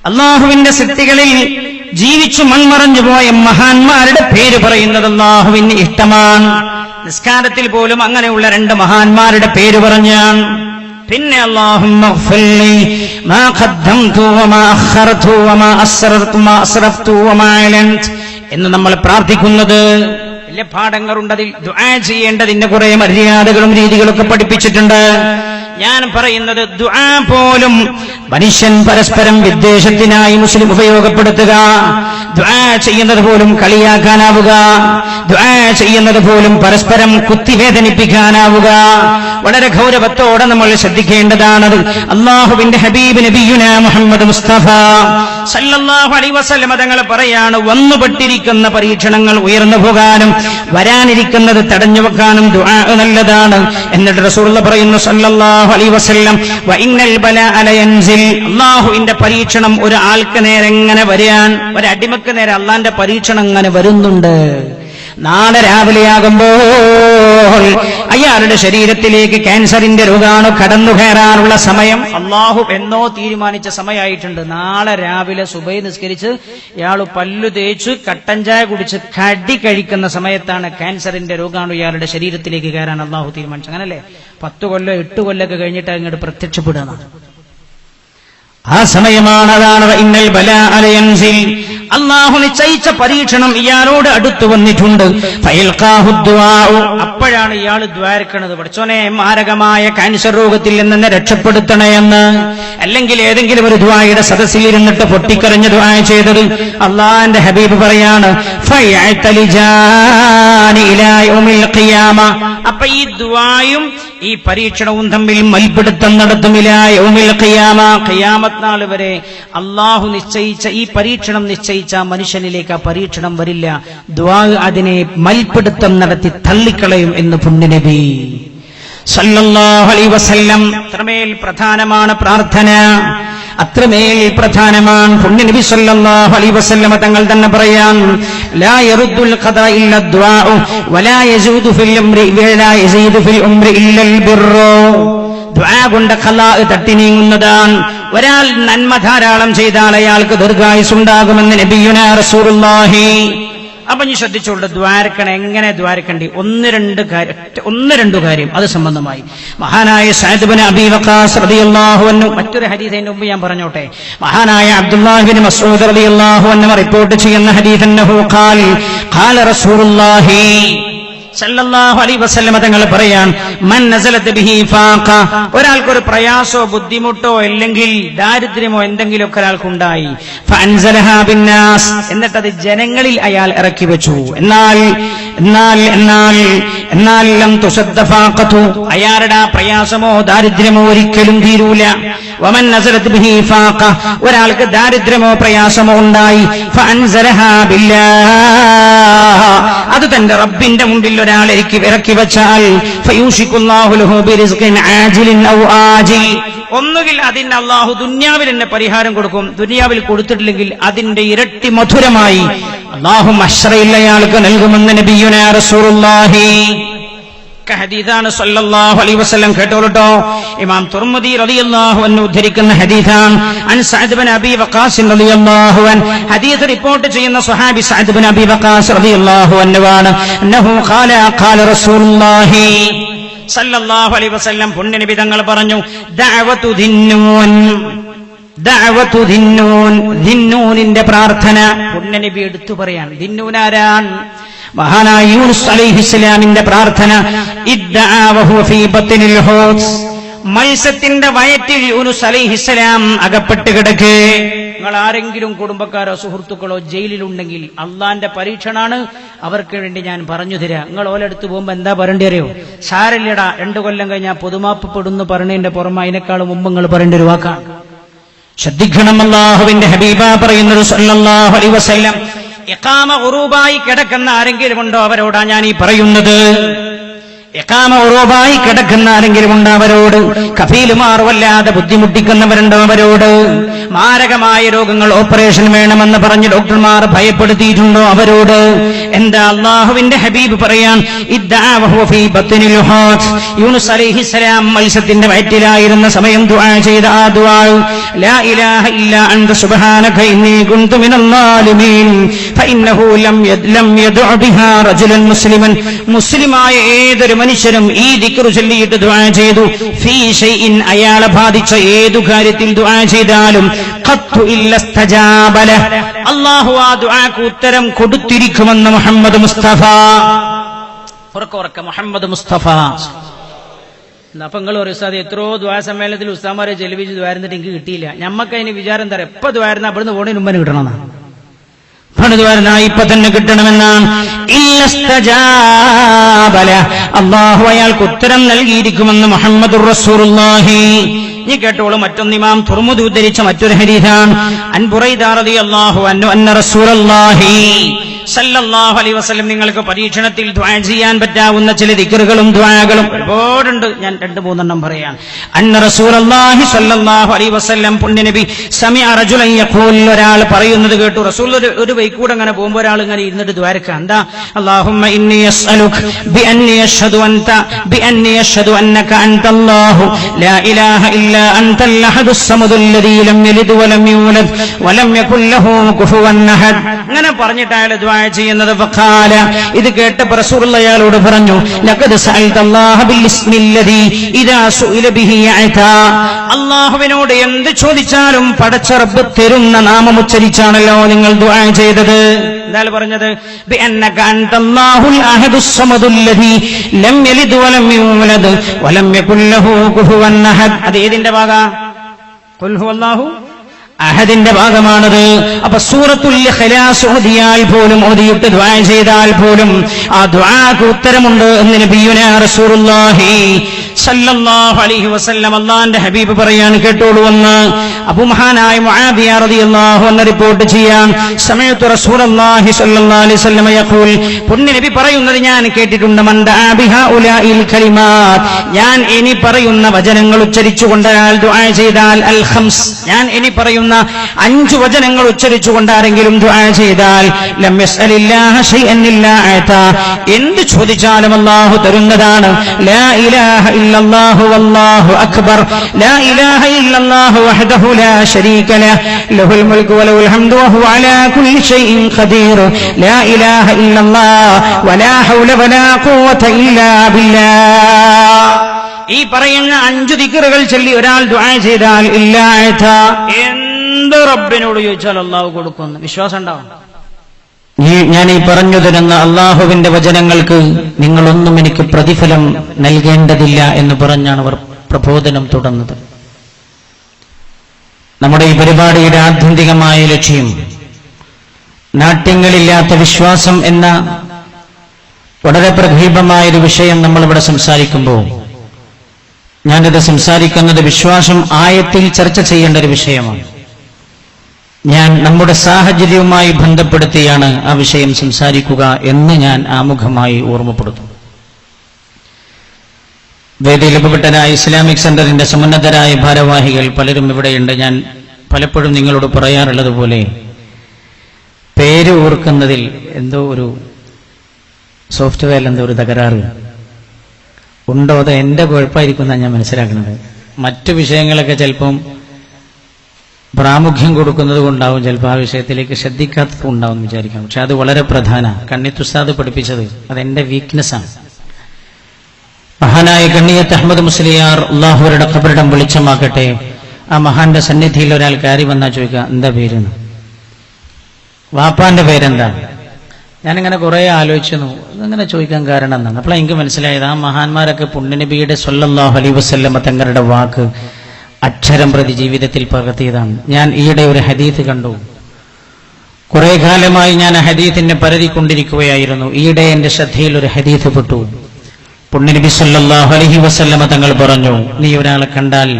അള്ളാഹുവിന്റെ സൃഷ്ടികളിൽ ജീവിച്ചു മൺമറഞ്ഞു പോയ മഹാന്മാരുടെ പേര് പറയുന്നത് അള്ളാഹുവിന് ഇഷ്ടമാണ്. നിസ്കാരത്തിൽ പോലും അങ്ങനെയുള്ള രണ്ട് മഹാന്മാരുടെ പേര് പറഞ്ഞാൻ പിന്നെ അല്ലാഹുമ്മ ഗ്ഫിർലി മാ ഖദ്ദംതു വമാ അഖർതു വമാ അസ്റർതു വമാ അസ്റഫ്തു വമാ അലൻത് എന്ന് നമ്മൾ പ്രാർത്ഥിക്കുന്നത് വലിയ പാഠങ്ങളുണ്ട്. അതിൽ ദുആ ചെയ്യേണ്ടതിന്റെ കുറെ മര്യാദകളും രീതികളൊക്കെ പഠിപ്പിച്ചിട്ടുണ്ട്. ഞാൻ പറയുന്നത് ദുആ പോലും മനുഷ്യൻ പരസ്പരം വിദ്വേഷത്തിനായി മുസ്ലിം ഉപയോഗപ്പെടുത്തുക, ദുആ ചെയ്യുന്നത് പോലും കളിയാക്കാനാവുക, ദുആ ചെയ്യുന്നത് പോലും പരസ്പരം കുത്തിവേദനിപ്പിക്കാനാവുക, വളരെ ഗൗരവത്തോടെ നമ്മൾ ശ്രദ്ധിക്കേണ്ടതാണത്. അല്ലാഹുവിന്റെ ഹബീബ് നബിയുനാ മുഹമ്മദ് മുസ്തഫ സല്ലല്ലാഹു അലൈഹി വസല്ലം തങ്ങൾ പറയാണ്, വന്നുപെട്ടിരിക്കുന്ന പരീക്ഷണങ്ങൾ ഉയർന്നു പോകാനും വരാനിരിക്കുന്നത് തടഞ്ഞു വെക്കാനും ദുആ നല്ലതാണ്. എന്നിട്ട് റസൂലുള്ളാഹി പറയുന്നു സല്ലല്ലാഹു അലൈഹി വസല്ലം, വഇന്നൽ ബലാഅ ലയൻസിൽ, അല്ലാഹുവിന്റെ പരീക്ഷണം ഒരു ആൾക്ക് നേരെ എങ്ങനെ വരാൻ, ഒരു അടിമക്ക് നേരെ അല്ലാഹുവിന്റെ പരീക്ഷണം അങ്ങനെ വരുന്നുണ്ട്. നാളെ രാവിലെയാകുമ്പോൾ അയാളുടെ ശരീരത്തിലേക്ക് ക്യാൻസറിന്റെ രോഗാണു കടന്നു കയറാനുള്ള സമയം അല്ലാഹു എന്നോ തീരുമാനിച്ച സമയമായിട്ടുണ്ട്. നാളെ രാവിലെ സുബഹി നിസ്കരിച്ച് ഇയാൾ പല്ലു തേച്ച് കട്ടൻ ചായ കുടിച്ച് കടി കഴിക്കുന്ന സമയത്താണ് ക്യാൻസറിന്റെ രോഗാണു ഇയാളുടെ ശരീരത്തിലേക്ക് കയറാൻ അല്ലാഹു തീരുമാനിച്ചു. അങ്ങനല്ലേ 10 കൊല്ലം 8 കൊല്ലമൊക്കെ കഴിഞ്ഞിട്ട് അങ്ങോട്ട് പ്രത്യക്ഷപ്പെടുക. ആ സമയമാണ്. അതാണ് ഇന്നൽ ബലാഅ ലയൻസിൽ, അല്ലാഹു നിശ്ചയിച്ച പരീക്ഷണം ഇയാളോട് അടുത്തു വന്നിട്ടുണ്ട്. ഫയൽഖാഹു ദുആഉ, അപ്പോഴാണ് ഇയാൾ ദ്വാരക്കണത്, പഠിച്ചോനെ മാരകമായ ക്യാൻസർ രോഗത്തിൽ നിന്ന് രക്ഷപ്പെടുത്തണേയെന്ന്. അല്ലെങ്കിൽ ഏതെങ്കിലും ഒരു ദുആയുടെ സദസ്സിൽ ഇരുന്നിട്ട് പൊട്ടിക്കരഞ്ഞ് ദുആ ചെയ്തത്. അല്ലാഹുവിന്റെ ഹബീബ് പറയാണ്, ഫയഅ്തലിജാനി ഇലാ യൗമിൽ ഖിയാമ, അപ്പൊ ഈ ദുആയും ഈ പരീക്ഷണവും തമ്മിൽ മൽപിടുത്തം നടത്തും. ഇലാ യൗമിൽ ഖിയാമ, ഖിയാമത്ത് നാൾ വരെ അല്ലാഹു നിശ്ചയിച്ച ഈ പരീക്ഷണം നിശ്ചയിച്ച മനുഷ്യനിലേക്ക് ആ പരീക്ഷണം വരില്ല. ദുആ അതിനെ മൽപിടുത്തം നടത്തി തള്ളിക്കളയും എന്ന് പുണ്യനബി സല്ലല്ലാഹു അലൈഹി വസല്ലം. അത്രമേൽ പ്രധാനമാണ് പ്രാർത്ഥന, അത്രമേൽ പ്രധാനമാണ്. പുണ്യനബി സല്ലല്ലാഹു അലൈഹി വസല്ലം തങ്ങൾ തന്നെ പറയാൻ, ലാ യറുദ്ദുൽ ഖദാ ഇല്ല ദുആഉ വലാ യസീദു ഫിൽ ഉംരി വലാ യസീദു ഫിൽ ഉംരി ഇല്ലൽ ബിർറു. ദുആ കൊണ്ട് ഖലാ തട്ടി നീങ്ങുന്നതാണ്. ഒരാൾ നന്മ ധാരാളം ചെയ്താൽ അയാൾക്ക് ദീർഘായുസ്സുണ്ടാകുമെന്ന് നബിയുനാ റസൂലുള്ളാഹി. അപ്പൊ നീ ശ്രദ്ധിച്ചോളൂ, ദ്വാരക്കണം എങ്ങനെ ദ്വാരക്കണ്ടി, ഒന്ന് രണ്ട് കാര്യം അത് സംബന്ധമായി. മഹാനായ സഅദ് ഇബ്നു അബീ വഖാസ് റളിയല്ലാഹു അൻഹു, മറ്റൊരു ഹദീസ് അതിന്റെ മുമ്പ് ഞാൻ പറഞ്ഞോട്ടെ. മഹാനായ അബ്ദുല്ലാഹി ഇബ്നു മസ്ഊദ് റളിയല്ലാഹു അൻഹു റിപ്പോർട്ട് ചെയ്യുന്ന ഹദീസ്, അന്നഹു ഖാല റസൂലുള്ളാഹി സല്ലല്ലാഹു അലൈഹി വസല്ലം തങ്ങൾ പറയാൻ, മൻ നസലത് ബിഹി ഫാഖ, ഒരാൾക്കൊരു പ്രയാസോ ബുദ്ധിമുട്ടോ അല്ലെങ്കിൽ ദാരിദ്ര്യമോ എന്തെങ്കിലുമൊക്കെ ഒരാൾക്കുണ്ടായി, ഫഅൻസലഹാ ബിന്നാസ്, എന്നിട്ടത് ജനങ്ങളിൽ അയാൾ ഇറക്കി വെച്ചു. എന്നാൽ ലം തുസദ്ദ ഫാഖതു, അയാളുടെ ആ പ്രയാസമോ ദാരിദ്ര്യമോ ഒരിക്കലും തീരൂല. വമൻ നസലത് ബിഹി ഫാഖ, ഒരാൾക്ക് ദാരിദ്ര്യമോ പ്രയാസമോ ഉണ്ടായി, ഫഅൻസലഹാ ബില്ലാഹ്, അത് തന്റെ റബ്ബിന്റെ മുമ്പിൽ ഒരാൾ ഇറക്കി വെച്ചാൽ, ഫയൂഷിക്കുല്ലാഹു ലഹു ബിറിസ്ഖിൻ ആജിലിൻ ഔ ആജിൽ, ഒന്നുകിൽ അതിന് അല്ലാഹു ദുനിയാവിൽ തന്നെ പരിഹാരം കൊടുക്കും, ദുനിയാവിൽ കൊടുത്തിട്ടില്ലെങ്കിൽ അതിന്റെ ഇരട്ടി മധുരമായി അല്ലാഹു മഹ്ശറയിൽ അയാൾക്ക് നൽകുമെന്ന് നബിയുനാ റസൂലുള്ളാഹി. ഹദീസാണ് സല്ലല്ലാഹു അലൈഹി വസല്ലം. കേട്ടോളട്ടോ, ഇമാം തുർമുദി റളിയല്ലാഹു അൻഹു ഉദ്ധരിക്കുന്ന ഹദീസാണ്. അൻ സഅദ് ഇബ്നു അബീ വഖാസ് റളിയല്ലാഹു അൻഹു, ഹദീസ് റിപ്പോർട്ട് ചെയ്യുന്ന സ്വഹാബി സഅദ് ഇബ്നു അബീ വഖാസ് റളിയല്ലാഹു അൻഹു ആണ്. അന്നഹു ഖാല റസൂലുള്ളാഹി സല്ലല്ലാഹു അലൈഹി വസല്ലം, പുണ്യനബി തങ്ങൾ പറഞ്ഞു, ദഅവതു ദിന്നൂൻ, ദിന്നൂനിന്റെ പ്രാർത്ഥന പുണ്യനബി എടുത്തു പറയാൻ. ദിന്നൂനാരാൻ? മഹാനായ യൂനുസ് അലൈഹിസ്സലാമിന്റെ പ്രാർത്ഥന. ഇദ്ദഅ വഹുവ ഫീ ബത്നിൽ ഹൂത്, മത്സ്യത്തിന്റെ വയറ്റിൽ യൂനുസ് അലൈഹിസ്സലാം അകപ്പെട്ട് കിടക്കെ. നിങ്ങൾ ആരെങ്കിലും കുടുംബക്കാരോ സുഹൃത്തുക്കളോ ജയിലിലുണ്ടെങ്കിൽ അള്ളാന്റെ പരീക്ഷണാണ്, അവർക്ക് വേണ്ടി ഞാൻ പറഞ്ഞു തരാം. നിങ്ങൾ ഓലെടുത്ത് പോകുമ്പോ എന്താ പറയേണ്ടി അറിയോ? സാരല്ലടാ, 2 കൊല്ലം കഴിഞ്ഞാൽ പൊതുമാപ്പ് പെടുന്നു പറഞ്ഞതിന്റെ പുറമെ അതിനേക്കാളും മുമ്പ് നിങ്ങൾ പറയേണ്ട ഒരു വാക്കാണ്. ശ്രദ്ധിക്കണം. അല്ലാഹുവിന്റെ ഹബീബ പറയുന്നത് സല്ലല്ലാഹു അലൈഹി വസല്ലം, ഇഖാമ ഉറൂബായി കിടക്കുന്ന ആരെങ്കിലും ഉണ്ടോ അവരോടാ ഞാൻ ഈ പറയുന്നത്. ഇഖാമ ഉറൂബായി കിടക്കുന്ന ആരെങ്കിലും ഉണ്ടോ അവരോട്, കഫീലുമാർ വല്ലാതെ ബുദ്ധിമുട്ടിക്കുന്നവരുണ്ടോ അവരോട്, മാരകമായ രോഗങ്ങൾ ഓപ്പറേഷൻ വേണമെന്ന് പറഞ്ഞ് ഡോക്ടർമാർ ഭയപ്പെടുത്തിയിട്ടുണ്ടോ അവരോട്. എന്താ അല്ലാഹുവിന്റെ ഹബീബ് പറയാൻ, ഇദ്ദഅ വഹുവ ഫീ ബത്നിൽ ഹൂത്, യൂനുസ് അലൈഹിസ്സലാം മത്സ്യത്തിന്റെ വയറ്റിലായിരുന്ന സമയം ദുആ ചെയ്ത ആ ദുആ ലാ ഇലാഹ ഇല്ലാ അൻത സുബ്ഹാനക ഇന്നി കുൻതു മിനൽ ളാലിമീൻ ഫഇന്നഹു ലം യദ്ഉ ബിഹാ റജുലൻ മുസ്ലിമൻ മുസ്ലിമായ ഏതൊരു മനുഷ്യനും ഈ ദിക്ർ ചൊല്ലിയിട്ട് ദുആ ചെയ്തു ഫീ ഷൈഇൻ അയാളെ ബാധിച്ച ഏതു കാര്യത്തിൽ ദുആ ചെയ്താലും ഖത്തു ഇല്ലസ്തജാബ ലഹ് അല്ലാഹു ആ ദുആക്ക് ഉത്തരം കൊടുത്തിരിക്കുമെന്ന് മുഹമ്മദ് മുസ്തഫ ഉറക്കെ മുഹമ്മദ് മുസ്തഫ. അപ്പൊ നിങ്ങൾ ഒരു ഉസ്താദ് എത്രയോ ദ്വാ സമ്മേളനത്തിൽ ഉസ്താമാരെ ചെലവിച്ച് ദ്വാരുന്നിട്ട് എനിക്ക് കിട്ടിയില്ല. ഞമ്മക്ക് അതിന് വിചാരം എന്താ എപ്പോ ദ്വാരുന്ന അവിടുന്ന് പോണതിന് മുമ്പ് കിട്ടണമെന്നാണ്. ഇപ്പൊ തന്നെ കിട്ടണമെന്നാണ്. അല്ലാഹു അയാൾക്ക് ഉത്തരം നൽകിയിരിക്കുമെന്ന് മുഹമ്മദുർ റസൂലുള്ളാഹി. നീ കേട്ടോളൂ, മറ്റൊന്ന് ഇമാം തുർമുദി ഉദ്ധരിച്ച മറ്റൊരു ഹദീസാണ്. അൻ ബുറൈദ റളിയല്ലാഹു അൻഹു അന്ന റസൂലുള്ളാഹി സല്ലല്ലാഹു അലൈഹി വസല്ലം നിങ്ങൾക്ക് പരീക്ഷണത്തിൽ ദുആ ചെയ്യാൻ പറ്റാവുന്ന ചില ദിക്റുകളും ദുആകളും ഒരുപാടുണ്ട്. ഞാൻ 2-3 പറയാം. അന്ന റസൂലുള്ളാഹി സല്ലല്ലാഹു അലൈഹി വസല്ലം പുണ്യനബി സമിഅ റജുലൻ യഖൂൽ ഒരാൾ പറയുന്നത് കേട്ടു. റസൂൽ ഒരു വഴിക്കൂടെ അങ്ങനെ പോകുമ്പോൾ ഒരാൾ ഇങ്ങനെ ഇരുന്നിട്ട് ദുആരക്ക എന്താ അല്ലാഹുമ്മ ഇന്നി അസ്അലുക ബിഅന്നി അഷ്ഹദു അന്നക അൻതല്ലാഹു ലാ ഇലാഹ ഇല്ലാ അൻതൽ അഹദുസ് സമദുൽ ലദീ ലം യലിദ് വലം യൂലദ് വലം യകുൽ ലഹു കുഫുവൻ അഹദ്. അങ്ങനെ പറഞ്ഞിട്ട് അയാൾ ദുആ ചെയ്യുന്നത്. ഫഖാല ഇത് കേട്ടപ്പോൾ റസൂൽ അയാളോട് പറഞ്ഞു ലഖദ് സഅൽതല്ലാഹ ബിൽ ഇസ്മില്ലദീ ഇദാ സുഇല ബിഹി അതാ. അല്ലാഹുവിനോട് എന്ത് ചോദിച്ചാലും പടച്ച റബ്ബ് തരുന്ന നാമം ഉച്ചരിച്ചാണല്ലോ നിങ്ങൾ ദുആ ചെയ്തത്. എന്താണ് പറഞ്ഞത്? ബിഅന്നക അൻതല്ലാഹുൽ അഹദുസ് സമദുൽ ലദീ ലം യലിദ് വലം യൂലദ് വലം യകുൽ ലഹു കുഫുവൻ അഹദ്. അത് ഏതിന്റെ ഭാഗാ? ഖുൽ ഹുവല്ലാഹു അഹദിന്റെ ഭാഗമാണത്. അപ്പൊ സൂറത്തുൽ ഇഖ്ലാസ് ഓതിയാൽ പോലും, ഓതിയിട്ട് ദുആ ചെയ്താൽ പോലും ആ ദുആക്ക് ഉത്തരമുണ്ട് എന്ന് നബിയുനാ റസൂലുള്ളാഹി സല്ലല്ലാഹു അലൈഹി വസല്ലം അല്ലാഹുവിന്റെ ഹബീബ് പറയാൻ കേട്ടോളൂ എന്ന് അബൂമഹാനായ മുആവിയ റളിയല്ലാഹു അൻഹു റിപ്പോർട്ട് ചെയ്യാൻ സമയത്ത് റസൂലുള്ളാഹി സല്ലല്ലാഹു അലൈഹി വസല്ലം യഖൂൽ പുണ്യ നബി പറയുന്നത് ഞാൻ കേട്ടിട്ടുണ്ട്. മൻ ദഅ ബിഹാ ഉലൈൽ കലിമാത്ത് ഞാൻ ഇനി പറയുന്ന വചനങ്ങൾ ഉച്ചരിച്ചുകൊണ്ട് അയാൾ ദുആ ചെയ്താൽ അൽ ഖംസ് ഞാൻ ഇനി പറയുന്ന 5 വചനങ്ങൾ ഉച്ചരിച്ചുകൊണ്ട് ആരെങ്കിലും ദുആ ചെയ്താൽ ലം യസ്അലില്ലാഹ ശൈഅൻ ഇല്ലാ അതാ എന്ത് ചോദിച്ചാലും അല്ലാഹു തരുന്നതാണ്. ലാ ഇലാഹ ഇല്ലല്ലാഹു വല്ലാഹു അക്ബർ ലാ ഇലാഹ ഇല്ലല്ലാഹു വഹ്ദഹു ലാ ശരീക ലഹു ലഹുൽ മുൽക്കു വലഹുൽ ഹംദു വഹുവ അലാ കുല്ലി ഷൈഇൻ ഖദീർ ലാ ഇലാഹ ഇല്ലല്ലാഹ് വലാ ഹൗല വലാ ഖുവത ഇല്ലാ ബില്ലാഹ്. ഈ പറയുന്ന 5 ദിക്റുകൾ ചൊല്ലി ഒരാൾ ദുആ ചെയ്താൽ ഇല്ലാ അതാ എന്ത് റബ്ബിനോട് ചോദിച്ചാൽ അല്ലാഹു കൊടുക്കുമെന്ന് വിശ്വാസം ഉണ്ടാവും. ഞാൻ ഈ പറഞ്ഞു തരുന്ന അള്ളാഹുവിന്റെ വചനങ്ങൾക്ക് നിങ്ങളൊന്നും എനിക്ക് പ്രതിഫലം നൽകേണ്ടതില്ല എന്ന് പറഞ്ഞാണ് അവർ പ്രബോധനം തുടർന്നത്. നമ്മുടെ ഈ പരിപാടിയുടെ ആത്യന്തികമായ ലക്ഷ്യം നാട്യങ്ങളില്ലാത്ത വിശ്വാസം എന്ന വളരെ പ്രഗൽഭമായൊരു വിഷയം നമ്മളിവിടെ സംസാരിക്കുമ്പോൾ ഞാനിത് സംസാരിക്കുന്നത് വിശ്വാസം ആയത്തിൽ ചർച്ച ചെയ്യേണ്ട ഒരു വിഷയമാണ്. ഞാൻ നമ്മുടെ സാഹചര്യവുമായി ബന്ധപ്പെടുത്തിയാണ് ആ വിഷയം സംസാരിക്കുക എന്ന് ഞാൻ ആമുഖമായി ഓർമ്മപ്പെടുത്തുന്നു. വേദിയിൽ ബഹുമാനപ്പെട്ട ഇസ്ലാമിക് സെന്ററിന്റെ സമുന്നതരായ ഭാരവാഹികൾ പലരും ഇവിടെയുണ്ട്. ഞാൻ പലപ്പോഴും നിങ്ങളോട് പറയാറുള്ളത് പോലെ പേര് ഓർക്കുന്നതിൽ എന്തോ ഒരു സോഫ്റ്റ്വെയറിൽ എന്തോ ഒരു തകരാറ് ഉണ്ടോ, അത് എന്റെ കുഴപ്പമായിരിക്കും എന്നാണ് ഞാൻ മനസ്സിലാക്കുന്നത്. മറ്റു വിഷയങ്ങളൊക്കെ ചിലപ്പം പ്രാമുഖ്യം കൊടുക്കുന്നത് കൊണ്ടാവും ചിലപ്പോൾ ആ വിഷയത്തിലേക്ക് ശ്രദ്ധിക്കാത്തത് ഉണ്ടാവും എന്ന് വിചാരിക്കാം. പക്ഷെ അത് വളരെ പ്രധാന. കണ്ണിത്തുസ്താദ് പഠിപ്പിച്ചത് അതെന്റെ വീക്ക്നെസ്സാണ്. മഹാനായ കണ്ണിയത്ത് അഹമ്മദ് മുസ്ലിയാർ അള്ളാഹുവരുടെ ഖബറിടം വെളിച്ചമാക്കട്ടെ. ആ മഹാന്റെ സന്നിധിയിൽ ഒരാൾ കയറി വന്നാൽ ചോദിക്കുക എന്താ പേരെന്ന്. വാപ്പാന്റെ പേരെന്താ? ഞാനിങ്ങനെ കുറെ ആലോചിച്ചു ഇങ്ങനെ ചോദിക്കാൻ കാരണം എന്താണ്. അപ്പോൾ എനിക്ക് മനസ്സിലായത് ആ മഹാന്മാരൊക്കെ പുണ്യനബിയുടെ സ്വല്ലല്ലാഹു അലൈഹി വസല്ലം തങ്ങളുടെ വാക്ക് അക്ഷരം പ്രതി ജീവിതത്തിൽ പകർത്തിയതാണ്. ഞാൻ ഈയിടെ ഒരു ഹദീത്ത് കണ്ടു. കുറെ കാലമായി ഞാൻ ആ ഹദീത്തിനെ പരതിക്കൊണ്ടിരിക്കുകയായിരുന്നു. ഈയിടെ എന്റെ ശ്രദ്ധയിൽ ഒരു ഹദീത്ത് പെട്ടു. പുണ്യനബി സ്വല്ലല്ലാഹു അലൈഹി വസല്ലം തങ്ങൾ പറഞ്ഞു, നീ ഒരാളെ കണ്ടാൽ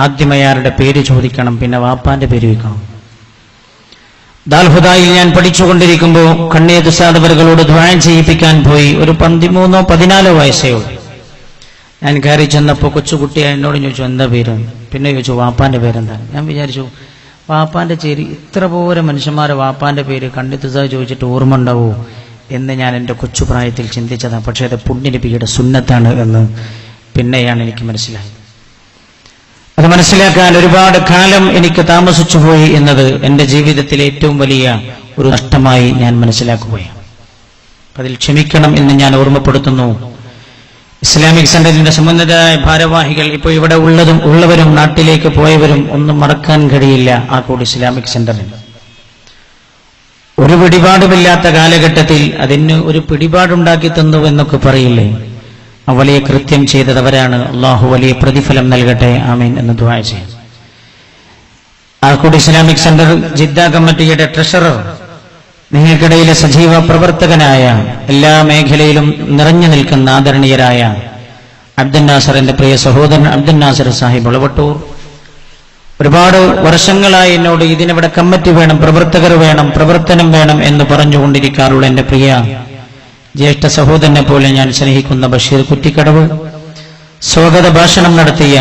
ആദ്യം അയാളുടെ പേര് ചോദിക്കണം, പിന്നെ വാപ്പാന്റെ പേര് വെക്കണം. ദാൽഹുദായിൽ ഞാൻ പഠിച്ചുകൊണ്ടിരിക്കുമ്പോൾ കണ്ണിയത്ത് ഉസ്താദ് അവരുകളോട് ദുആ ചെയ്യിപ്പിക്കാൻ പോയി. ഒരു 13-14 വയസ്സേ ഉള്ളൂ. ഞാൻ കയറി ചെന്നപ്പോൾ കൊച്ചുകുട്ടിയെ എന്നോട് ചോദിച്ചു എന്താ പേര്. പിന്നെ ചോദിച്ചു വാപ്പാന്റെ പേരെന്താ. ഞാൻ വിചാരിച്ചു വാപ്പാന്റെ ചേരി ഇത്ര പോലെ മനുഷ്യന്മാരെ വാപ്പാന്റെ പേര് കണ്ണിയത്ത് ഉസ്താദ് ചോദിച്ചിട്ട് ഓർമ്മ ഉണ്ടാവൂ എന്ന് ഞാൻ എൻ്റെ കൊച്ചുപ്രായത്തിൽ ചിന്തിച്ചതാണ്. പക്ഷേ അത് പുണ്യനബിയുടെ സുന്നത്താണ് എന്ന് പിന്നെയാണ് എനിക്ക് മനസ്സിലായത്. അത് മനസ്സിലാക്കാൻ ഒരുപാട് കാലം എനിക്ക് താമസിച്ചുപോയി എന്നത് എന്റെ ജീവിതത്തിലെ ഏറ്റവും വലിയ ഒരു നഷ്ടമായി ഞാൻ മനസ്സിലാക്കുകയാണ്. അതിൽ ക്ഷമിക്കണം എന്ന് ഞാൻ ഓർമ്മപ്പെടുത്തുന്നു. ഇസ്ലാമിക് സെന്ററിന്റെ സമുന്നതരായ ഭാരവാഹികൾ ഇപ്പോൾ ഇവിടെ ഉള്ളവരും നാട്ടിലേക്ക് പോയവരും ഒന്നും മറക്കാൻ കഴിയില്ല ആക്കോട് ഇസ്ലാമിക് സെന്ററിൽ. ഒരു പിടിപാടുമില്ലാത്ത കാലഘട്ടത്തിൽ അതിന് ഒരു പിടിപാടുണ്ടാക്കി തന്നു എന്നൊക്കെ പറയില്ലേ, ആ വലിയ കൃത്യം ചെയ്തവരാണ്. അള്ളാഹു വലിയ പ്രതിഫലം നൽകട്ടെ, ആമീൻ എന്ന് ദുആ ചെയ്യാം. ആക്കോട് ഇസ്ലാമിക് സെന്റർ ജിദ്ദ കമ്മിറ്റിയുടെ ട്രഷറർ, നിങ്ങൾക്കിടയിലെ സജീവ പ്രവർത്തകനായ, എല്ലാ മേഖലയിലും നിറഞ്ഞു നിൽക്കുന്ന ആദരണീയരായ അബ്ദുൽ നാസർ, എന്റെ പ്രിയ സഹോദരൻ അബ്ദുൽ നാസർ സാഹിബ് ഒളവട്ടൂർ, ഒരുപാട് വർഷങ്ങളായി എന്നോട് ഇതിനിവിടെ കമ്മിറ്റി വേണം, പ്രവർത്തകർ വേണം, പ്രവർത്തനം വേണം എന്ന് പറഞ്ഞുകൊണ്ടിരിക്കാറുള്ള എന്റെ പ്രിയ ജ്യേഷ്ഠ സഹോദരനെ പോലെ ഞാൻ സ്നേഹിക്കുന്ന ബഷീർ കുറ്റിക്കടവ് സ്വാഗത ഭാഷണം നടത്തിയ,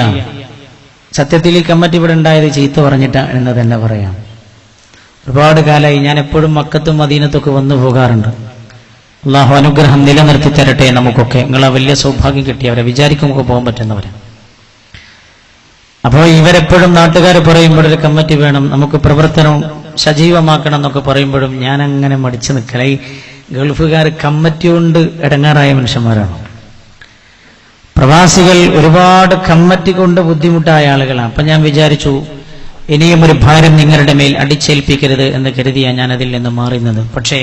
സത്യത്തിൽ ഈ കമ്മിറ്റി ഇവിടെ ഉണ്ടായത് ചീത്ത പറഞ്ഞിട്ടാ എന്ന് തന്നെ പറയാം. ഒരുപാട് കാലമായി ഞാൻ എപ്പോഴും മക്കത്തും മദീനത്തൊക്കെ വന്നു പോകാറുണ്ട്. അള്ളാഹു അനുഗ്രഹം നിലനിർത്തി തരട്ടെ നമുക്കൊക്കെ. നിങ്ങളെ വലിയ സൗഭാഗ്യം കിട്ടിയവരെ വിചാരിക്കും നമുക്ക് പോകാൻ പറ്റുന്നവരെ. അപ്പോൾ ഇവരെപ്പോഴും നാട്ടുകാർ പറയുമ്പോഴൊരു കമ്മിറ്റി വേണം, നമുക്ക് പ്രവർത്തനം സജീവമാക്കണം എന്നൊക്കെ പറയുമ്പോഴും ഞാൻ അങ്ങനെ മടിച്ചു നിൽക്കല. ഈ ഗൾഫുകാർ കമ്മിറ്റി കൊണ്ട് ഇടങ്ങാറായ മനുഷ്യന്മാരാണ്. പ്രവാസികൾ ഒരുപാട് കമ്മിറ്റി കൊണ്ട് ബുദ്ധിമുട്ടായ ആളുകളാണ്. അപ്പൊ ഞാൻ വിചാരിച്ചു ഇനിയും ഒരു ഭാരം നിങ്ങളുടെ മേൽ അടിച്ചേൽപ്പിക്കരുത് എന്ന് കരുതിയാ ഞാൻ അതിൽ നിന്ന് മാറുന്നത്. പക്ഷേ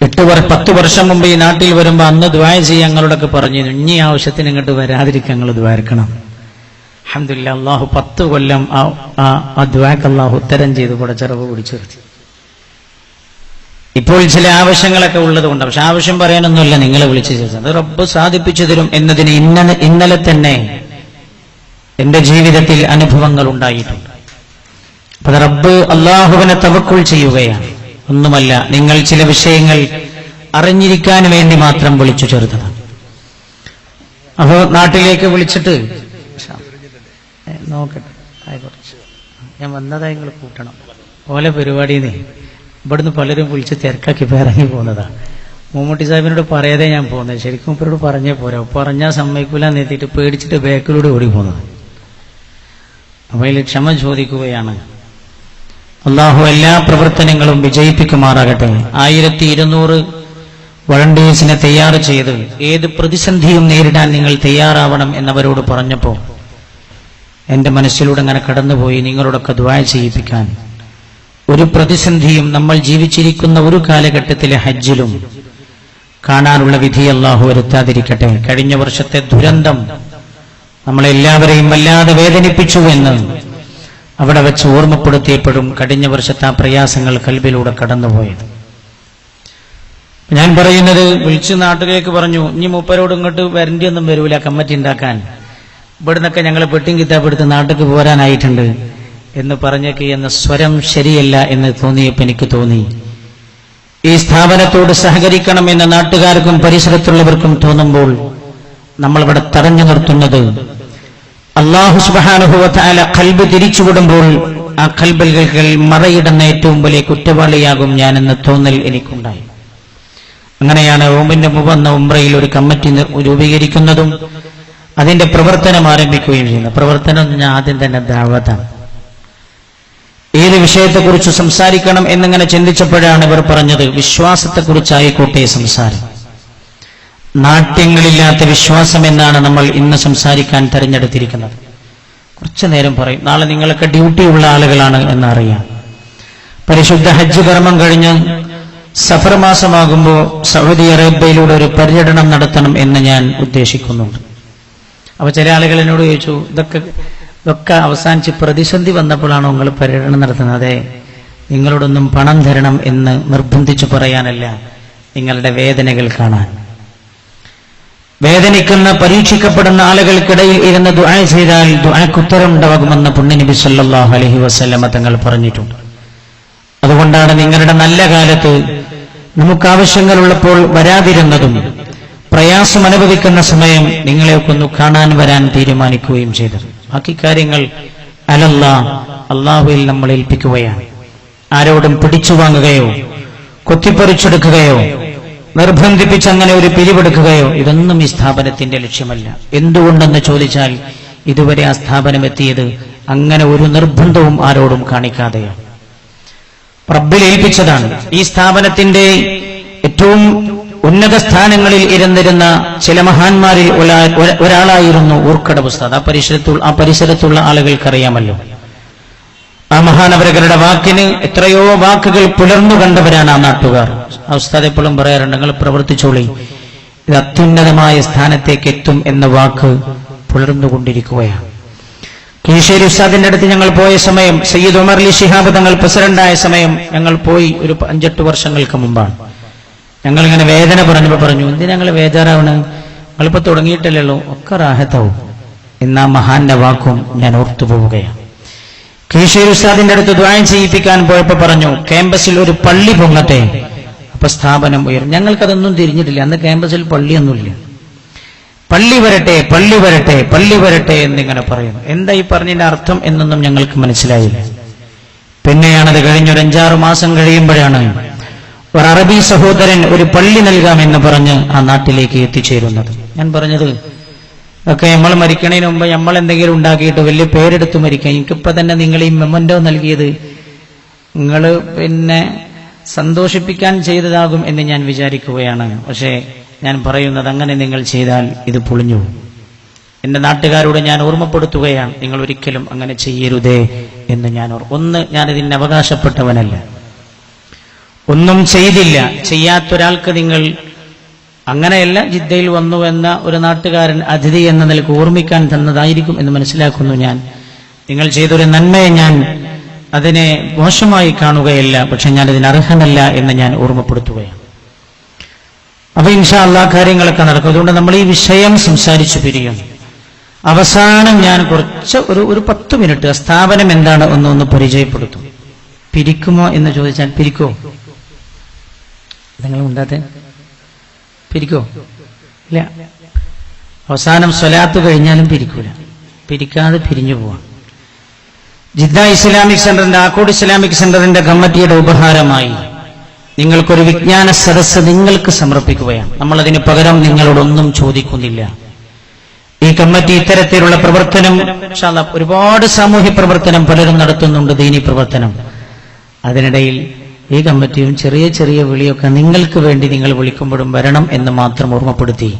10 വർഷം മുമ്പ് ഈ നാട്ടിൽ വരുമ്പോ അന്ന് ദുആ ചെയ്യാൻ ഞങ്ങളോടൊക്കെ പറഞ്ഞു, ഇനി ആവശ്യത്തിന് ഇങ്ങോട്ട് വരാതിരിക്കാൻ ഞങ്ങൾ ദ്വാരക്കണം. അൽഹംദുലില്ലാഹ്, അള്ളാഹു 10 കൊല്ലം ആ ദുആക്ക് അള്ളാഹു ഉത്തരം ചെയ്ത് കൂടെ ചെറുവ് പിടിച്ചു നിർത്തി. ഇപ്പോൾ ചില ആവശ്യങ്ങളൊക്കെ ഉള്ളതുകൊണ്ട്, പക്ഷെ ആവശ്യം പറയാനൊന്നുമില്ല, നിങ്ങളെ വിളിച്ചു ചേർത്തത് റബ്ബ് സാധിപ്പിച്ചു തരും എന്നതിന് ഇന്നലെ തന്നെ എന്റെ ജീവിതത്തിൽ അനുഭവങ്ങൾ ഉണ്ടായിട്ടുണ്ട്. അപ്പൊ റബ്ബ് അള്ളാഹുവിനെ തവക്കുൽ ചെയ്യുകയാണ്, ഒന്നുമല്ല. നിങ്ങൾ ചില വിഷയങ്ങൾ അറിഞ്ഞിരിക്കാൻ വേണ്ടി മാത്രം വിളിച്ചു ചേർത്തതാണ്. അപ്പോ നാട്ടിലേക്ക് വിളിച്ചിട്ട് നോക്കട്ടെ, ഞാൻ വന്നതായി നിങ്ങൾ കൂട്ടണം. ഓലെ പരിപാടിന്ന് ഇവിടുന്ന് പലരും വിളിച്ച് തിരക്കാക്കി ഇറങ്ങി പോകുന്നതാണ്. മമ്മൂട്ടി സാഹിബിനോട് പറയാതെ ഞാൻ പോകുന്നത്. ശരിക്കും ഇവരോട് പറഞ്ഞേ പോരാ, പറഞ്ഞാൽ സമ്മതിക്കൂല എന്നെത്തിയിട്ട് പേടിച്ചിട്ട് ബാക്കിലൂടെ ഓടി പോകുന്നത്. അപ്പൊ അതിൽ ക്ഷമ ചോദിക്കുകയാണ്. അള്ളാഹു എല്ലാ പ്രവർത്തനങ്ങളും വിജയിപ്പിക്കുമാറാകട്ടെ. 1200 വളണ്ടിയേഴ്സിനെ തയ്യാർ ചെയ്ത് ഏത് പ്രതിസന്ധിയും നേരിടാൻ നിങ്ങൾ തയ്യാറാവണം എന്നവരോട് പറഞ്ഞപ്പോ എന്റെ മനസ്സിലൂടെ അങ്ങനെ കടന്നുപോയി, നിങ്ങളോടൊക്കെ ദുആ ചെയ്യിപ്പിക്കാൻ. ഒരു പ്രതിസന്ധിയും നമ്മൾ ജീവിച്ചിരിക്കുന്ന ഒരു കാലഘട്ടത്തിലെ ഹജ്ജിലും കാണാനുള്ള വിധി അള്ളാഹു വരുത്താതിരിക്കട്ടെ. കഴിഞ്ഞ വർഷത്തെ ദുരന്തം നമ്മളെല്ലാവരെയും വല്ലാതെ വേദനിപ്പിച്ചു എന്ന് അവിടെ വെച്ച് ഓർമ്മപ്പെടുത്തിയപ്പോഴും കഴിഞ്ഞ വർഷത്തെ ആ പ്രയാസങ്ങൾ കൽബിലൂടെ കടന്നുപോയത്. ഞാൻ പറയുന്നത്, വിളിച്ച് നാട്ടിലേക്ക് പറഞ്ഞു, ഇനി മൂപ്പരോട് ഇങ്ങോട്ട് വരണ്ടിയൊന്നും വരൂല കമ്മിറ്റി ഉണ്ടാക്കാൻ, ഇവിടുന്നൊക്കെ ഞങ്ങൾ പെട്ടിയും കിതാബ് എടുത്ത് നാട്ടിലേക്ക് പോരാനായിട്ടുണ്ട് എന്ന് പറഞ്ഞേക്ക് എന്ന സ്വരം ശരിയല്ല എന്ന് തോന്നിയപ്പോൾ എനിക്ക് തോന്നി, ഈ സ്ഥാപനത്തോട് സഹകരിക്കണം എന്ന് നാട്ടുകാർക്കും പരിസരത്തുള്ളവർക്കും തോന്നുമ്പോൾ നമ്മളിവിടെ തടഞ്ഞു നിർത്തുന്നത് അല്ലാഹു സുബ്ഹാനഹു വ തആല ഖൽബ് തിരിച്ചുവിടുമ്പോൾ ആ ഖൽബുകൾ മറയിടുന്ന ഏറ്റവും വലിയ കുറ്റവാളിയാകും ഞാനെന്ന തോന്നൽ എനിക്കുണ്ടായി. അങ്ങനെയാണ് ഓമിന്റെ മുമ്പ് ഉംറയിൽ ഒരു കമ്മിറ്റി രൂപീകരിക്കുന്നതും അതിന്റെ പ്രവർത്തനം ആരംഭിക്കുകയും ചെയ്യുന്നത്. പ്രവർത്തനം ഞാൻ ആദ്യം തന്നെ ദഅവത്താണ്. ഏത് വിഷയത്തെക്കുറിച്ച് സംസാരിക്കണം എന്നിങ്ങനെ ചിന്തിച്ചപ്പോഴാണ് ഇവർ പറഞ്ഞത്, വിശ്വാസത്തെക്കുറിച്ചായിക്കോട്ടെ സംസാരം. നാട്യങ്ങളില്ലാത്ത വിശ്വാസം എന്നാണ് നമ്മൾ ഇന്ന് സംസാരിക്കാൻ തെരഞ്ഞെടുത്തിരിക്കുന്നത്. കുറച്ചു നേരം പറയും, നാളെ നിങ്ങളൊക്കെ ഡ്യൂട്ടിയുള്ള ആളുകളാണ് എന്നറിയാം. പരിശുദ്ധ ഹജ്ജ് കർമ്മം കഴിഞ്ഞ് സഫർ മാസമാകുമ്പോൾ സൗദി അറേബ്യയിലൂടെ ഒരു പര്യടനം നടത്തണം എന്ന് ഞാൻ ഉദ്ദേശിക്കുന്നുണ്ട്. അപ്പൊ ചില ആളുകൾ എന്നോട് ചോദിച്ചു, ഇതൊക്കെ അവസാനിച്ച് പ്രതിസന്ധി വന്നപ്പോഴാണോ നിങ്ങൾ പര്യടനം നടത്തുന്നത്? അതെ, നിങ്ങളോടൊന്നും പണം തരണം എന്ന് നിർബന്ധിച്ചു പറയാനല്ല, നിങ്ങളുടെ വേദനകൾ കാണാൻ. വേദനിക്കുന്ന പരീക്ഷിക്കപ്പെടുന്ന ആളുകൾക്കിടയിൽ ഇരുന്ന് ദുആ ചെയ്താൽ ദുആക്ക് ഉത്തരം ഉണ്ടാകുമെന്ന് പുണ്യനബി സല്ലല്ലാഹു അലൈഹി വസല്ലമ തങ്ങൾ പറഞ്ഞിട്ടുണ്ട്. അതുകൊണ്ടാണ് നിങ്ങളുടെ നല്ല കാലത്ത് നമുക്ക് ആവശ്യങ്ങളുള്ളപ്പോൾ വരാതിരുന്നതും പ്രയാസം അനുഭവിക്കുന്ന സമയം നിങ്ങളെയൊക്കെ ഒന്ന് കാണാൻ വരാൻ തീരുമാനിക്കുകയും ചെയ്തത്. ബാക്കി കാര്യങ്ങൾ അല്ലാഹുവിൽ നമ്മൾ ഏൽപ്പിക്കുകയാണ്. ആരോടും പിടിച്ചു വാങ്ങുകയോ കൊത്തിപ്പറിച്ചെടുക്കുകയോ നിർബന്ധിപ്പിച്ച് അങ്ങനെ ഒരു പിരിവെടുക്കുകയോ ഇതൊന്നും ഈ സ്ഥാപനത്തിന്റെ ലക്ഷ്യമല്ല. എന്തുകൊണ്ടെന്ന് ചോദിച്ചാൽ ഇതുവരെ ആ സ്ഥാപനം എത്തിയത് അങ്ങനെ ഒരു നിർബന്ധവും ആരോടും കാണിക്കാതെയാണ്. റബ്ബിൽ ഏൽപ്പിച്ചതാണ്. ഈ സ്ഥാപനത്തിന്റെ ഏറ്റവും ഉന്നത സ്ഥാനങ്ങളിൽ ഇരുന്നിരുന്ന ചില മഹാന്മാരിൽ ഒരാളായിരുന്നു ഊർക്കട ഉസ്താദ്. ആ പരിസരത്തുള്ള ആളുകൾക്കറിയാമല്ലോ. ആ മഹാനവരകളുടെ വാക്കിന് എത്രയോ വാക്കുകൾ പുലർന്നു കണ്ടവരാണ് ആ നാട്ടുകാർ. ആ ഉസ്താദ് എപ്പോഴും പറയാറുണ്ട്, നിങ്ങൾ പ്രവർത്തിച്ചോളി, ഇത് അത്യുന്നതമായ സ്ഥാനത്തേക്ക് എത്തും എന്ന വാക്ക് പുലർന്നുകൊണ്ടിരിക്കുകയാണ്. കീശേരി ഉസ്താദിന്റെ അടുത്ത് ഞങ്ങൾ പോയ സമയം, സയ്യിദ് ഉമർ അലി ശിഹാബ് തങ്ങൾ പ്രസിഡന്റായ സമയം ഞങ്ങൾ പോയി ഒരു 5-8 വർഷങ്ങൾക്ക് മുമ്പാണ്. ഞങ്ങളിങ്ങനെ വേദന പറഞ്ഞു, എന്തിനാ ഞങ്ങൾ വേദാറാവണ്, നിങ്ങളിപ്പോ തുടങ്ങിയിട്ടില്ലല്ലോ, ഒക്കെ റാഹത്താവും എന്നാ മഹാന്റെ വാക്കും ഞാൻ ഓർത്തുപോവുകയാണ്. കീശേരി ഉസ്താദിന്റെ അടുത്ത് ദുആ ചെയ്യിപ്പിക്കാൻ പോയപ്പോ പറഞ്ഞു, ക്യാമ്പസിൽ ഒരു പള്ളി പൊങ്ങട്ടെ, അപ്പൊ സ്ഥാപനം ഉയരും. ഞങ്ങൾക്കതൊന്നും തിരിഞ്ഞിട്ടില്ല, അന്ന് ക്യാമ്പസിൽ പള്ളിയൊന്നുമില്ല. പള്ളി വരട്ടെ, പള്ളി വരട്ടെ, പള്ളി വരട്ടെ എന്നിങ്ങനെ പറയുന്നു. എന്താ ഈ പറഞ്ഞതിന്റെ അർത്ഥം എന്നൊന്നും ഞങ്ങൾക്ക് മനസ്സിലായില്ല. പിന്നെയാണത് കഴിഞ്ഞൊരു 5-6 മാസം കഴിയുമ്പോഴാണ് ഒരു അറബി സഹോദരൻ ഒരു പള്ളി നൽകാമെന്ന് പറഞ്ഞ് ആ നാട്ടിലേക്ക് എത്തിച്ചേരുന്നത്. ഞാൻ പറഞ്ഞത് ഒക്കെ നമ്മൾ മരിക്കണതിന് മുമ്പ് നമ്മൾ എന്തെങ്കിലും ഉണ്ടാക്കിയിട്ട് വലിയ പേരെടുത്ത് മരിക്കാം. എനിക്കിപ്പോ തന്നെ നിങ്ങൾ ഈ മെമ്മന്റോ നൽകിയത് നിങ്ങൾ സന്തോഷിപ്പിക്കാൻ ചെയ്തതാകും എന്ന് ഞാൻ വിചാരിക്കുകയാണ്. പക്ഷേ ഞാൻ പറയുന്നത്, അങ്ങനെ നിങ്ങൾ ചെയ്താൽ ഇത് പൊളിഞ്ഞു. എന്റെ നാട്ടുകാരോട് ഞാൻ ഓർമ്മപ്പെടുത്തുകയാണ്, നിങ്ങൾ ഒരിക്കലും അങ്ങനെ ചെയ്യരുതേ എന്ന് ഞാനിതിന് അവകാശപ്പെട്ടവനല്ല, ഒന്നും ചെയ്തില്ല. ചെയ്യാത്തൊരാൾക്ക് നിങ്ങൾ അങ്ങനെയല്ല, ജിദ്ദയിൽ വന്നു എന്ന ഒരു നാട്ടുകാരൻ അതിഥി എന്ന നിലക്ക് ഓർമ്മിക്കാൻ തന്നതായിരിക്കും എന്ന് മനസ്സിലാക്കുന്നു ഞാൻ. നിങ്ങൾ ചെയ്തൊരു നന്മയെ ഞാൻ അതിനെ മോശമായി കാണുകയല്ല, പക്ഷെ ഞാൻ അതിന് അർഹനല്ല എന്ന് ഞാൻ ഓർമ്മപ്പെടുത്തുകയാണ്. അപ്പൊ ഇൻഷാ അല്ലാഹ് കാര്യങ്ങളൊക്കെ നടക്കും. അതുകൊണ്ട് നമ്മൾ ഈ വിഷയം സംസാരിച്ചു പിരിയുന്നു. അവസാനം ഞാൻ കുറച്ച് ഒരു 10 മിനിറ്റ് സ്ഥാപനം എന്താണ് ഒന്ന് പരിചയപ്പെടുത്തും. പിരിക്കുമോ എന്ന് ചോദിച്ചാൽ പിരിക്കോ? നിങ്ങൾ ഉണ്ടാത്തെ പിരിക്കോ? ഇല്ല. അവസാനം സ്വലാത്ത് കഴിഞ്ഞാലും പിരിക്കൂല, പിരിക്കാതെ പിരിഞ്ഞു പോവാം. ജിദ്ദ ഇസ്ലാമിക് സെന്ററിന്റെ, ആക്കോട് ഇസ്ലാമിക് സെന്ററിന്റെ കമ്മിറ്റിയുടെ ഉപഹാരമായി നിങ്ങൾക്കൊരു വിജ്ഞാന സദസ്സ് നിങ്ങൾക്ക് സമർപ്പിക്കുകയാണ്. നമ്മളതിന് പകരം നിങ്ങളോടൊന്നും ചോദിക്കുന്നില്ല. ഈ കമ്മിറ്റി ഇത്തരത്തിലുള്ള പ്രവർത്തനം, ഇൻഷാ അല്ലാഹ് ഒരുപാട് സാമൂഹ്യ പ്രവർത്തനം പലരും നടത്തുന്നുണ്ട്, ദീനി പ്രവർത്തനം. അതിനിടയിൽ ഈ കമ്മിറ്റിയും ചെറിയ ചെറിയ വിളിയൊക്കെ നിങ്ങൾക്ക് വേണ്ടി നിങ്ങൾ വിളിക്കുമ്പോഴും വരണം എന്ന് മാത്രം ഓർമ്മപ്പെടുത്തി,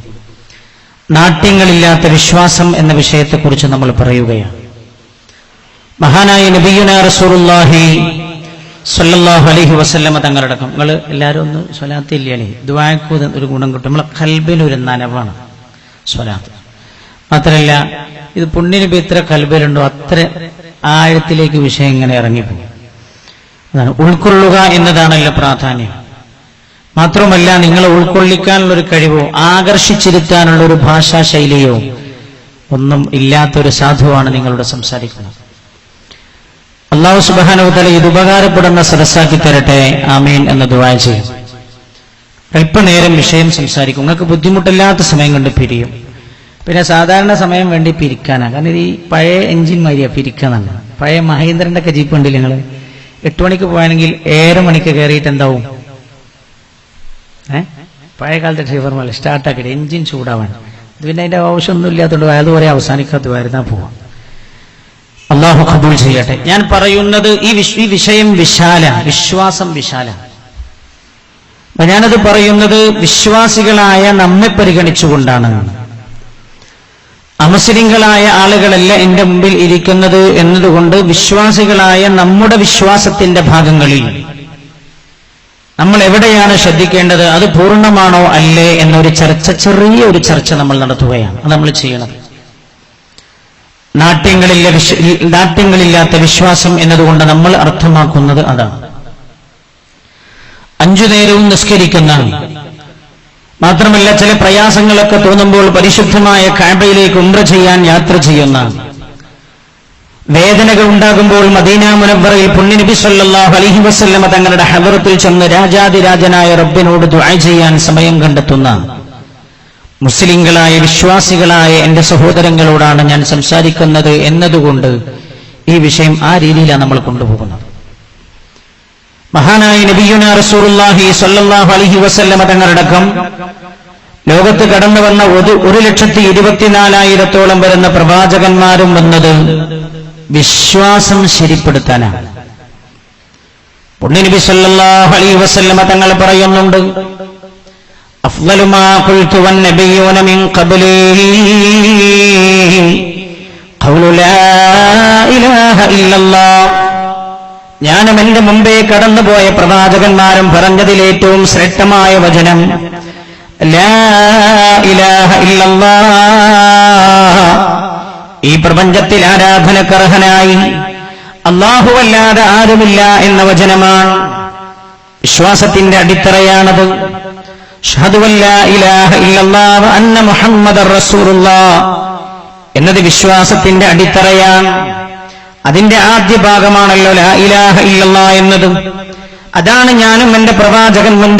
നാട്യങ്ങളില്ലാത്ത വിശ്വാസം എന്ന വിഷയത്തെക്കുറിച്ച് നമ്മൾ പറയുകയാണ്. മഹാനായ നബിയുനാ റസൂലുള്ളാഹി സ്വല്ലല്ലാഹു അലൈഹി വസല്ലമ തങ്ങളടക്കം, നിങ്ങൾ എല്ലാവരും ഒന്ന് സ്വലാത്ത് ഇല്ലേ, ദുആക്ക് ഒരു ഗുണം കിട്ടും. നമ്മളെ ഖൽബിനൊരു നനവാണ് സ്വലാത്ത്. മാത്രമല്ല ഇത് പുണ്യനബി എത്ര ഖൽബിലുണ്ടോ അത്ര ആഴത്തിലേക്ക് വിഷയം ഇങ്ങനെ ഇറങ്ങിപ്പോകും. അതാണ് ഉൾക്കൊള്ളുക എന്നതാണല്ലോ പ്രാധാന്യം. മാത്രമല്ല നിങ്ങളെ ഉൾക്കൊള്ളിക്കാനുള്ളൊരു കഴിവോ ആകർഷിച്ചിരുത്താനുള്ള ഒരു ഭാഷാ ശൈലിയോ ഒന്നും ഇല്ലാത്തൊരു സാധുവാണ് നിങ്ങളുടെ സംസാരിക്കുന്നത്. അല്ലാഹു സുബ്ഹാനഹു വ തആല ഇത് ഉപകാരപ്പെടുന്ന സദസ്സാക്കി തരട്ടെ, ആമീൻ എന്ന് ദുആ ചെയ്യും. അല്പനേരം വിഷയം സംസാരിക്കും. നിങ്ങൾക്ക് ബുദ്ധിമുട്ടില്ലാത്ത സമയം കൊണ്ട് പിരിയും. പിന്നെ സാധാരണ സമയം വേണ്ടി പിരിക്കാനാണ്. കാരണം ഈ പഴയ എഞ്ചിൻ മാതിരിയാ പിരിക്കാന്നാണ്. പഴയ മഹേന്ദ്രന്റെ ഒക്കെ ജീപ്പ് ഉണ്ടല്ലേ, നിങ്ങൾ 8 മണിക്ക് പോയാണെങ്കിൽ 7 മണിക്ക് കയറിയിട്ട് എന്താവും? പഴയ കാലത്തെ ഡ്രൈവർമാർ സ്റ്റാർട്ടാക്കിയിട്ട് എഞ്ചിൻ ചൂടാവാൻ. ഇത് പിന്നെ അതിന്റെ ആവശ്യമൊന്നും ഇല്ലാത്തതുകൊണ്ട് അതുവരെ അവസാനിക്കാത്തതായിരുന്നാ പോവാം. അള്ളാഹു ഖബൂൽ ചെയ്യട്ടെ. ഞാൻ പറയുന്നത് ഈ വിഷയം വിശാല, വിശ്വാസം വിശാല. ഞാനത് പറയുന്നത് വിശ്വാസികളായ നമ്മെ പരിഗണിച്ചുകൊണ്ടാണ്. അമുസ്ലിങ്ങളായ ആളുകളല്ല എന്റെ മുമ്പിൽ ഇരിക്കുന്നത് എന്നതുകൊണ്ട് വിശ്വാസികളായ നമ്മുടെ വിശ്വാസത്തിന്റെ ഭാഗങ്ങളിൽ നമ്മൾ എവിടെയാണ് ശ്രദ്ധിക്കേണ്ടത്, അത് പൂർണ്ണമാണോ അല്ലേ എന്നൊരു ചർച്ച, ചെറിയൊരു ചർച്ച നമ്മൾ നടത്തുകയാണ്. അത് നമ്മൾ ചെയ്യണം. നാട്യങ്ങളില്ലാത്ത വിശ്വാസം എന്നതുകൊണ്ട് നമ്മൾ അർത്ഥമാക്കുന്നത് അതാണ്. 5 നേരവും നിസ്കരിക്കുന്ന, മാത്രമല്ല ചില പ്രയാസങ്ങളൊക്കെ തോന്നുമ്പോൾ പരിശുദ്ധമായ കഅബയിലേക്ക് ഉംറ ചെയ്യാൻ യാത്ര ചെയ്യുന്ന, വേദനകൾ ഉണ്ടാകുമ്പോൾ മദീന മുനവ്വറയിൽ പുണ്യനബി സല്ലല്ലാഹു അലൈഹി വസല്ലമ തങ്ങളുടെ ഹദറത്തിൽ ചെന്ന് രാജാതിരാജനായ റബ്ബിനോട് ദുആ ചെയ്യാൻ സമയം കണ്ടെത്തുന്ന മുസ്ലിങ്ങളായ വിശ്വാസികളായ എന്റെ സഹോദരങ്ങളോടാണ് ഞാൻ സംസാരിക്കുന്നത് എന്നതുകൊണ്ട് ഈ വിഷയം ആ രീതിയിലാണ് നമ്മൾ കൊണ്ടുപോകുന്നത്. മഹാനായ നബിയുനാ റസൂലുള്ളാഹി സ്വല്ലല്ലാഹു അലൈഹി വസല്ലമ തങ്ങളടക്കം ലോകത്ത് കടന്നു വന്ന 1,24,000-ഓളം വരുന്ന പ്രവാചകന്മാരും വന്നത് വിശ്വാസം ശരിപ്പെടുത്താനാണ്. പുണ്യനബി സല്ലല്ലാഹു അലൈഹി വസല്ലമ തങ്ങൾ പറയുന്നുണ്ട്, അഫ്ളലു മാ ഖുൽതു വന്നബിയ്യൂന മിൻ ഖബ്ലി ഖൗലു ലാ ഇലാഹ ഇല്ലല്ലാഹ്. ഞാനും എന്റെ മുമ്പേ കടന്നുപോയ പ്രവാചകന്മാരും പറഞ്ഞതിലേറ്റവും ശ്രേഷ്ഠമായ വചനം ലാ ഇലാഹ ഇല്ലല്ലാഹ്. ഈ പ്രപഞ്ചത്തിൽ ആരാധനക്കർഹനായി അല്ലാഹുവല്ലാതെ ആരുമില്ല എന്ന വചനമാണ്. വിശ്വാസത്തിന്റെ അടിത്തറയാണത്. അശ്ഹദു അല്ലാ ഇലാഹ ഇല്ലല്ലാഹ് വ അന്ന മുഹമ്മദർ റസൂലുള്ളാഹ് എന്നത് വിശ്വാസത്തിന്റെ അടിത്തറയാണ്. അതിന്റെ ആദ്യ ഭാഗമാണല്ലോ ലാ ഇലാഹ ഇല്ലല്ലാഹ് എന്നത്. അതാണ് ഞാനും എന്റെ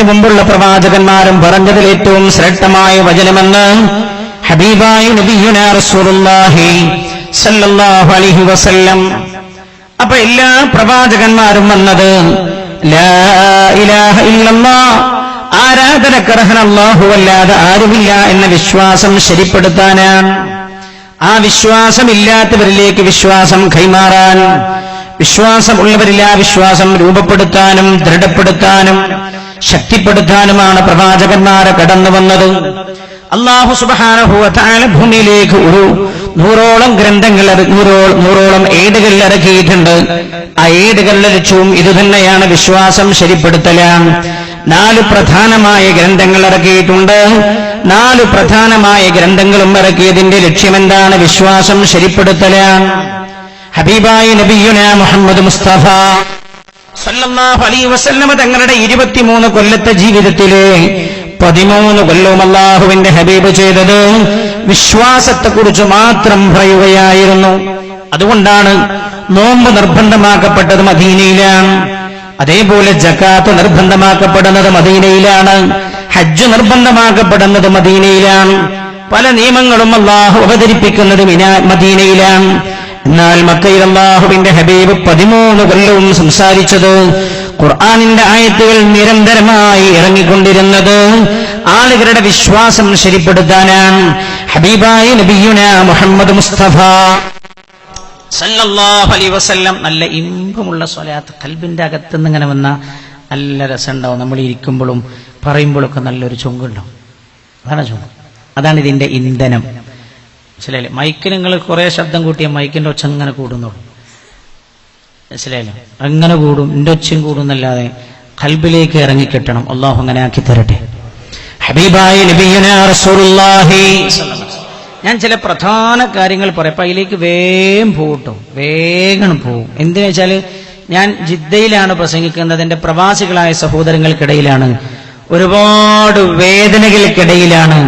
മുമ്പുള്ള പ്രവാചകന്മാരും പറഞ്ഞതിൽ ഏറ്റവും ശ്രേഷ്ഠമായ വചനമെന്ന് ഹബീബായ നബിയുനാ റസൂലുള്ളാഹി സല്ലല്ലാഹു അലൈഹി വസല്ലം. അപ്പൊ എല്ലാ പ്രവാചകന്മാരും വന്നത് ലാ ഇലാഹ ഇല്ലല്ലാഹ്, ആരാധനക്കർഹൻ അല്ലാഹുവല്ലാതെ ആരുമില്ല എന്ന വിശ്വാസം ശരിപ്പെടുത്താനാണ്. ആ വിശ്വാസമില്ലാത്തവരിലേക്ക് വിശ്വാസം കൈമാറാൻ, വിശ്വാസമുള്ളവരിൽ ആ വിശ്വാസം രൂപപ്പെടുത്താനും ദൃഢപ്പെടുത്താനും ശക്തിപ്പെടുത്താനുമാണ് പ്രവാചകന്മാരെ കടന്നു വന്നത്. അല്ലാഹു സുബ്ഹാനഹു വ തആല ഭൂമിയിലേക്ക് ഒരു 100ഓളം ഗ്രന്ഥങ്ങൾ, 100ഓളം ഏടുകൾ ഇറക്കിയിട്ടുണ്ട്. ആ ഏടുകളുടെ ലക്ഷ്യവും ഇതുതന്നെയാണ്, വിശ്വാസം ശരിപ്പെടുത്തലാണ്. 4 പ്രധാനമായ ഗ്രന്ഥങ്ങൾ ഇറക്കിയിട്ടുണ്ട്. 4 പ്രധാനമായ ഗ്രന്ഥങ്ങളും ഇറക്കിയതിന്റെ ലക്ഷ്യമെന്താണ്? വിശ്വാസം ശരിപ്പെടുത്തലാണ്. ഹബീബായ നബിയുനാ മുഹമ്മദ് മുസ്തഫ സല്ലല്ലാഹു അലൈഹി വസല്ലമ തങ്ങളുടെ 23 കൊല്ലത്തെ ജീവിതത്തിലെ 13 കൊല്ലവും അല്ലാഹുവിന്റെ ഹബീബ് ചെയ്തത് വിശ്വാസത്തെക്കുറിച്ച് മാത്രം പറയുകയായിരുന്നു. അതുകൊണ്ടാണ് നോമ്പ് നിർബന്ധമാക്കപ്പെട്ടത് മദീനയിലാണ്. അതേപോലെ ജക്കാത്ത് നിർബന്ധമാക്കപ്പെടുന്നത് മദീനയിലാണ്. ഹജ്ജ് നിർബന്ധമാക്കപ്പെടുന്നത് മദീനയിലാണ്. പല നിയമങ്ങളും അല്ലാഹു അവതരിപ്പിക്കുന്നത് മദീനയിലാണ്. എന്നാൽ മക്കയിൽ അല്ലാഹുവിന്റെ ഹബീബ് 13 കൊല്ലവും സംസാരിച്ചത്, ഖുർആനിന്റെ ആയത്തുകൾ നിരന്തരമായി ഇറങ്ങിക്കൊണ്ടിരുന്നത് ആളുകളുടെ വിശ്വാസം ശരിപ്പെടുത്താനാണ്. ഹബീബായ നബിയുനാ മുഹമ്മദ് മുസ്തഫ സല്ലല്ലാഹു അലൈഹി വസല്ലം നല്ല ഇമ്പമുള്ള സ്വലാത്ത് ഖൽബിന്റെ അകത്തുനിന്ന് ഇങ്ങനെ വന്ന നല്ല രസമുണ്ടാവും. നമ്മൾ ഇരിക്കുമ്പോഴും പറയുമ്പോഴൊക്കെ നല്ലൊരു ചൊങ്കുണ്ടാവും. അതാണ് ചൊങ്ക്, അതാണ് ഇതിന്റെ ഇന്ധനം. മനസ്സിലായില്ലേ? മൈക്കിന് നിങ്ങൾ കുറെ ശബ്ദം കൂട്ടിയ മൈക്കിന്റെ ഒച്ച അങ്ങനെ കൂടുന്നുള്ളൂ. മനസ്സിലായില്ലേ? അങ്ങനെ കൂടും, എന്റെ ഒച്ചയും കൂടുന്നല്ലാതെ ഖൽബിലേക്ക് ഇറങ്ങിക്കിട്ടണം. അള്ളാഹു അങ്ങനെ ആക്കി തരട്ടെ. ഹബീബായ നബിയുനാ റസൂലുള്ളാഹി. ഞാൻ ചില പ്രധാന കാര്യങ്ങൾ പറയപ്പോ അതിലേക്ക് വേഗം പോകട്ടോ, വേഗം പോകും. എന്തിനു വെച്ചാൽ ഞാൻ ജിദ്ദയിലാണ് പ്രസംഗിക്കുന്നത്. എന്റെ പ്രവാസികളായ സഹോദരങ്ങൾക്കിടയിലാണ്, ഒരുപാട് വേദനകൾക്കിടയിലാണ്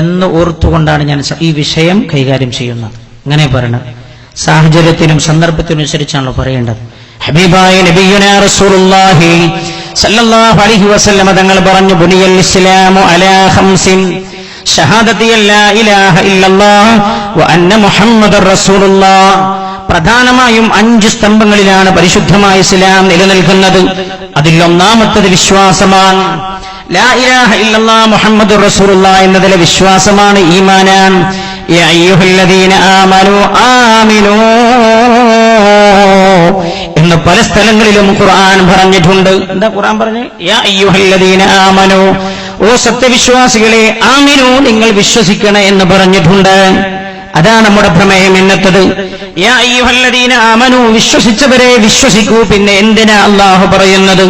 എന്ന് ഓർത്തുകൊണ്ടാണ് ഞാൻ ഈ വിഷയം കൈകാര്യം ചെയ്യുന്നത്. അങ്ങനെ പറയണത് സാഹചര്യത്തിനും സന്ദർഭത്തിനും അനുസരിച്ചാണല്ലോ പറയേണ്ടത്. ഹബീബായ നബിയുനാ റസൂലുള്ളാഹി സല്ലല്ലാഹു അലൈഹി വസല്ലമ തങ്ങൾ പറഞ്ഞു, ബുനിയൽ ഇസ്ലാമു അലാ ഖംസിൻ ഷഹാദത്തി ലാ ഇലാഹ ഇല്ലല്ലാഹ് വ അന്ന മുഹമ്മദർ റസൂലുള്ളാഹ്. പ്രധാനമായും 5 സ്തംഭങ്ങളിലാണ് പരിശുദ്ധമായ ഇസ്ലാം നിലനിൽക്കുന്നത്. അതിൽ ഒന്നാമത്തേത് വിശ്വാസമാണ്. ലാ ഇലാഹ ഇല്ലല്ലാഹ് മുഹമ്മദുർ റസൂലുള്ളാഹ് എന്നതിലെ വിശ്വാസമാണ്, ഈമാനാണ്. യാ അയ്യുഹല്ലദീന ആമനൂ ആമിനൂ എന്ന് പല സ്ഥലങ്ങളിലും ഖുർആൻ പറഞ്ഞിട്ടുണ്ട്. എന്താ ഖുർആൻ പറഞ്ഞു? യാ അയ്യുഹല്ലദീന ആമനൂ, ഓ സത്യവിശ്വാസികളെ, ആമിനൂ നിങ്ങൾ വിശ്വസിക്കണേ എന്ന് പറഞ്ഞിട്ടുണ്ട്. അതാണ് നമ്മുടെ പ്രമേയം ഇന്നത്തത്. യാ അയ്യുഹല്ലദീന ആമനൂ, വിശ്വസിച്ചവരെ വിശ്വസിക്കൂ. പിന്നെ എന്തിനാ അല്ലാഹു പറയുന്നത്?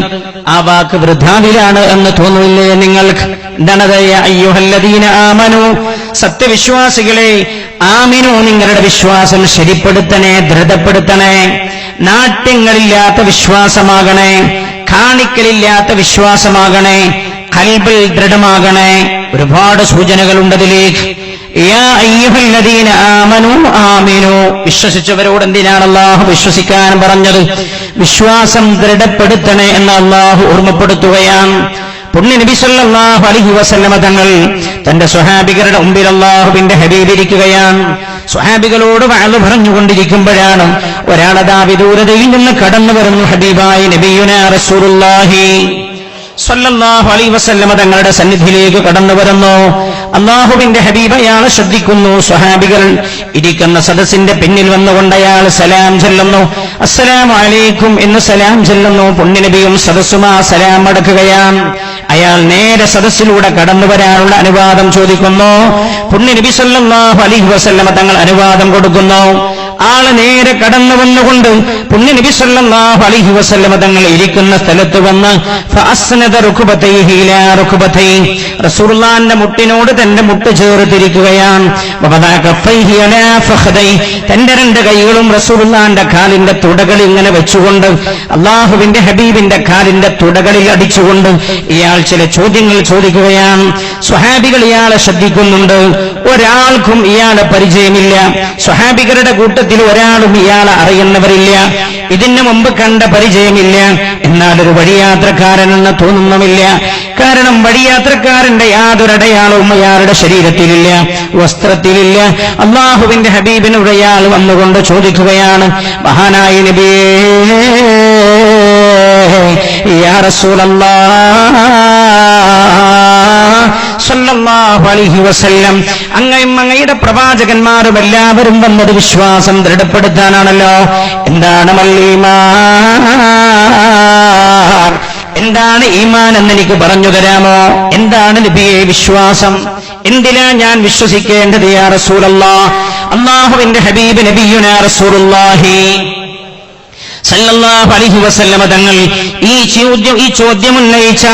ആ വാക്ക് വൃഥാവിലാണ് എന്ന് തോന്നില്ലേ നിങ്ങൾക്ക്? എന്താണത്? യാ അയ്യുഹല്ലദീന ആമനൂ, സത്യവിശ്വാസികളെ, ആമിനൂ നിങ്ങളുടെ വിശ്വാസം ശരിപ്പെടുത്തണേ, ദൃഢപ്പെടുത്തണേ. നാട്യങ്ങളില്ലാത്ത വിശ്വാസമാകണേ, കാണിക്കലില്ലാത്ത വിശ്വാസമാകണേ, ഖൽബിൽ ദൃഢമാകണേ. ഒരുപാട് സൂചനകളുണ്ട് അതിലേക്ക്. യാ അയ്യുഹല്ലദീന ആമനൂ ആമിനൂ, വിശ്വസിച്ചവരോട് എന്തിനാണ് അല്ലാഹു വിശ്വസിക്കാൻ പറഞ്ഞത്? വിശ്വാസം ദൃഢപ്പെടുത്തണേ എന്ന് അല്ലാഹു ഓർമ്മപ്പെടുത്തുകയാണ്. പുണ്യ നബി സല്ലല്ലാഹു അലൈഹി വസല്ലമ തങ്ങൾ തന്റെ സ്വഹാബികളുടെ മുമ്പിൽ അല്ലാഹുവിന്റെ ഹബീബ് ഇരിക്കുകയാണ്. സ്വഹാബികളോട് വഅദ് പറഞ്ഞുകൊണ്ടിരിക്കുമ്പോഴാണ് ഒരാളതാ വിദൂരതയിൽ നിന്ന് കടന്നു വരുന്നു. ഹബീബായ നബിയുനാ റസൂലുള്ളാഹി സ്വല്ലല്ലാഹു അലൈഹി വസല്ലമ തങ്ങളുടെ സന്നിധിയിലേക്ക് കടന്നു വരുന്നു. അല്ലാഹുവിന്റെ ഹബീബ് അയാളെ ശ്രദ്ധിക്കുന്നു. സ്വഹാബികൾ ഇരിക്കുന്ന സദസ്സിന്റെ പിന്നിൽ വന്നുകൊണ്ട് അയാൾ സലാം ചൊല്ലുന്നു. അസ്സലാമു അലൈക്കും എന്ന് സലാം ചൊല്ലുന്നു. പുണ്യനബിയും സദസ്സും ആ സലാം അടക്കുകയാണ്. അയാൾ നേരെ സദസ്സിലൂടെ കടന്നു വരാനുള്ള അനുവാദം ചോദിക്കുന്നു. പുണ്യനബി സല്ലല്ലാഹു അലൈഹി വസല്ലമ തങ്ങൾ അനുവാദം കൊടുക്കുന്നു. ആള് നേരെ കടന്നു വന്നുകൊണ്ട് പുണ്യനബി സല്ലല്ലാഹു അലൈഹി വസല്ലമ തങ്ങൾ ഇരിക്കുന്ന സ്ഥലത്ത് വന്ന് ഫഅസ്നദ റുക്ബതൈഹി ഇലാ റുക്ബതൈ, റസൂലുള്ളാഹിന്റെ മുട്ടിനോട് തന്റെ മുട്ട് ചേർത്തിരിക്കുകയാണ്. വബദഅ കഫൈഹി അലാ ഫഖദൈ, തന്റെ രണ്ട് കൈകളും റസൂലുള്ളാഹിന്റെ കാലിന്റെ തുടകളിൽ ഇങ്ങനെ വെച്ചുകൊണ്ട് അല്ലാഹുവിന്റെ ഹബീബിന്റെ കാലിന്റെ തുടകളിൽ അടിച്ചുകൊണ്ട് ഇയാൾ ചില ചോദ്യങ്ങൾ ചോദിക്കുകയാണ്. സ്വഹാബികൾ ഇയാളെ ശ്രദ്ധിക്കുന്നുണ്ട്. ഒരാൾക്കും ഇയാളെ പരിചയമില്ല. സ്വഹാബികളുടെ കൂട്ടത്തിൽ ഒരാളും ഇയാളെ അറിയുന്നവരില്ല. ഇതിനു മുമ്പ് കണ്ട പരിചയമില്ല. എന്നാൽ ഒരു വഴിയാത്രക്കാരനെന്ന് തോന്നുന്നുമില്ല. കാരണം വഴിയാത്രക്കാരന്റെ യാതൊരു അടയാളവും അയാളുടെ ശരീരത്തിലില്ല, വസ്ത്രത്തിലില്ല. അല്ലാഹുവിന്റെ ഹബീബിനോട് അയാൾ വന്നുകൊണ്ട് ചോദിക്കുകയാണ്, മഹാനായ നബിയേ യാ റസൂലല്ലാഹ് സല്ലല്ലാഹു അലൈഹി വസല്ലം, അങ്ങയും അങ്ങയുടെ പ്രവാചകന്മാരും എല്ലാവരും വന്നത് വിശ്വാസം ദൃഢപ്പെടുത്താനാണല്ലോ. എന്താണ് ഈമാൻ, എന്താണ് ഈമാൻ എന്നെനിക്ക് പറഞ്ഞു തരാമോ? എന്താണ് നബിയെ വിശ്വാസം? എന്തിനാ ഞാൻ വിശ്വസിക്കേണ്ടത് യാ റസൂലല്ലാഹ്? അല്ലാഹുവിന്റെ ഹബീബ് നബിയുനാ റസൂലുള്ളാഹി സല്ലല്ലാഹു അലൈഹി വസല്ലമ തങ്ങൾ ഈ ചോദ്യം ഉന്നയിച്ച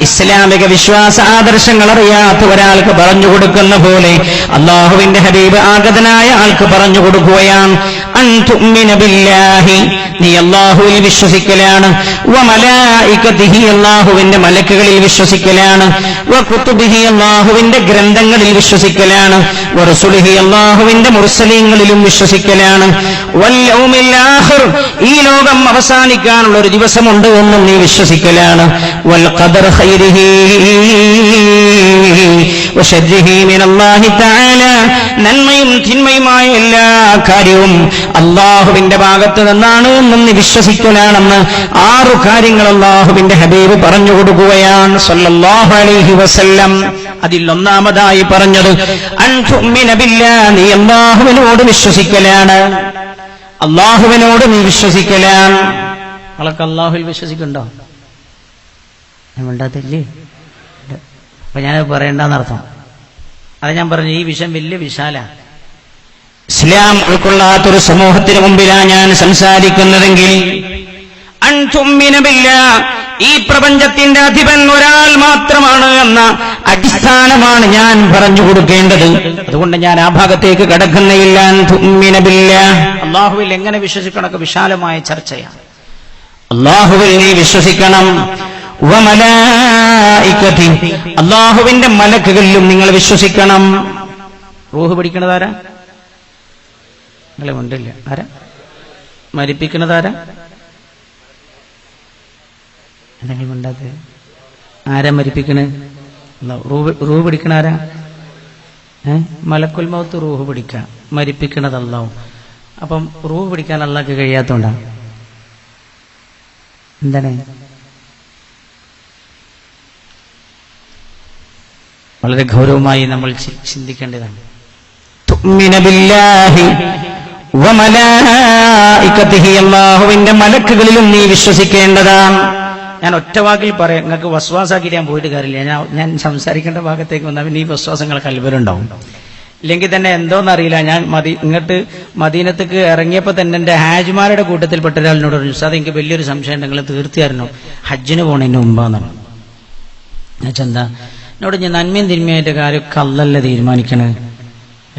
ഇസ്ലാമിക വിശ്വാസ ആദർശങ്ങൾ അറിയാത്ത ഒരാൾക്ക് പറഞ്ഞു കൊടുക്കുന്ന പോലെ അല്ലാഹുവിന്റെ ഹബീബ് ആഗതനായ ആൾക്ക് പറഞ്ഞു കൊടുക്കുകയാണ്. അൻ തുഅ്മിന ബില്ലാഹി, നീ അല്ലാഹുവിൽ വിശ്വസിക്കലാണ്. വ മലായികതിഹി, അല്ലാഹുവിന്റെ മലക്കുകളിൽ വിശ്വസിക്കലാണ്. വ കുതുബിഹി, അല്ലാഹുവിന്റെ ഗ്രന്ഥങ്ങളിൽ വിശ്വസിക്കലാണ്. വ റസൂലിഹി, അല്ലാഹുവിന്റെ മുർസലീങ്ങളിലും വിശ്വസിക്കലാണ്. വൽ യൗമിൽ ആഖിർ, ഈ ലോകം അവസാനിക്കാനുള്ള ഒരു ദിവസമുണ്ട് എന്നും നീ വിശ്വസിക്കലാണ്. വൽ ഖദർ ഖൈരിഹി വശർരിഹി മിനല്ലാഹി തആല, നന്മയും തിന്മയുമായ എല്ലാ കാര്യവും അല്ലാഹുവിന്റെ ഭാഗത്ത് നിന്നാണ് എന്നും നീ വിശ്വസിക്കലാണെന്ന് 6 കാര്യങ്ങൾ അല്ലാഹുവിന്റെ ഹബീബ് പറഞ്ഞു കൊടുക്കുകയാണ് സല്ലല്ലാഹു അലൈഹി വസല്ലം. അതിൽ ഒന്നാമതായി പറഞ്ഞത് അൻ തുഅ്മിന ബില്ലാഹ്, നീ അല്ലാഹുവിനോട് വിശ്വസിക്കലാണ്. അല്ലാഹുവിനോട് നീ വിശ്വസിക്കലാണ്. അവൾക്ക് അല്ലാഹുവിൽ വിശ്വസിക്കുന്നുണ്ടോ? ഞാൻ വേണ്ടാത്തില്ലേ? അപ്പൊ ഞാനത് പറയണ്ടെന്നർത്ഥം. അത് ഞാൻ പറഞ്ഞു, ഈ വിഷയം വലിയ വിശാലാണ്. ഇസ്ലാം ഉൾക്കൊള്ളാത്തൊരു സമൂഹത്തിന് മുമ്പിലാണ് ഞാൻ സംസാരിക്കുന്നതെങ്കിൽ അൻ തുഅ്മിന ബില്ലാഹ്, ഈ പ്രപഞ്ചത്തിന്റെ അധിപൻ ഒരാൾ മാത്രമാണ് എന്ന അടിസ്ഥാനമാണ് ഞാൻ പറഞ്ഞു കൊടുക്കേണ്ടത്. അതുകൊണ്ട് ഞാൻ ആ ഭാഗത്തേക്ക് കടക്കുന്നില്ല. അൻ തുഅ്മിന ബില്ലാഹ്, അല്ലാഹുവിൽ എങ്ങനെ വിശ്വസിക്കണമൊക്കെ വിശാലമായ ചർച്ചയാണ്. അല്ലാഹുവിൽ നീ വിശ്വസിക്കണം. വ മലായികതി, അല്ലാഹുവിന്റെ മലക്കുകളിലും നിങ്ങൾ വിശ്വസിക്കണം. റൂഹ് പിടിക്കണതാരാ? നിങ്ങളെ മുണ്ടില്ല. ആരാ മരിപ്പിക്കണതാരാ? എന്തെങ്കിലും ഉണ്ടാക്കുക. ആരാ മരിപ്പിക്കണേ? റൂഹ് പിടിക്കണ ആരാ? മലക്കുൽ മൗത്ത് റൂഹ് പിടിക്കുക, മരിപ്പിക്കണത് അല്ലാഹു. അപ്പം റൂഹ് പിടിക്കാൻ അല്ലാഹ്ക്ക് കഴിയാത്തോണ്ടാ? എന്താണ്? വളരെ ഗൗരവമായി നമ്മൾ ചിന്തിക്കേണ്ടതാണ്. തുഅ്മിന ബില്ലാഹി വ മലായികതിഹി, അല്ലാഹുവിന്റെ മലക്കുകളിലും നീ വിശ്വസിക്കേണ്ടതാണ്. ഞാൻ ഒറ്റ വാക്കിൽ പറയാം, നിങ്ങൾക്ക് വസ്വാസാക്കിയിട്ട് ഞാൻ പോയിട്ട് കാര്യമില്ല. ഞാൻ സംസാരിക്കേണ്ട ഭാഗത്തേക്ക് വന്നാൽ പിന്നെ ഈ വസ്വാസങ്ങൾ കൽബിലുണ്ടാവും. ഇല്ലെങ്കിൽ തന്നെ എന്തോന്നറിയില്ല. ഞാൻ ഇങ്ങോട്ട് മദീനത്തേക്ക് ഇറങ്ങിയപ്പോൾ തന്നെ എന്റെ ഹാജിമാരുടെ കൂട്ടത്തിൽപ്പെട്ട ഒരാളിനോട് പറഞ്ഞു, സാർ എനിക്ക് വലിയൊരു സംശയം നിങ്ങൾ തീർച്ചയായിരുന്നു ഹജ്ജിന് പോണതിന് മുമ്പാന്നാണ്. എന്നുവെച്ചെന്താ? എന്നോട് ഞാൻ നന്മയും തിന്മയായിട്ട് കാര്യമൊക്കെ അല്ലല്ലേ തീരുമാനിക്കണേ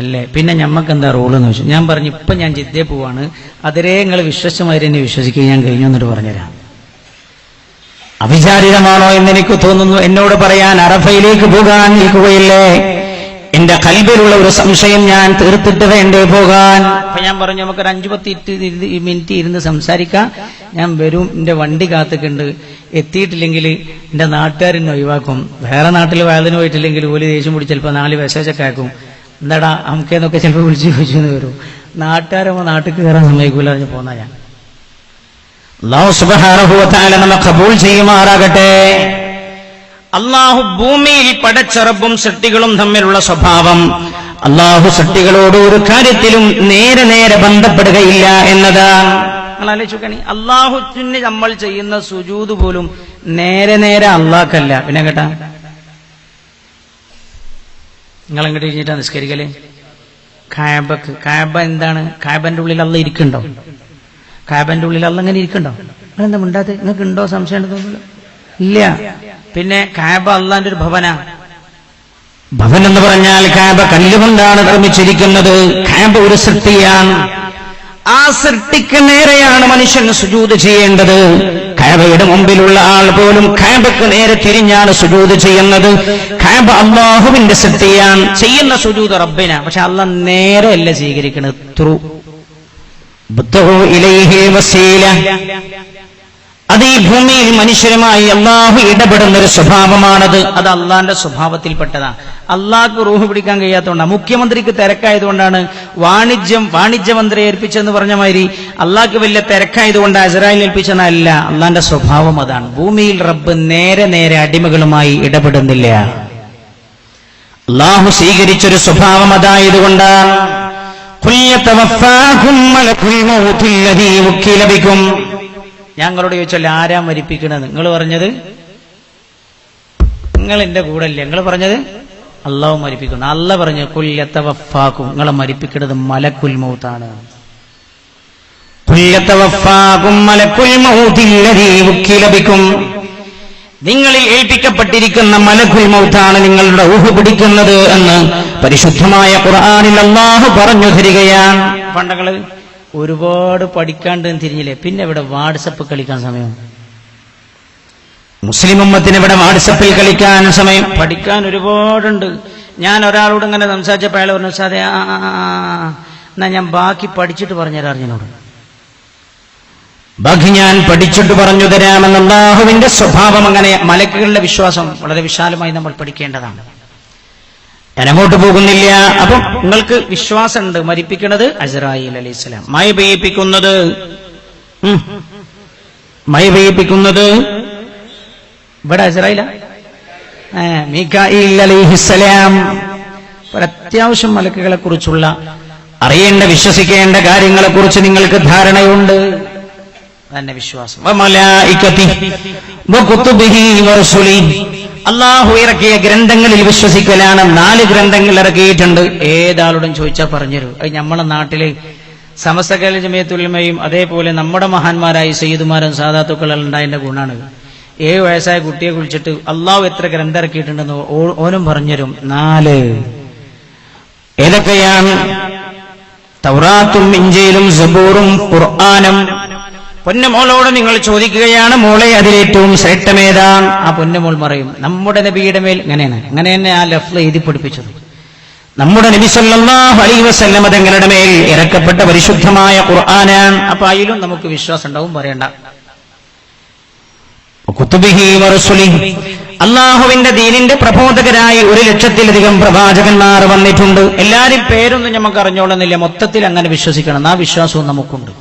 അല്ലേ, പിന്നെ ഞമ്മക്ക് എന്താ റോളെന്ന് വെച്ചു. ഞാൻ പറഞ്ഞു, ഇപ്പം ഞാൻ ജിദ്ദയിൽ പോവാണ്, അതിരേ നിങ്ങൾ വിശ്വസിച്ചമാതിരി എന്നെ വിശ്വസിക്കുക, ഞാൻ കഴിഞ്ഞു എന്നിട്ട് പറഞ്ഞുതരാം. അവിചാരിതമാണോ എന്നെനിക്ക് തോന്നുന്നു. എന്നോട് പറയാൻ അറഫയിലേക്ക് പോകാൻ നിൽക്കുകയില്ലേ? എന്റെ കൽബിലുള്ള ഒരു സംശയം ഞാൻ തീർത്തിട്ട് വേണ്ടേ പോകാൻ? അപ്പൊ ഞാൻ പറഞ്ഞു, നമുക്കൊരു 5-10 മിനിറ്റ് ഇരുന്ന് സംസാരിക്കാം, ഞാൻ വരും, എന്റെ വണ്ടി കാത്തിക്കുണ്ട്, എത്തിയിട്ടില്ലെങ്കിൽ എന്റെ നാട്ടുകാരെന്നെ ഒഴിവാക്കും. വേറെ നാട്ടിൽ വയലിന് പോയിട്ടില്ലെങ്കിൽ ഓല് ദേഷ്യം പിടിച്ച് ചിലപ്പോൾ 4 മെസ്സേജൊക്കെ ആക്കും. എന്താടാ നമുക്കെന്നൊക്കെ ചിലപ്പോൾ വിളിച്ചു ചോദിച്ചെന്ന് വരും. നാട്ടുകാരമ്മ നാട്ടിൽ കയറാൻ സമ്മതിക്കൂല പറഞ്ഞ് പോന്നാ ഞാൻ. അല്ലാഹു സുബ്ഹാനഹു വ തആല നമ്മെ ഖബൂൽ ചെയ്യുമാറാകട്ടെ. അള്ളാഹു ഭൂമിയിൽ പടച്ച റബ്ബും സൃഷ്ടികളും തമ്മിലുള്ള സ്വഭാവം, അള്ളാഹു സൃഷ്ടികളോട് ഒരു കാര്യത്തിലും നേരെ ബന്ധപ്പെടുകയില്ല എന്നതാണ്. നിങ്ങൾ ആലോചിക്കണി, അള്ളാഹുവിന് നമ്മൾ ചെയ്യുന്ന സുജൂദ് പോലും നേരെ അള്ളാഹ്ക്കല്ല. പിന്നെ കേട്ടാ നിങ്ങൾ എങ്ങോട്ട് കഴിഞ്ഞിട്ടാ നിസ്കരിക്കല്? കാബക്ക്. കാബ എന്താണ്? കാബന്റെ ഉള്ളിൽ അള്ള ഇരിക്കുന്നുണ്ടോ? കാബന്റെ ഉള്ളിൽ അള്ള ഇങ്ങനെ ഇരിക്കുന്നുണ്ടോ? അതെന്താ മിണ്ടാതെ? നിങ്ങൾക്ക് ഉണ്ടോ? സംശയം തോന്നുന്നു ഇല്ല. പിന്നെ കാബ അള്ളാന്റെ ഒരു ഭവന. ഭവൻ എന്ന് പറഞ്ഞാൽ കാബ കല്ലുകൊണ്ടാണ് നിർമ്മിച്ചിരിക്കുന്നത്. കാബ ഒരു സൃഷ്ടിയാണ്. ആ സൃഷ്ടിക്ക് നേരെയാണ് മനുഷ്യൻ സുജൂദ് ചെയ്യേണ്ടത്. കഅബയുടെ മുമ്പിലുള്ള ആൾ പോലും കഅബക്ക് നേരെ തിരിഞ്ഞാണ് സുജൂദ് ചെയ്യുന്നത്. കഅബ അല്ലാഹുവിന്റെ സൃഷ്ടിയാണ്, ചെയ്യുന്ന സുജൂദ് റബ്ബിനാ. പക്ഷെ അല്ലാഹ് നേരെയല്ല സ്വീകരിക്കുന്നത്. ഇലൈഹി വസീല. അത് ഈ ഭൂമിയിൽ മനുഷ്യരുമായി അള്ളാഹു ഇടപെടുന്ന ഒരു സ്വഭാവമാണത്. അത് അള്ളാന്റെ സ്വഭാവത്തിൽപ്പെട്ടതാണ്. അള്ളാഹ്ക്ക് റൂഹ് പിടിക്കാൻ കഴിയാത്തതുകൊണ്ടാണ്. മുഖ്യമന്ത്രിക്ക് തിരക്കായതുകൊണ്ടാണ് വാണിജ്യമന്ത്രിയെ ഏൽപ്പിച്ചെന്ന് പറഞ്ഞ മാതിരി അള്ളാഹ്ക്ക് വലിയ തിരക്കായതുകൊണ്ട് അസ്രായേൽ ഏൽപ്പിച്ചെന്നല്ല. അള്ളാന്റെ സ്വഭാവം അതാണ്. ഭൂമിയിൽ റബ്ബ് നേരെ അടിമകളുമായി ഇടപെടുന്നില്ല. അള്ളാഹു സ്വീകരിച്ചൊരു സ്വഭാവം അതായതുകൊണ്ടാണ്. ഞങ്ങളോട് ചോദിച്ചല്ലോ ആരാ മരിപ്പിക്കണത്? നിങ്ങൾ പറഞ്ഞത് നിങ്ങൾ എന്റെ കൂടെ അല്ലേ? നിങ്ങൾ പറഞ്ഞത് അള്ളാഹു മരിപ്പിക്കുന്നു. അള്ളാഹ് പറഞ്ഞു കുല്യത്തവഫാക്കും, നിങ്ങളെ മരിപ്പിക്കുന്നത് മലക്കുൽ മൗത്താണ്. കുല്യത്തവഫാക്കും മലക്കുൽ മൗതില്ലദീ വക്കില ബിക്കും. നിങ്ങളിൽ ഏൽപ്പിക്കപ്പെട്ടിരിക്കുന്ന മലക്കുൽ മൗത്താണ് നിങ്ങളുടെ റൂഹ് പിടിക്കുന്നത് എന്ന് പരിശുദ്ധമായ ഖുർആനിൽ അള്ളാഹു പറഞ്ഞു തരികയാണ്. പണ്ടങ്ങള് ഒരുപാട് പഠിക്കാണ്ട് തിരിഞ്ഞില്ലേ? പിന്നെ ഇവിടെ വാട്സപ്പ് കളിക്കാൻ സമയം. മുസ്ലിം ഉമ്മത്തിന് ഇവിടെ വാട്സപ്പിൽ കളിക്കാൻ സമയം. പഠിക്കാൻ ഒരുപാടുണ്ട്. ഞാൻ ഒരാളോട് ഇങ്ങനെ സംസാരിച്ചപ്പോൾ അയാൾ പറഞ്ഞു, സാറേ എന്നാ ഞാൻ ബാക്കി പഠിച്ചിട്ട് പറഞ്ഞുതരാം. അറിഞ്ഞോട് ബാക്കി ഞാൻ പഠിച്ചിട്ട് പറഞ്ഞു തരാമെന്ന് അല്ലാഹുവിന്റെ സ്വഭാവം. അങ്ങനെ മലക്കുകളുടെ വിശ്വാസം വളരെ വിശാലമായി നമ്മൾ പഠിക്കേണ്ടതാണ്. ഞാൻ അങ്ങോട്ട് പോകുന്നില്ല. അപ്പം നിങ്ങൾക്ക് വിശ്വാസമുണ്ട്. മരിപ്പിക്കുന്നത് അസ്രായീൽ അലൈഹിസ്സലാം. മഴ പെയ്യിപ്പിക്കുന്നത് ഇവിടെ അസ്രായീലാ? മീകാഈൽ അലൈഹിസ്സലാം. അത്യാവശ്യം മലക്കുകളെ കുറിച്ചുള്ള അറിയേണ്ട വിശ്വസിക്കേണ്ട കാര്യങ്ങളെ കുറിച്ച് നിങ്ങൾക്ക് ധാരണയുണ്ട്. അതന്നെ വിശ്വാസം. അള്ളാഹു ഇറക്കിയ ഗ്രന്ഥങ്ങളിൽ വിശ്വസിക്കലാണ്. 4 ഗ്രന്ഥങ്ങൾ ഇറക്കിയിട്ടുണ്ട്. ഏതാളോടും ചോദിച്ചാൽ പറഞ്ഞുതരും. അത് നമ്മുടെ നാട്ടിലെ സമസ്ത കേരള ജമിയത്തുൽ ഉലമയും അതേപോലെ നമ്മുടെ മഹാന്മാരായ സയ്യിദുമാരും സാദാത്തുക്കളും ഉണ്ടായതിന്റെ ഗുണാണ്. 7 വയസ്സായ കുട്ടിയെ കുറിച്ചിട്ട് അള്ളാഹു എത്ര ഗ്രന്ഥം ഇറക്കിയിട്ടുണ്ടെന്ന് ഓനും പറഞ്ഞുതരും. 4 ഏതൊക്കെയാണ്? തൗറാത്തും ഇഞ്ചീലും സബൂറും ഖുർആനും. പൊന്നുമോളോട് നിങ്ങൾ ചോദിക്കുകയാണ്, മോളെ അതിലേറ്റവും ശ്രേഷ്ഠമേതാണ്? ആ പൊന്നുമോൾ പറയും നമ്മുടെ നബിയുടെ മേൽ. അങ്ങനെ തന്നെ ആ ലഫ്ള് എഴുതി പഠിപ്പിച്ചത്. നമ്മുടെ നബി സല്ലല്ലാഹു അലൈഹി വസല്ലം തങ്ങളുടെ മേൽ ഇറക്കപ്പെട്ട പരിശുദ്ധമായ ഖുർആനാണ്. അപ്പൊ അതിലും നമുക്ക് വിശ്വാസം ഉണ്ടാവും, പറയണ്ട. കുതുബിഹി വറസുലിഹി. അള്ളാഹുവിന്റെ ദീനിന്റെ പ്രബോധകരായി 1,00,000-ലധികം പ്രവാചകന്മാർ വന്നിട്ടുണ്ട്. എല്ലാരും പേരൊന്നും നമുക്ക് അറിഞ്ഞോളുന്നില്ല. മൊത്തത്തിൽ അങ്ങനെ വിശ്വസിക്കണം. ആ വിശ്വാസവും നമുക്കുണ്ട്.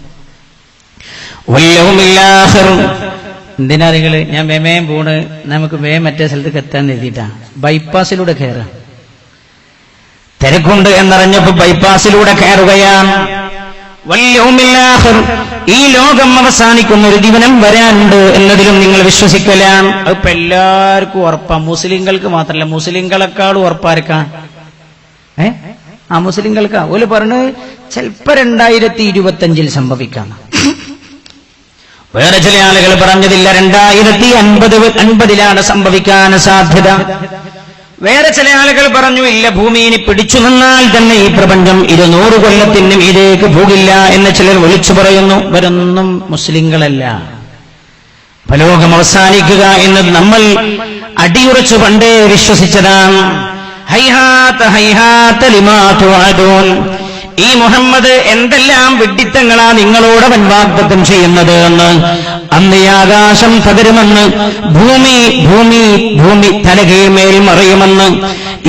എന്തിനാ നിങ്ങള് ഞാൻ വേമേം പോണ്, നമുക്ക് മറ്റേ സ്ഥലത്തേക്ക് എത്താൻ എഴുതിയിട്ടാ ബൈപ്പാസിലൂടെ കയറാം. തിരക്കുണ്ട് എന്നറിഞ്ഞപ്പോ ബൈപ്പാസിലൂടെ കയറുകയാണ്. ഈ ലോകം അവസാനിക്കുന്ന ഒരു ദിവനം വരാനുണ്ട് എന്നതിലും നിങ്ങൾ വിശ്വസിക്കലാണ്. അതിപ്പോ എല്ലാവർക്കും ഉറപ്പാ. മുസ്ലിങ്ങൾക്ക് മാത്രമല്ല, മുസ്ലിങ്ങളെക്കാളും ഉറപ്പാർക്കാ? ആ മുസ്ലിങ്ങൾക്കാ. ഓല് പറഞ്ഞു ചിലപ്പോ 2025 സംഭവിക്കാം. വേറെ ചില ആളുകൾ പറഞ്ഞതില്ല, 2050 സംഭവിക്കാൻ സാധ്യത. വേറെ ചില ആളുകൾ പറഞ്ഞു ഇല്ല, ഭൂമിയെ പിടിച്ചു നിന്നാൽ തന്നെ ഈ പ്രപഞ്ചം 200 കൊല്ലത്തിനും ഇതിലേക്ക് പോകില്ല എന്ന് ചിലർ വിളിച്ചു പറയുന്നു. ഇവരൊന്നും മുസ്ലിങ്ങളല്ല. ലോകം അവസാനിക്കുക എന്നത് നമ്മൾ അടിയുറച്ചു പണ്ടേ വിശ്വസിച്ചതാണ്. ഹൈഹാത്ത ഹൈഹാത്ത ലിമാ തുഅദൂൻ. ഈ മുഹമ്മദ് എന്തെല്ലാം വിഡ്ഢിത്തങ്ങളാ നിങ്ങളോട് അവൻ വാഗ്ദത്തം ചെയ്യുന്നത് എന്ന്. അന്ന് ഈ ആകാശം തകരുമെന്ന്, ഭൂമി ഭൂമി ഭൂമി തലകീഴ്മേൽ മറിയുമെന്ന്.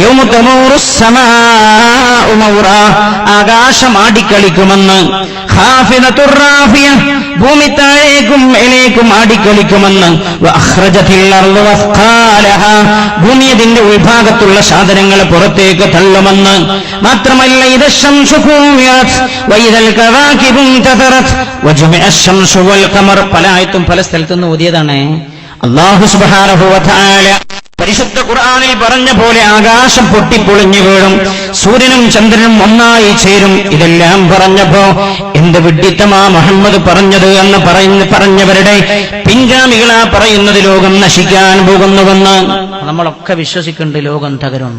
യൗമ തമൂറു സ്സമാഉ മൗറാ. ആകാശം ആടിക്കളിക്കുമെന്ന്. ഖാഫിദത്തുർ റാഫിയ. ഭൂമി താഴേക്കും മേലേക്കും ആടിക്കളിക്കുമെന്ന്. ഭൂമി അതിന്റെ ഉൾഭാഗത്തുള്ള സാധനങ്ങൾ പുറത്തേക്ക് തള്ളുമെന്ന്. മാത്രമല്ല പല ആയത്തും പല സ്ഥലത്തുനിന്ന് ഓതിയതാണ്. അല്ലാഹു സുബ്ഹാനഹു വ തആല പരിശുദ്ധ ഖുർആനിൽ പറഞ്ഞ പോലെ ആകാശം പൊട്ടിപ്പൊളിഞ്ഞു വീഴും, സൂര്യനും ചന്ദ്രനും ഒന്നായി ചേരും. ഇതെല്ലാം പറഞ്ഞപ്പോ എന്ത് വിഡ്ഢിത്തമാ മുഹമ്മദ് പറഞ്ഞത് എന്ന് പറഞ്ഞവരുടെ പിൻഗാമികളാ പറയുന്നത് ലോകം നശിക്കാൻ പോകുന്നുവെന്ന്. നമ്മളൊക്കെ വിശ്വസിക്കുന്നുണ്ട് ലോകം തകരും.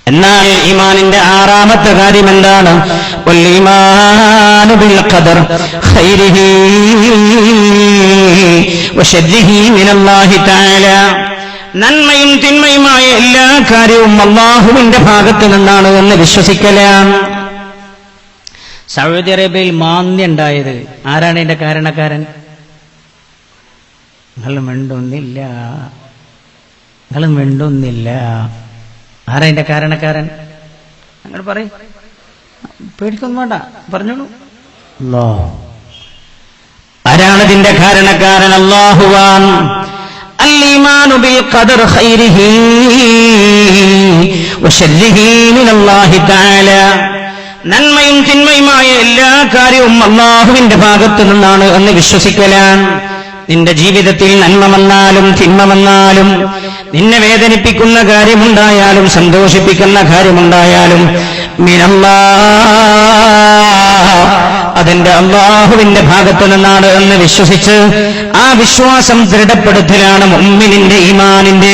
എന്നാൽ ഈമാനിന്റെ ആറാമത്തെ കാര്യം എന്താണ്? വൽഈമാനു ബിൽ ഖദർ ഖൈരിഹി വശർരിഹി മിനല്ലാഹി തആല. നന്മയും തിന്മയുമായ എല്ലാ കാര്യവും അല്ലാഹുവിന്റെ ഭാഗത്ത് നിന്നാണ് എന്ന് വിശ്വസിക്കലാണ്. സൗദി അറേബ്യയിൽ മാന്ദ്യം ഉണ്ടായത് ആരാണ് ഇതിന്റെ കാരണക്കാരൻ? നിങ്ങൾ മിണ്ടുന്നില്ല. ആരാ ഇതിന്റെ കാരണക്കാരൻ? നിങ്ങൾ പറയും, പേടിക്കൊന്നും വേണ്ട, പറഞ്ഞോളൂ. ആരാണിതിന്റെ കാരണക്കാരൻ? അല്ലാഹുവാൻ. അൽ-ഈമാനു ബിൽ ഖദർ ഖൈരിഹി വശർരിഹി മിനല്ലാഹി തആല. നന്മയും തിന്മയുമായ എല്ലാ കാര്യവും അല്ലാഹുവിന്റെ ഭാഗത്തു നിന്നാണ് എന്ന് വിശ്വസിക്കലാണ്. നിന്റെ ജീവിതത്തിൽ നന്മ വന്നാലും തിന്മ വന്നാലും, നിന്നെ വേദനിപ്പിക്കുന്ന കാര്യമുണ്ടായാലും സന്തോഷിപ്പിക്കുന്ന കാര്യമുണ്ടായാലും മിനല്ലാഹ്, അതിന്റെ അല്ലാഹുവിന്റെ ഭാഗത്തു നിന്നാണ് എന്ന് വിശ്വസിച്ച് ആ വിശ്വാസം ദൃഢപ്പെടുത്തലാണ് മുഅ്മിനിന്റെ ഈമാനിന്റെ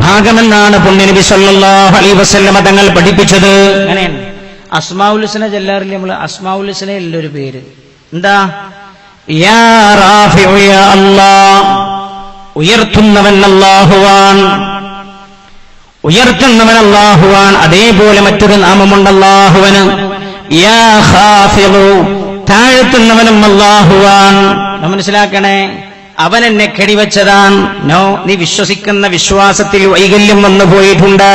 ഭാഗമെന്നാണ് പുണ്യനബി സല്ലല്ലാഹു അലൈഹി വസല്ലം തങ്ങൾ പഠിപ്പിച്ചത്. അങ്ങനെയാണ് അസ്മാഉൽ ഹുസ്ന ചെല്ലാറില്ല നമ്മൾ. അസ്മാഉൽ ഹുസ്നയിൽ ഒരു പേര് എന്താ? യാ റാഫിഉ യാ അല്ലാഹ്, ഉയർത്തുന്നവൻ അല്ലാഹുവാൻ. ഉയർത്തുന്നവൻ അല്ലാഹുവാൻ. അതേപോലെ മറ്റൊരു നാമമുണ്ട് അല്ലാഹുവിന്, യാ ഖാഫിളു, താഴ്ത്തുന്നവനും അല്ലാഹുവാൻ. മനസ്സിലാക്കണേ, അവൻ എന്നെ കെടിവെച്ചതാണ്. നോ, നീ വിശ്വസിക്കുന്ന വിശ്വാസത്തിൽ വൈകല്യം വന്നു പോയിട്ടുണ്ട്.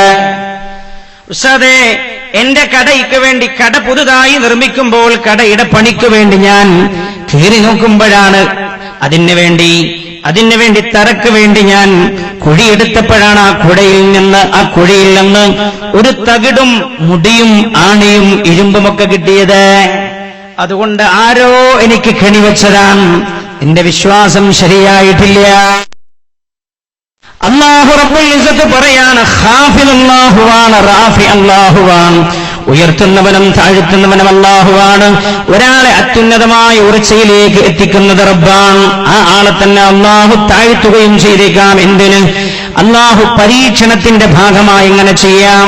ഉസ്താദേ, എന്റെ കടയ്ക്ക് വേണ്ടി, കട പുതുതായി നിർമ്മിക്കുമ്പോൾ കടയുടെ പണിക്ക് വേണ്ടി ഞാൻ കീറി നോക്കുമ്പോഴാണ് അതിനു വേണ്ടി തറക്ക് വേണ്ടി ഞാൻ കുഴിയെടുത്തപ്പോഴാണ് ആ കുഴിയിൽ നിന്ന് ഒരു തകിടും മുടിയും ആണിയും ഇരുമ്പുമൊക്കെ കിട്ടിയത്. അതുകൊണ്ട് ആരോ എനിക്ക് കെണിവെച്ചതാണ്. എന്റെ വിശ്വാസം ശരിയായിട്ടില്ല. അല്ലാഹു റബ്ബുൽ ഇസ്സത്ത് പറയാണ്, ഖാഫിൽ അല്ലാഹുവാണ്, റാഫി അല്ലാഹുവാണ്. ഉയർത്തുന്നവനും താഴ്ത്തുന്നവനും അല്ലാഹുവാണ്. ഒരാളെ അത്യുന്നതമായ ഉയർച്ചയിലേക്ക് എത്തിക്കുന്നത് റബ്ബാണ്. ആ ആളെ തന്നെ അല്ലാഹു താഴ്ത്തുകയും ചെയ്തേക്കാം. എന്തിന്? അല്ലാഹു പരീക്ഷണത്തിന്റെ ഭാഗമായി ഇങ്ങനെ ചെയ്യാം.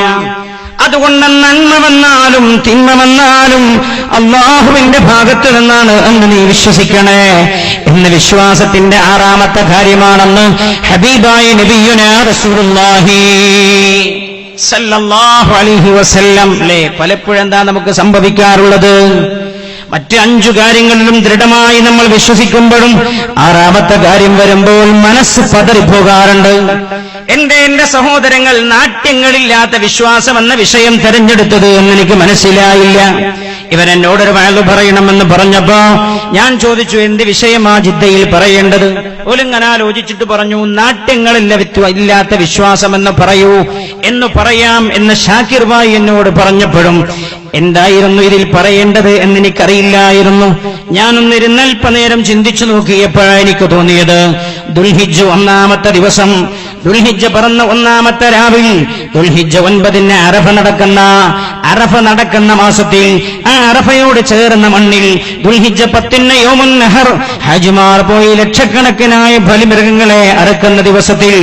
അതുകൊണ്ട് നന്മ വന്നാലും തിന്മ വന്നാലും അല്ലാഹുവിന്റെ ഭാഗത്തു നിന്നാണ് എന്ന് നീ വിശ്വസിക്കണേ എന്ന് വിശ്വാസത്തിന്റെ ആറാമത്തെ കാര്യമാണെന്ന് ഹബീബായ നബിയുനാ റസൂലുള്ളാഹി സല്ലല്ലാഹു അലൈഹി വസല്ലം. പലപ്പോഴും എന്താ നമുക്ക് സംഭവിക്കാറുള്ളത്? മറ്റ് 5 കാര്യങ്ങളിലും ദൃഢമായി നമ്മൾ വിശ്വസിക്കുമ്പോഴും ആറാമത്തെ കാര്യം വരുമ്പോൾ മനസ്സ് പതറിപ്പോകാറുണ്ട്. എന്റെ സഹോദരങ്ങൾ നാട്യങ്ങളില്ലാത്ത വിശ്വാസം എന്ന വിഷയം തെരഞ്ഞെടുത്തത് എന്ന് എനിക്ക് മനസ്സിലായില്ല. ഇവരെന്നോടൊരു വഅദ് പറയണമെന്ന് പറഞ്ഞപ്പോ ഞാൻ ചോദിച്ചു, എന്ത് വിഷയമാ ജിദ്ദയിൽ പറയേണ്ടത്? ഓലിങ്ങനെ ആലോചിച്ചിട്ട് പറഞ്ഞു, നാട്യങ്ങളില്ലാത്ത വിശ്വാസം എന്ന് പറയൂ, എന്ന് പറയാം എന്ന് ഷാക്കിർ ഭായി എന്നോട് പറഞ്ഞപ്പോഴും എന്തായിരുന്നു ഇതിൽ പറയേണ്ടത് എന്നെനിക്കറിയില്ലായിരുന്നു. ഞാനൊന്നിരുന്ന് അല്പനേരം ചിന്തിച്ചു നോക്കിയപ്പോഴാണ് എനിക്ക് തോന്നിയത്, ദുൽഹിജ്ജ് 1-ാമത്തെ ദിവസം, ദുൽഹിജ്ജ് പറന്ന 1-ാമത്തെ രാവിൽ, ദുൽഹിജ്ജ് 9-ന് അറഫ നടക്കുന്ന മാസത്തിൽ, ആ അറഫയോട് ചേർന്ന മണ്ണിൽ ദുൽഹിജ്ജ് 10-ന് യൗമുൻ നഹർ, ഹാജിമാർ പോയി ലക്ഷക്കണക്കിനായ ബലിമൃഗങ്ങളെ അറുക്കുന്ന ദിവസത്തിൽ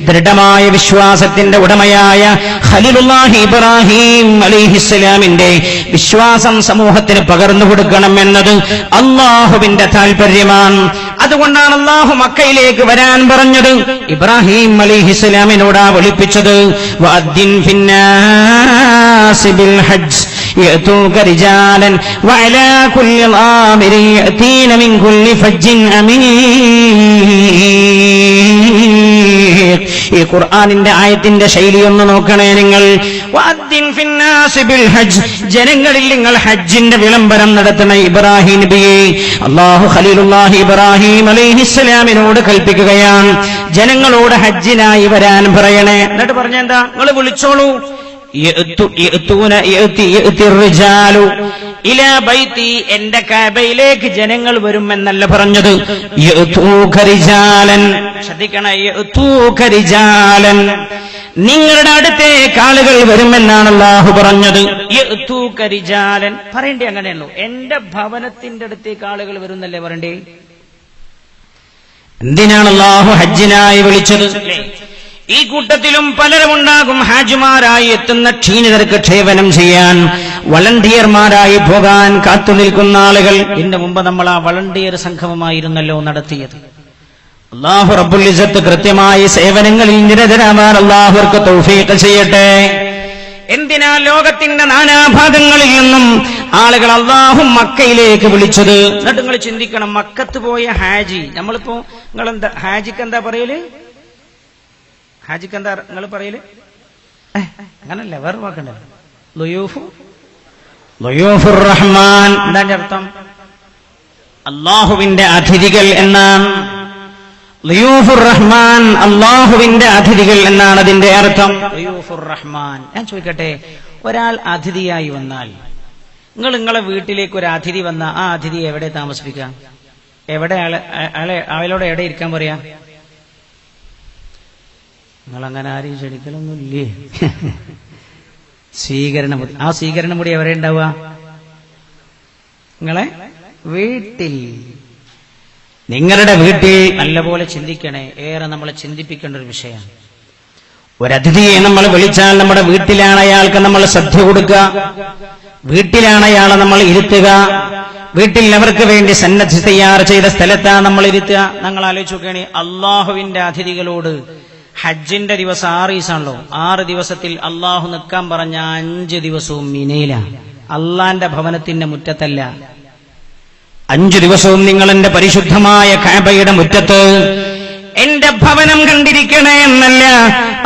ദൃഢമായ വിശ്വാസത്തിന്റെ ഉടമയായ ഖലീലുല്ലാഹി ഇബ്രാഹിം അലൈഹിസ്സലാമിന്റെ വിശ്വാസം സമൂഹത്തിന് പകർന്നു കൊടുക്കണം എന്നത് അല്ലാഹുവിന്റെ താൽപര്യമാണ്. അതുകൊണ്ടാണ് അല്ലാഹു മക്കയിലേക്ക് വരാൻ പറഞ്ഞത്. ഇബ്രാഹിം അലൈഹിസ്സലാമിനോടാ വിളിപ്പിച്ചത്, വഅദ്ദിൻ ഫിന്നാസി ബിൽ ഹജ്ജ് യഅതൂക റിജാലൻ വഅലാ കുല്ലി ആമിരിൻ യഅതീന മിൻ കുല്ലി ഫജ്ജിൻ അമീൻ. ഈ ഖുർആനിന്റെ ആയത്തിന്റെ ശൈലി ഒന്ന് നോക്കണേ നിങ്ങൾ. വഅദ്ദിൻ ഫിന്നാസി ബിൽ ഹജ്ജ്, ജനങ്ങളിൽ നിങ്ങൾ ഹജ്ജിന്റെ വിളംബരം നടത്തണ ഇബ്രാഹിം നബിയെ അല്ലാഹു ഖലീലുല്ലാഹി ഇബ്രാഹിം അലൈഹിസ്സലാമിനോട് കൽപ്പിക്കുകയാണ്, ജനങ്ങളോട് ഹജ്ജിനായി വരാൻ പറയണേ. എന്നിട്ട് പറഞ്ഞെന്താ? നിങ്ങൾ വിളിച്ചോളൂ. ഇലാ ബൈത്തി, എന്റെ കഅബയിലേക്ക് ജനങ്ങൾ വരും എന്നല്ല പറഞ്ഞത്. ശ്രദ്ധിക്കണേ, നിങ്ങളുടെ അടുത്തേക്ക് ആളുകൾ വരുമെന്നാണ് അല്ലാഹു പറഞ്ഞത്. പറയണ്ടേ? അങ്ങനെയുള്ളൂ. എന്റെ ഭവനത്തിന്റെ അടുത്തേക്ക് ആളുകൾ വരുന്നല്ലേ പറയണ്ടേ? എന്തിനാണ് അല്ലാഹു ഹജ്ജിനായി വിളിച്ചത്? ഈ കൂട്ടത്തിലും പലരുമുണ്ടാകും ഹാജിമാരായി എത്തുന്ന ക്ഷീണിതർക്ക് ക്ഷേമനം ചെയ്യാൻ, വളണ്ടിയർമാരായി പോകാൻ കാത്തുനിൽക്കുന്ന ആളുകൾ. ഇതിന്റെ മുമ്പ് നമ്മൾ ആ വളണ്ടിയർ സംഗമമായിരുന്നല്ലോ നടത്തിയത്. അല്ലാഹു റബ്ബുൽ ഇസ്സത്ത് കൃത്യമായി സേവനങ്ങളിൽ നിരതരാവാൻ അല്ലാഹുവർക്ക് തൗഫീഖ് ചെയ്യട്ടെ. എന്തിനാ ലോകത്തിന്റെ നാനാഭാഗങ്ങളിൽ നിന്നും ആളുകൾ അല്ലാഹു മക്കയിലേക്ക് വിളിച്ചത്? എന്നിട്ട് നിങ്ങൾ ചിന്തിക്കണം, മക്കത്ത് പോയ ഹാജി, നമ്മളിപ്പോ നിങ്ങളെന്താ ഹാജിക്ക് എന്താ പറയല്? ഹാജിക്ക് എന്താ നിങ്ങൾ പറയല്? അങ്ങനല്ല, വേറെ വാക്കുണ്ടല്ലോ, ളുയൂഫുർ റഹ്മാൻ. എന്താ അർത്ഥം? അല്ലാഹുവിന്റെ അതിഥികൾ എന്നാണ്. ളുയൂഫുർ റഹ്മാൻ, അല്ലാഹുവിന്റെ അതിഥികൾ എന്നാണ് അതിന്റെ അർത്ഥം. ളുയൂഫുർ റഹ്മാൻ. ഞാൻ ചോദിക്കട്ടെ, ഒരാൾ അതിഥിയായി വന്നാൽ, നിങ്ങളെ വീട്ടിലേക്ക് ഒരു അതിഥി വന്ന ആ അതിഥി എവിടെ താമസിപ്പിക്കാം? എവിടെ അയാളോട് എവിടെ ഇരിക്കാൻ പറയാ? നിങ്ങളങ്ങനെ ആരെയും ക്ഷണിക്കലൊന്നുമില്ലേ? സ്വീകരണമുറി. ആ സ്വീകരണമുറി എവിടെ ഉണ്ടാവുക? നിങ്ങളെ വീട്ടിൽ. നിങ്ങളുടെ വീട്ടിൽ നല്ലപോലെ ചിന്തിക്കണേ. ഏറെ നമ്മളെ ചിന്തിപ്പിക്കേണ്ട ഒരു വിഷയമാണ്. ഒരതിഥിയെ നമ്മൾ വിളിച്ചാൽ നമ്മുടെ വീട്ടിലാണ് അയാൾക്ക് നമ്മൾ ശ്രദ്ധ കൊടുക്കുക, വീട്ടിലാണ് അയാളെ നമ്മൾ ഇരുത്തുക, വീട്ടിൽ അവർക്ക് വേണ്ടി സന്നദ്ധ തയ്യാർ ചെയ്ത സ്ഥലത്താണ് നമ്മൾ ഇരുത്തുക. നിങ്ങൾ ആലോചിച്ച് നോക്കുകയാണെങ്കിൽ അള്ളാഹുവിന്റെ അതിഥികളോട് ഹജ്ജിന്റെ ദിവസം 6 ദിവസമാണല്ലോ, 6 ദിവസത്തിൽ അള്ളാഹു നിൽക്കാൻ പറഞ്ഞ 5 ദിവസവും മിനയിലാണ്, അള്ളാന്റെ ഭവനത്തിന്റെ മുറ്റത്തല്ല. 5 ദിവസവും നിങ്ങൾ എന്റെ പരിശുദ്ധമായ കഅബയുടെ മുറ്റത്ത് എന്റെ ഭവനം കണ്ടിരിക്കണേ എന്നല്ല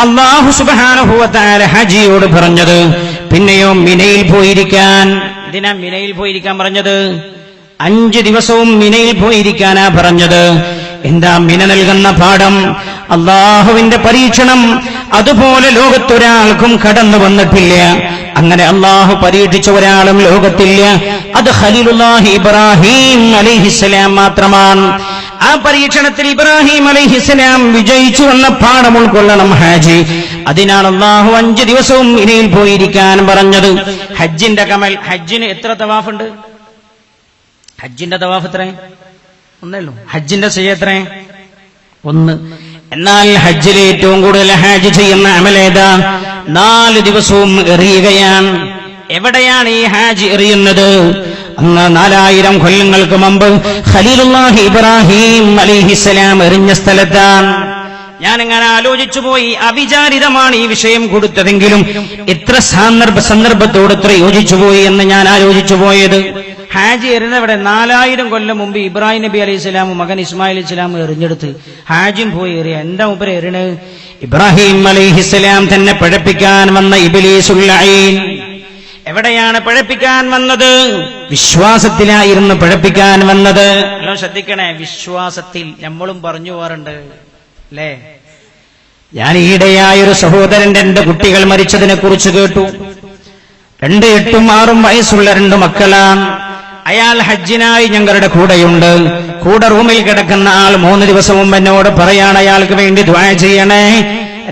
അല്ലാഹു സുബ്ഹാനഹു വ തആല ഹജ്ജിയോട് പറഞ്ഞത്. പിന്നെയോ മിനയിൽ പോയിരിക്കാൻ. ഇതിനാ മിനയിൽ പോയിരിക്കാൻ പറഞ്ഞത്? 5 ദിവസവും മിനയിൽ പോയിരിക്കാനാ പറഞ്ഞത്. എന്താ മിന നൽകുന്ന പാഠം? അള്ളാഹുവിന്റെ പരീക്ഷണം അതുപോലെ ലോകത്തൊരാൾക്കും കടന്നു വന്നിട്ടില്ല. അങ്ങനെ അള്ളാഹു പരീക്ഷിച്ച ഒരാളും ലോകത്തില്ല. അത് ഖലീലുല്ലാഹി ഇബ്രാഹിം അലൈഹിസ്സലാം മാത്രമാണ്. ആ പരീക്ഷണത്തിൽ ഇബ്രാഹിം അലൈഹിസ്സലാം വിജയിച്ചു വന്ന പാഠം ഉൾക്കൊള്ളണം ഹാജി. അതിനാണ് അള്ളാഹു 5 ദിവസവും മിനയിൽ പോയിരിക്കാൻ പറഞ്ഞത്. ഹജ്ജിന്റെ കമൽ. ഹജ്ജിന് എത്ര തവാഫുണ്ട്? ഹജ്ജിന്റെ തവാഫ് എത്ര? ഒന്നേ ഉള്ളൂ. ഹജ്ജിന്റെ ചെയ്യ എത്ര? 1. എന്നാൽ ഹജ്ജിൽ ഏറ്റവും കൂടുതൽ ഹാജ് ചെയ്യുന്ന അമലേതാ? 4 ദിവസവും എറിയുകയാണ്. എവിടെയാണ് ഈ ഹാജ് എറിയുന്നത്? അന്ന് 4000 കൊല്ലങ്ങൾക്ക് മുമ്പ് ഖലീലുല്ലാഹി ഇബ്രാഹിം അലൈഹിസ്സലാം എറിഞ്ഞ സ്ഥലത്താണ്. ഞാനിങ്ങനെ ആലോചിച്ചു പോയി. അവിചാരിതമാണ് ഈ വിഷയം കൊടുത്തതെങ്കിലും എത്ര സന്ദർഭത്തോട് എത്ര യോജിച്ചുപോയി എന്ന് ഞാൻ ആലോചിച്ചു പോയത്. ഹാജി എറിഞ്ഞവിടെ 4000 കൊല്ലം മുമ്പ് ഇബ്രാഹിം നബി അലൈഹി സ്വലാമും മകൻ ഇസ്മായിൽ ഇസ്ലാം എറിഞ്ഞെടുത്ത് ഹാജിം പോയി എറിയ. എന്താ മുമ്പ് എറിയണത്? ഇബ്രാഹിം അലൈഹിസ്സലാം തന്നെ പഴപ്പിക്കാൻ വന്ന ഇബ്ലീസുൽ ലഈൻ. എവിടെയാണ് പഴപ്പിക്കാൻ വന്നത്? വിശ്വാസത്തിലായിരുന്നു പഴപ്പിക്കാൻ വന്നത്. അല്ലോ ശ്രദ്ധിക്കണേ, വിശ്വാസത്തിൽ. നമ്മളും പറഞ്ഞു പോകാറുണ്ട് അല്ലേ? ഞാൻ ഈയിടെയായൊരു സഹോദരന്റെ 2 കുട്ടികൾ മരിച്ചതിനെ കുറിച്ച് കേട്ടു. 2, 8, 6 വയസ്സുള്ള 2 മക്കളാണ്. അയാൾ ഹജ്ജിനായി ഞങ്ങളുടെ കൂടെയുണ്ട്. കൂടെ റൂമിൽ കിടക്കുന്ന ആൾ 3 ദിവസം മുമ്പ് എന്നോട് പറയാണ് അയാൾക്ക് വേണ്ടി ദുആ ചെയ്യണേ.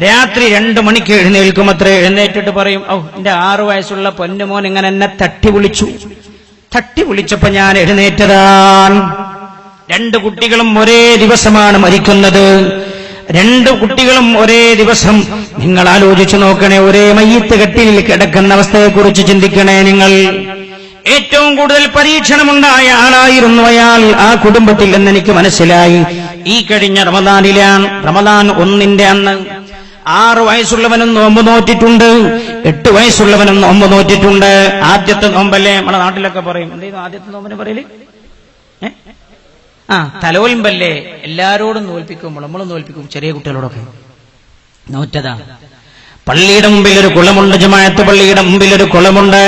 രാത്രി 2 മണിക്ക് എഴുന്നേൽക്കുമത്രേ. എഴുന്നേറ്റിട്ട് പറയും, എന്റെ 6 വയസ്സുള്ള പൊന്നുമോൻ ഇങ്ങനെ എന്നെ തട്ടി വിളിച്ചപ്പോ ഞാൻ എഴുന്നേറ്റതാണ്. 2 കുട്ടികളും ഒരേ ദിവസമാണ് മരിക്കുന്നത്. 2 കുട്ടികളും ഒരേ ദിവസം. നിങ്ങൾ ആലോചിച്ചു നോക്കണേ, ഒരേ മയ്യത്ത് കെട്ടിൽ കിടക്കുന്ന അവസ്ഥയെക്കുറിച്ച് ചിന്തിക്കണേ നിങ്ങൾ. ഏറ്റവും കൂടുതൽ പരീക്ഷണമുണ്ടായ ആളായിരുന്നു അയാൾ ആ കുടുംബത്തിൽ എന്നെനിക്ക് മനസ്സിലായി. ഈ കഴിഞ്ഞ റമദാനിലാണ്. റമദാൻ 1 അന്ന് 6 വയസ്സുള്ളവനും നോമ്പ് നോറ്റിട്ടുണ്ട്, 8 വയസ്സുള്ളവനും നോമ്പ് നോറ്റിട്ടുണ്ട്. ആദ്യത്തെ നോമ്പല്ലേ നമ്മുടെ നാട്ടിലൊക്കെ പറയും. എന്തായിരുന്നു ആദ്യത്തെ നോമ്പിനെ പറയല്? തലോൽമ്പല്ലേ. എല്ലാരോടും നോൽപ്പിക്കുമ്പോൾ നമ്മളും നോൽപ്പിക്കും. ചെറിയ കുട്ടികളോടൊക്കെ നോറ്റതാ. പള്ളിയുടെ മുമ്പിൽ ഒരു കുളമുണ്ട്, ജമാഅത്ത് പള്ളിയുടെ മുമ്പിൽ ഒരു കുളമുണ്ട്.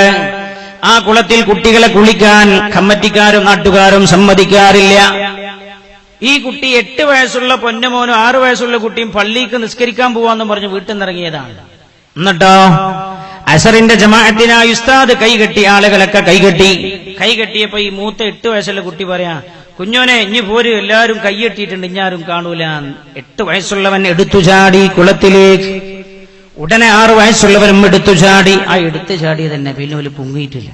ആ കുളത്തിൽ കുട്ടികളെ കുളിക്കാൻ കമ്മിറ്റിക്കാരും നാട്ടുകാരും സമ്മതിക്കാറില്ല. ഈ കുട്ടി 8 വയസ്സുള്ള പൊന്നുമോനും 6 വയസ്സുള്ള കുട്ടിയും പള്ളിക്ക് നിസ്കരിക്കാൻ പോവാന്ന് പറഞ്ഞ് വീട്ടിൽ നിന്നിറങ്ങിയതാണ്. എന്നിട്ടോ അസറിന്റെ ജമാഅത്തിനായി ഉസ്താദ് കൈകെട്ടി, ആളുകളൊക്കെ കൈകെട്ടിയപ്പോ ഈ മൂത്ത 8 വയസ്സുള്ള കുട്ടി പറയാ, കുഞ്ഞോനെ ഇനി പോരും, എല്ലാരും കൈയെട്ടിയിട്ടുണ്ട്, ഇഞ്ഞാരും കാണൂല. 8 വയസ്സുള്ളവൻ എടുത്തു ചാടി കുളത്തിലേക്ക്. ഉടനെ 6 വയസ്സുള്ളവരും എടുത്തു ചാടി. ആ എടുത്തു ചാടിയ തന്നെ പിന്നെ ഒരു പൊങ്ങിയിട്ടില്ല.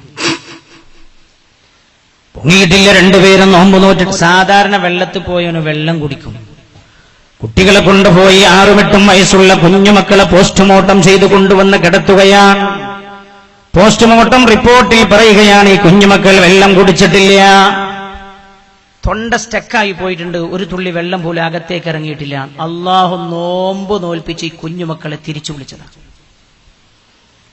രണ്ടുപേരും നോമ്പ് നോറ്റിട്ട്. സാധാരണ വെള്ളത്തിൽ പോയവന് വെള്ളം കുടിക്കും. കുട്ടികളെ കൊണ്ടുപോയി 6-8 വയസ്സുള്ള കുഞ്ഞുമക്കളെ പോസ്റ്റ്മോർട്ടം ചെയ്തു കൊണ്ടുവന്ന് കിടത്തുകയാണ്. പോസ്റ്റ്മോർട്ടം റിപ്പോർട്ടിൽ പറയുകയാണ്, ഈ കുഞ്ഞുമക്കൾ വെള്ളം കുടിച്ചിട്ടില്ല, തൊണ്ട സ്റ്റക്കായി പോയിട്ടുണ്ട്, ഒരു തുള്ളി വെള്ളം പോലും അകത്തേക്ക് ഇറങ്ങിയിട്ടില്ല. അള്ളാഹു നോമ്പ് നോൽപ്പിച്ച് ഈ കുഞ്ഞുമക്കളെ തിരിച്ചു വിളിച്ചതാണ്.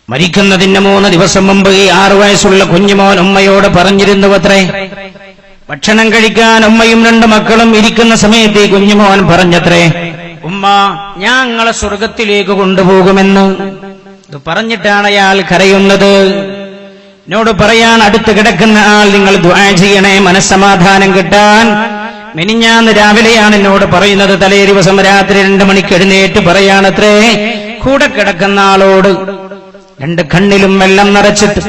മരിക്കുന്നതിന് 3 ദിവസം മുമ്പ് ഈ 6 വയസ്സുള്ള കുഞ്ഞുമോൻ ഉമ്മയോട് പറഞ്ഞിരുന്നുവത്രേ, ഭക്ഷണം കഴിക്കാൻ ഉമ്മയും 2 മക്കളും ഇരിക്കുന്ന സമയത്ത് ഈ കുഞ്ഞുമോൻ പറഞ്ഞത്രേ, ഉമ്മ ഞാൻ നിങ്ങളെ സ്വർഗത്തിലേക്ക് കൊണ്ടുപോകുമെന്ന്. ഇത് പറഞ്ഞിട്ടാണ് അയാൾ കരയുന്നത്. എന്നോട് പറയാൻ അടുത്ത് കിടക്കുന്ന ആൾ, നിങ്ങൾ ദുആ ചെയ്യണേ മനസ്സമാധാനം കിട്ടാൻ. മിനിഞ്ഞാന്ന് രാവിലെയാണ് എന്നോട് പറയുന്നത്. തലേ ദിവസം രാത്രി 2 മണിക്ക് എഴുന്നേറ്റ് പറയാണത്രേ, കൂടെ കിടക്കുന്ന ആളോട് 2 കണ്ണിലും വെള്ളം നിറച്ചിട്ട്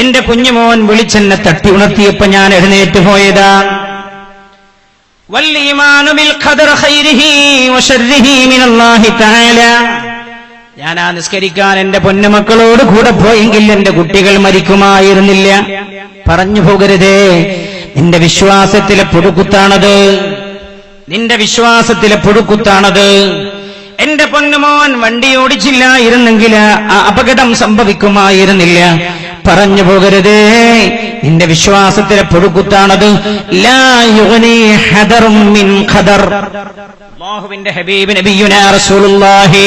എന്റെ കുഞ്ഞുമോൻ വിളിച്ചെന്നെ തട്ടി ഉണർത്തിയപ്പോ ഞാൻ എഴുന്നേറ്റ് പോയതാണ്. വൽഈമാനു ബിൽ ഖദർ ഖൈരിഹി വശർരിഹി മിനല്ലാഹി തആല. ഞാൻ ആ നിസ്കരിക്കാൻ എന്റെ പൊന്നുമക്കളോട് കൂടെ പോയെങ്കിൽ എന്റെ കുട്ടികൾ മരിക്കുമായിരുന്നില്ല. പറഞ്ഞു പോകരുതേ, നിന്റെ വിശ്വാസത്തിലെ പുഴുക്കുത്താണത്, നിന്റെ വിശ്വാസത്തിലെ പുഴുക്കുത്താണത്. എന്റെ പൊന്നുമോൻ വണ്ടി ഓടിച്ചില്ലായിരുന്നെങ്കിൽ ആ അപകടം സംഭവിക്കുമായിരുന്നില്ല. പറഞ്ഞു പോകരുതേ, നിന്റെ വിശ്വാസത്തിലെ പുഴുക്കുത്താണത്. ലാ യുഗ്നി ഹദറും മിൻ ഖദർ. അല്ലാഹുവിന്റെ ഹബീബ് നബിയുനാ റസൂലുള്ളാഹി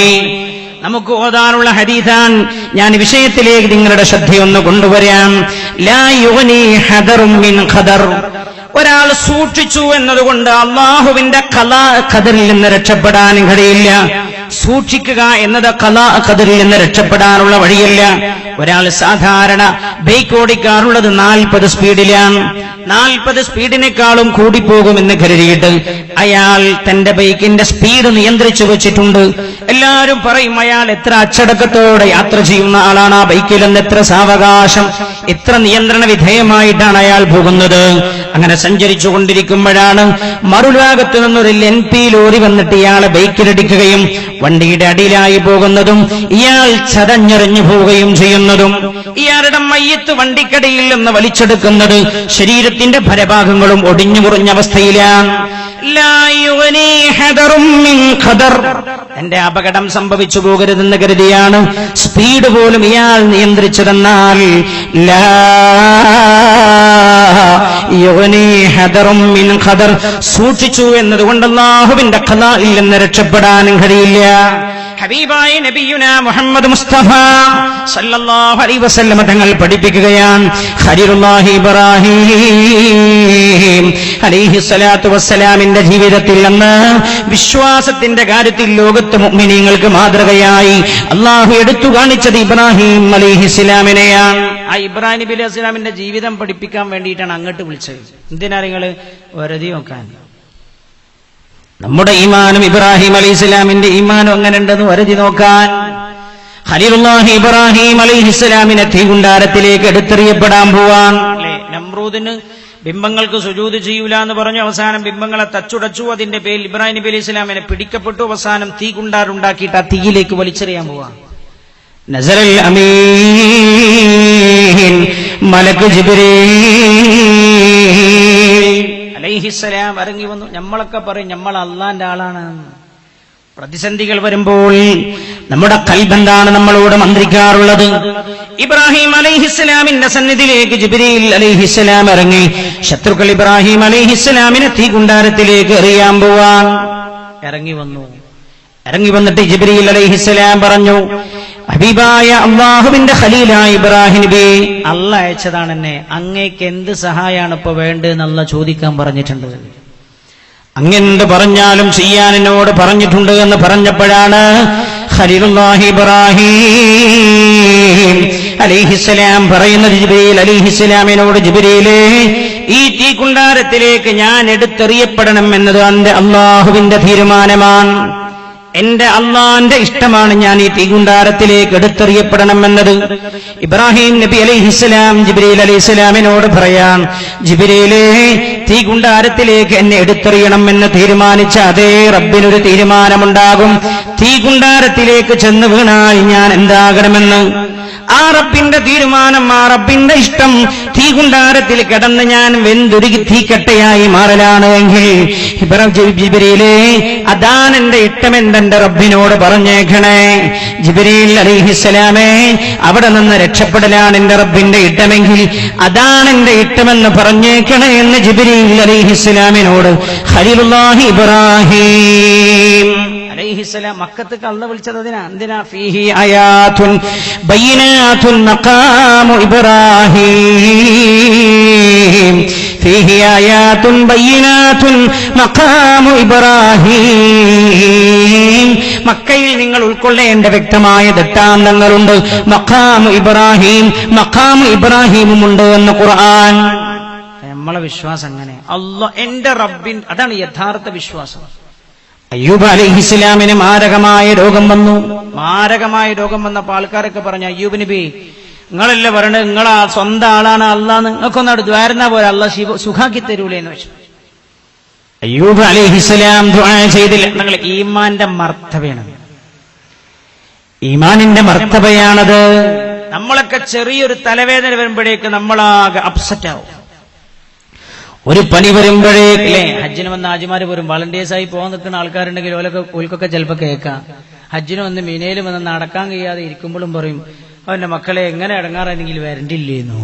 നമുക്ക് ഓതാനുള്ള ഹദീസാൻ. ഞാൻ വിഷയത്തിലേക്ക് നിങ്ങളുടെ ശ്രദ്ധയൊന്ന് കൊണ്ടുവരാം. ലാ യുഗ്നി ഹദറും മിൻ ഖദർ. ഒരാൾ സൂക്ഷിച്ചു എന്നതുകൊണ്ട് അള്ളാഹുവിന്റെ ഖദറിൽ നിന്ന് രക്ഷപ്പെടാൻ കഴിയില്ല. സൂക്ഷിക്കുക എന്നത് ഖദറിൽ നിന്ന് രക്ഷപ്പെടാനുള്ള വഴിയല്ല. ഒരാൾ സാധാരണ ബൈക്ക് ഓടിക്കാറുള്ളത് 40 സ്പീഡിലാണ്. 40 സ്പീഡിനേക്കാളും കൂടിപ്പോകുമെന്ന് കരുതിയിട്ട് അയാൾ തന്റെ ബൈക്കിന്റെ സ്പീഡ് നിയന്ത്രിച്ചു വെച്ചിട്ടുണ്ട്. എല്ലാവരും പറയും, അയാൾ എത്ര അച്ചടക്കത്തോടെ യാത്ര ചെയ്യുന്ന ആളാണ്, ആ ബൈക്കിലെന്ന് എത്ര സാവകാശം, എത്ര നിയന്ത്രണ വിധേയമായിട്ടാണ് അയാൾ പോകുന്നത്. അങ്ങനെ സഞ്ചരിച്ചു കൊണ്ടിരിക്കുമ്പോഴാണ് മറുഭാഗത്ത് നിന്നൊരു LNP ലോറി വന്നിട്ട് ഇയാളെ ബൈക്കിലിടിക്കുകയും വണ്ടിയുടെ അടിയിലായി പോകുന്നതും ഇയാൾ ചതഞ്ഞെറിഞ്ഞു പോവുകയും ചെയ്യുന്നതും. ഇയാളുടെ മയ്യത്ത് വണ്ടിക്കടിയിൽ നിന്ന് വലിച്ചെടുക്കുന്നത് ശരീരത്തിന്റെ പരഭാഗങ്ങളും ഒടിഞ്ഞു മുറിഞ്ഞ അവസ്ഥയിലാണ്. എന്റെ അപകടം സംഭവിച്ചു പോകരുതെന്ന് കരുതിയാണ് സ്പീഡ് പോലും ഇയാൾ നിയന്ത്രിച്ചതെന്നാൽ സൂക്ഷിച്ചു എന്നതുകൊണ്ട് അല്ലാഹുവിന്റെ ഖദറിൽ നിന്ന് രക്ഷപ്പെടാനും കഴിയില്ല. ഹബീബായ നബിയുനാ മുഹമ്മദ് മുസ്തഫ സല്ലല്ലാഹു അലൈഹി വസല്ലം തങ്ങൾ പഠിപ്പിക്കുകയാണ്, ഖലീലുല്ലാഹി ഇബ്രാഹിം അലൈഹിസ്സലാത്തു വസ്സലാമിന്റെ ജീവിതത്തിൽ നിന്ന് വിശ്വാസത്തിന്റെ കാര്യത്തിൽ ലോകത്ത് മുഅ്മിനീങ്ങൾക്ക് മാതൃകയായി അല്ലാഹു എടുത്തു കാണിച്ചത് ഇബ്രാഹിം അലൈഹിസ്സലാമിനെയാണ്. ആ ഇബ്രാഹിം നബി അലൈഹിസ്സലാമിന്റെ ജീവിതം പഠിപ്പിക്കാൻ വേണ്ടിയിട്ടാണ് അങ്ങോട്ട് വിളിച്ചത്. എന്തിനാ നിങ്ങൾ വെറുതെ നോക്കാൻ? നമ്മുടെ ഈമാനും ഇബ്രാഹിം അലൈഹിസ്സലാമിന്റെ ഈമാനും അങ്ങനെ ഉണ്ടെന്ന് വരുതി നോക്കാൻ. ഖലീലുല്ലാഹി ഇബ്രാഹിം അലൈഹിസ്സലാമിനെ തീകുണ്ടാരത്തിലേക്ക് എടുത്തെറിയപ്പെടാൻ പോവാൻ. നമ്രൂദിന് ബിംബങ്ങൾക്ക് സുജൂദ് ചെയ്യൂല എന്ന് പറഞ്ഞു. അവസാനം ബിംബങ്ങളെ തച്ചുടച്ചു. അതിന്റെ പേരിൽ ഇബ്രാഹിം നബി അലൈഹിസ്സലാമിനെ പിടിക്കപ്പെട്ടു. അവസാനം തീകുണ്ടാറുണ്ടാക്കിയിട്ട് ആ തീയിലേക്ക് വലിച്ചെറിയാൻ പോവാൻ. നസറൽ അമീൻ മലക്ക് ജിബ്രീൽ അലൈഹിസ്സലാം ഇറങ്ങി വന്നു. നമ്മളൊക്കെ പറയും നമ്മൾ അള്ളാന്റെ ആളാണ്. പ്രതിസന്ധികൾ വരുമ്പോൾ നമ്മുടെ കൽബെന്താണ് നമ്മളോട് മന്ത്രിക്കാറുള്ളത്? ഇബ്രാഹിം അലൈഹിസ്സലാമിന്റെ സന്നിധിയിലേക്ക് ജിബ്രീൽ അലൈഹിസ്സലാം ഇറങ്ങി. ശത്രുക്കൾ ഇബ്രാഹിം അലൈഹിസ്സലാമിനെ തീകുണ്ടാരത്തിലേക്ക് എറിയാൻ പോവാൻ ഇറങ്ങി വന്നു. ഇറങ്ങി വന്നിട്ട് ജിബ്രീൽ അലൈഹിസ്സലാം പറഞ്ഞു, ഹബീബായ അല്ലാഹുവിന്റെ ഖലീലായ ഇബ്രാഹിം നബി, അല്ലാഹ് അയച്ചതാണ് എന്നെ, അങ്ങേക്ക് എന്ത് സഹായമാണ് ഇപ്പൊ വേണ്ടതെന്ന് അല്ലാഹ് ചോദിക്കാൻ പറഞ്ഞിട്ടുണ്ട്. അങ്ങെന്ത് പറഞ്ഞാലും ചെയ്യാൻ എന്നോട് പറഞ്ഞിട്ടുണ്ട് എന്ന് പറഞ്ഞപ്പോഴാണ് ഖലീലുല്ലാഹി ഇബ്രാഹിം അലൈഹിസ്സലാം പറയുന്നത് ജിബ്രീൽ അലൈഹിസ്സലാമിനോട്, ജിബ്രീലേ, ഈ തീകുണ്ടാരത്തിലേക്ക് ഞാൻ എടുത്തെറിയപ്പെടണം എന്നത് എന്റെ അള്ളാഹുവിന്റെ തീരുമാനമാണ്. എന്റെ അള്ളാന്റെ ഇഷ്ടമാണ് ഞാൻ ഈ തീകുണ്ടാരത്തിലേക്ക് എടുത്തെറിയപ്പെടണം എന്നത്. ഇബ്രാഹിം നബി അലൈഹിസ്സലാം ജിബ്രീൽ അലൈഹിസ്സലാമിനോട് പറയാൻ, ജിബ്രീലേ, തീകുണ്ടാരത്തിലേക്ക് എന്നെ എടുത്തെറിയണം എന്ന് തീരുമാനിച്ച അതേ റബ്ബിനൊരു തീരുമാനമുണ്ടാകും. തീകുണ്ടാരത്തിലേക്ക് ചെന്ന് വീണാൽ ഞാൻ എന്താകണമെന്ന്. ആ റബ്ബിന്റെ തീരുമാനം, ആ റബ്ബിന്റെ ഇഷ്ടം തീകുണ്ടാരത്തിൽ കിടന്ന് ഞാൻ വെന്തുരുകി തീക്കട്ടയായി മാറലാണ് എങ്കിൽ ജിബ്രീലേ, അതാണ് എന്റെ ഇഷ്ടമെന്റെ റബ്ബിനോട് പറഞ്ഞേക്കണേ. ജിബ്രീൽ അലൈഹിസ്സലാമേ, അവിടെ നിന്ന് രക്ഷപ്പെടലാണ് എന്റെ റബ്ബിന്റെ ഇഷ്ടമെങ്കിൽ അതാണ് എന്റെ ഇഷ്ടമെന്ന് പറഞ്ഞേക്കണേ എന്ന് ജിബ്രീൽ അലൈഹിസ്സലാമിനോട് ഖലീലുല്ലാഹി ഇബ്രാഹിം അലൈഹിസ്സലാം മക്കത്തേക്ക് അല്ലാഹു വിളിച്ചത് എന്തിനാ? ഫീഹി ആയാതുൻ ബയ്യിനാതുൻ മഖാമു ഇബ്രാഹിം, ഫീഹി ആയാതുൻ ബയ്യിനാതുൻ മഖാമു ഇബ്രാഹിം. മക്കയിൽ നിങ്ങൾ ഉൾക്കൊള്ളേണ്ട വ്യക്തമായ ദൃഷ്ടാന്തങ്ങളുണ്ട്. മഖാമു ഇബ്രാഹിം, മഖാമു ഇബ്രാഹിമുണ്ട് എന്ന് ഖുർആൻ. നമ്മളെ വിശ്വാസം അങ്ങനെ, അല്ലാഹ് എന്റെ റബ്ബിൻ, അതാണ് യഥാർത്ഥ വിശ്വാസം. അയ്യൂബ് അലൈഹിസ്സലാമിന് മാരകമായ രോഗം വന്നു. മാരകമായ രോഗം വന്നപ്പോൾ ആൾക്കാരൊക്കെ പറഞ്ഞു, അയ്യൂബ് നബി, നിങ്ങളല്ലേ പറയണത്, നിങ്ങളാ സ്വന്തം ആളാണ് അള്ളാന്ന്, നിങ്ങൾക്കൊന്നാട് ദ്വാരുന്ന പോലെ അള്ളാഹ് സുഖാക്കി തരൂലേന്ന് വെച്ചു. അയ്യൂബ് അലൈഹിസ്സലാം ദുആ ചെയ്തില്ല. നിങ്ങൾ ഈമാന്റെ മർത്തബയാണ്, ഈമാനിന്റെ മർത്തബയാണത്. നമ്മളൊക്കെ ചെറിയൊരു തലവേദന വരുമ്പോഴേക്ക് നമ്മളാകെ അപ്സെറ്റ് ആവും. ഒരു പനി വരുമ്പോഴേക്കല്ലേ, ഹജ്ജിന് വന്ന ഹാജിമാര് പോലും വളണ്ടിയേഴ്സായി പോകാൻ നിൽക്കുന്ന ആൾക്കാരുണ്ടെങ്കിൽ ഓൽക്കൊക്കെ ചിലപ്പോൾ കേൾക്കാം. ഹജ്ജിന് വന്ന് മീനയിൽ വന്ന് നടക്കാൻ കഴിയാതെ ഇരിക്കുമ്പോഴും പറയും, അവന്റെ മക്കളെ എങ്ങനെ ഇടങ്ങാറാണെങ്കിൽ വരണ്ടില്ലേന്നോ.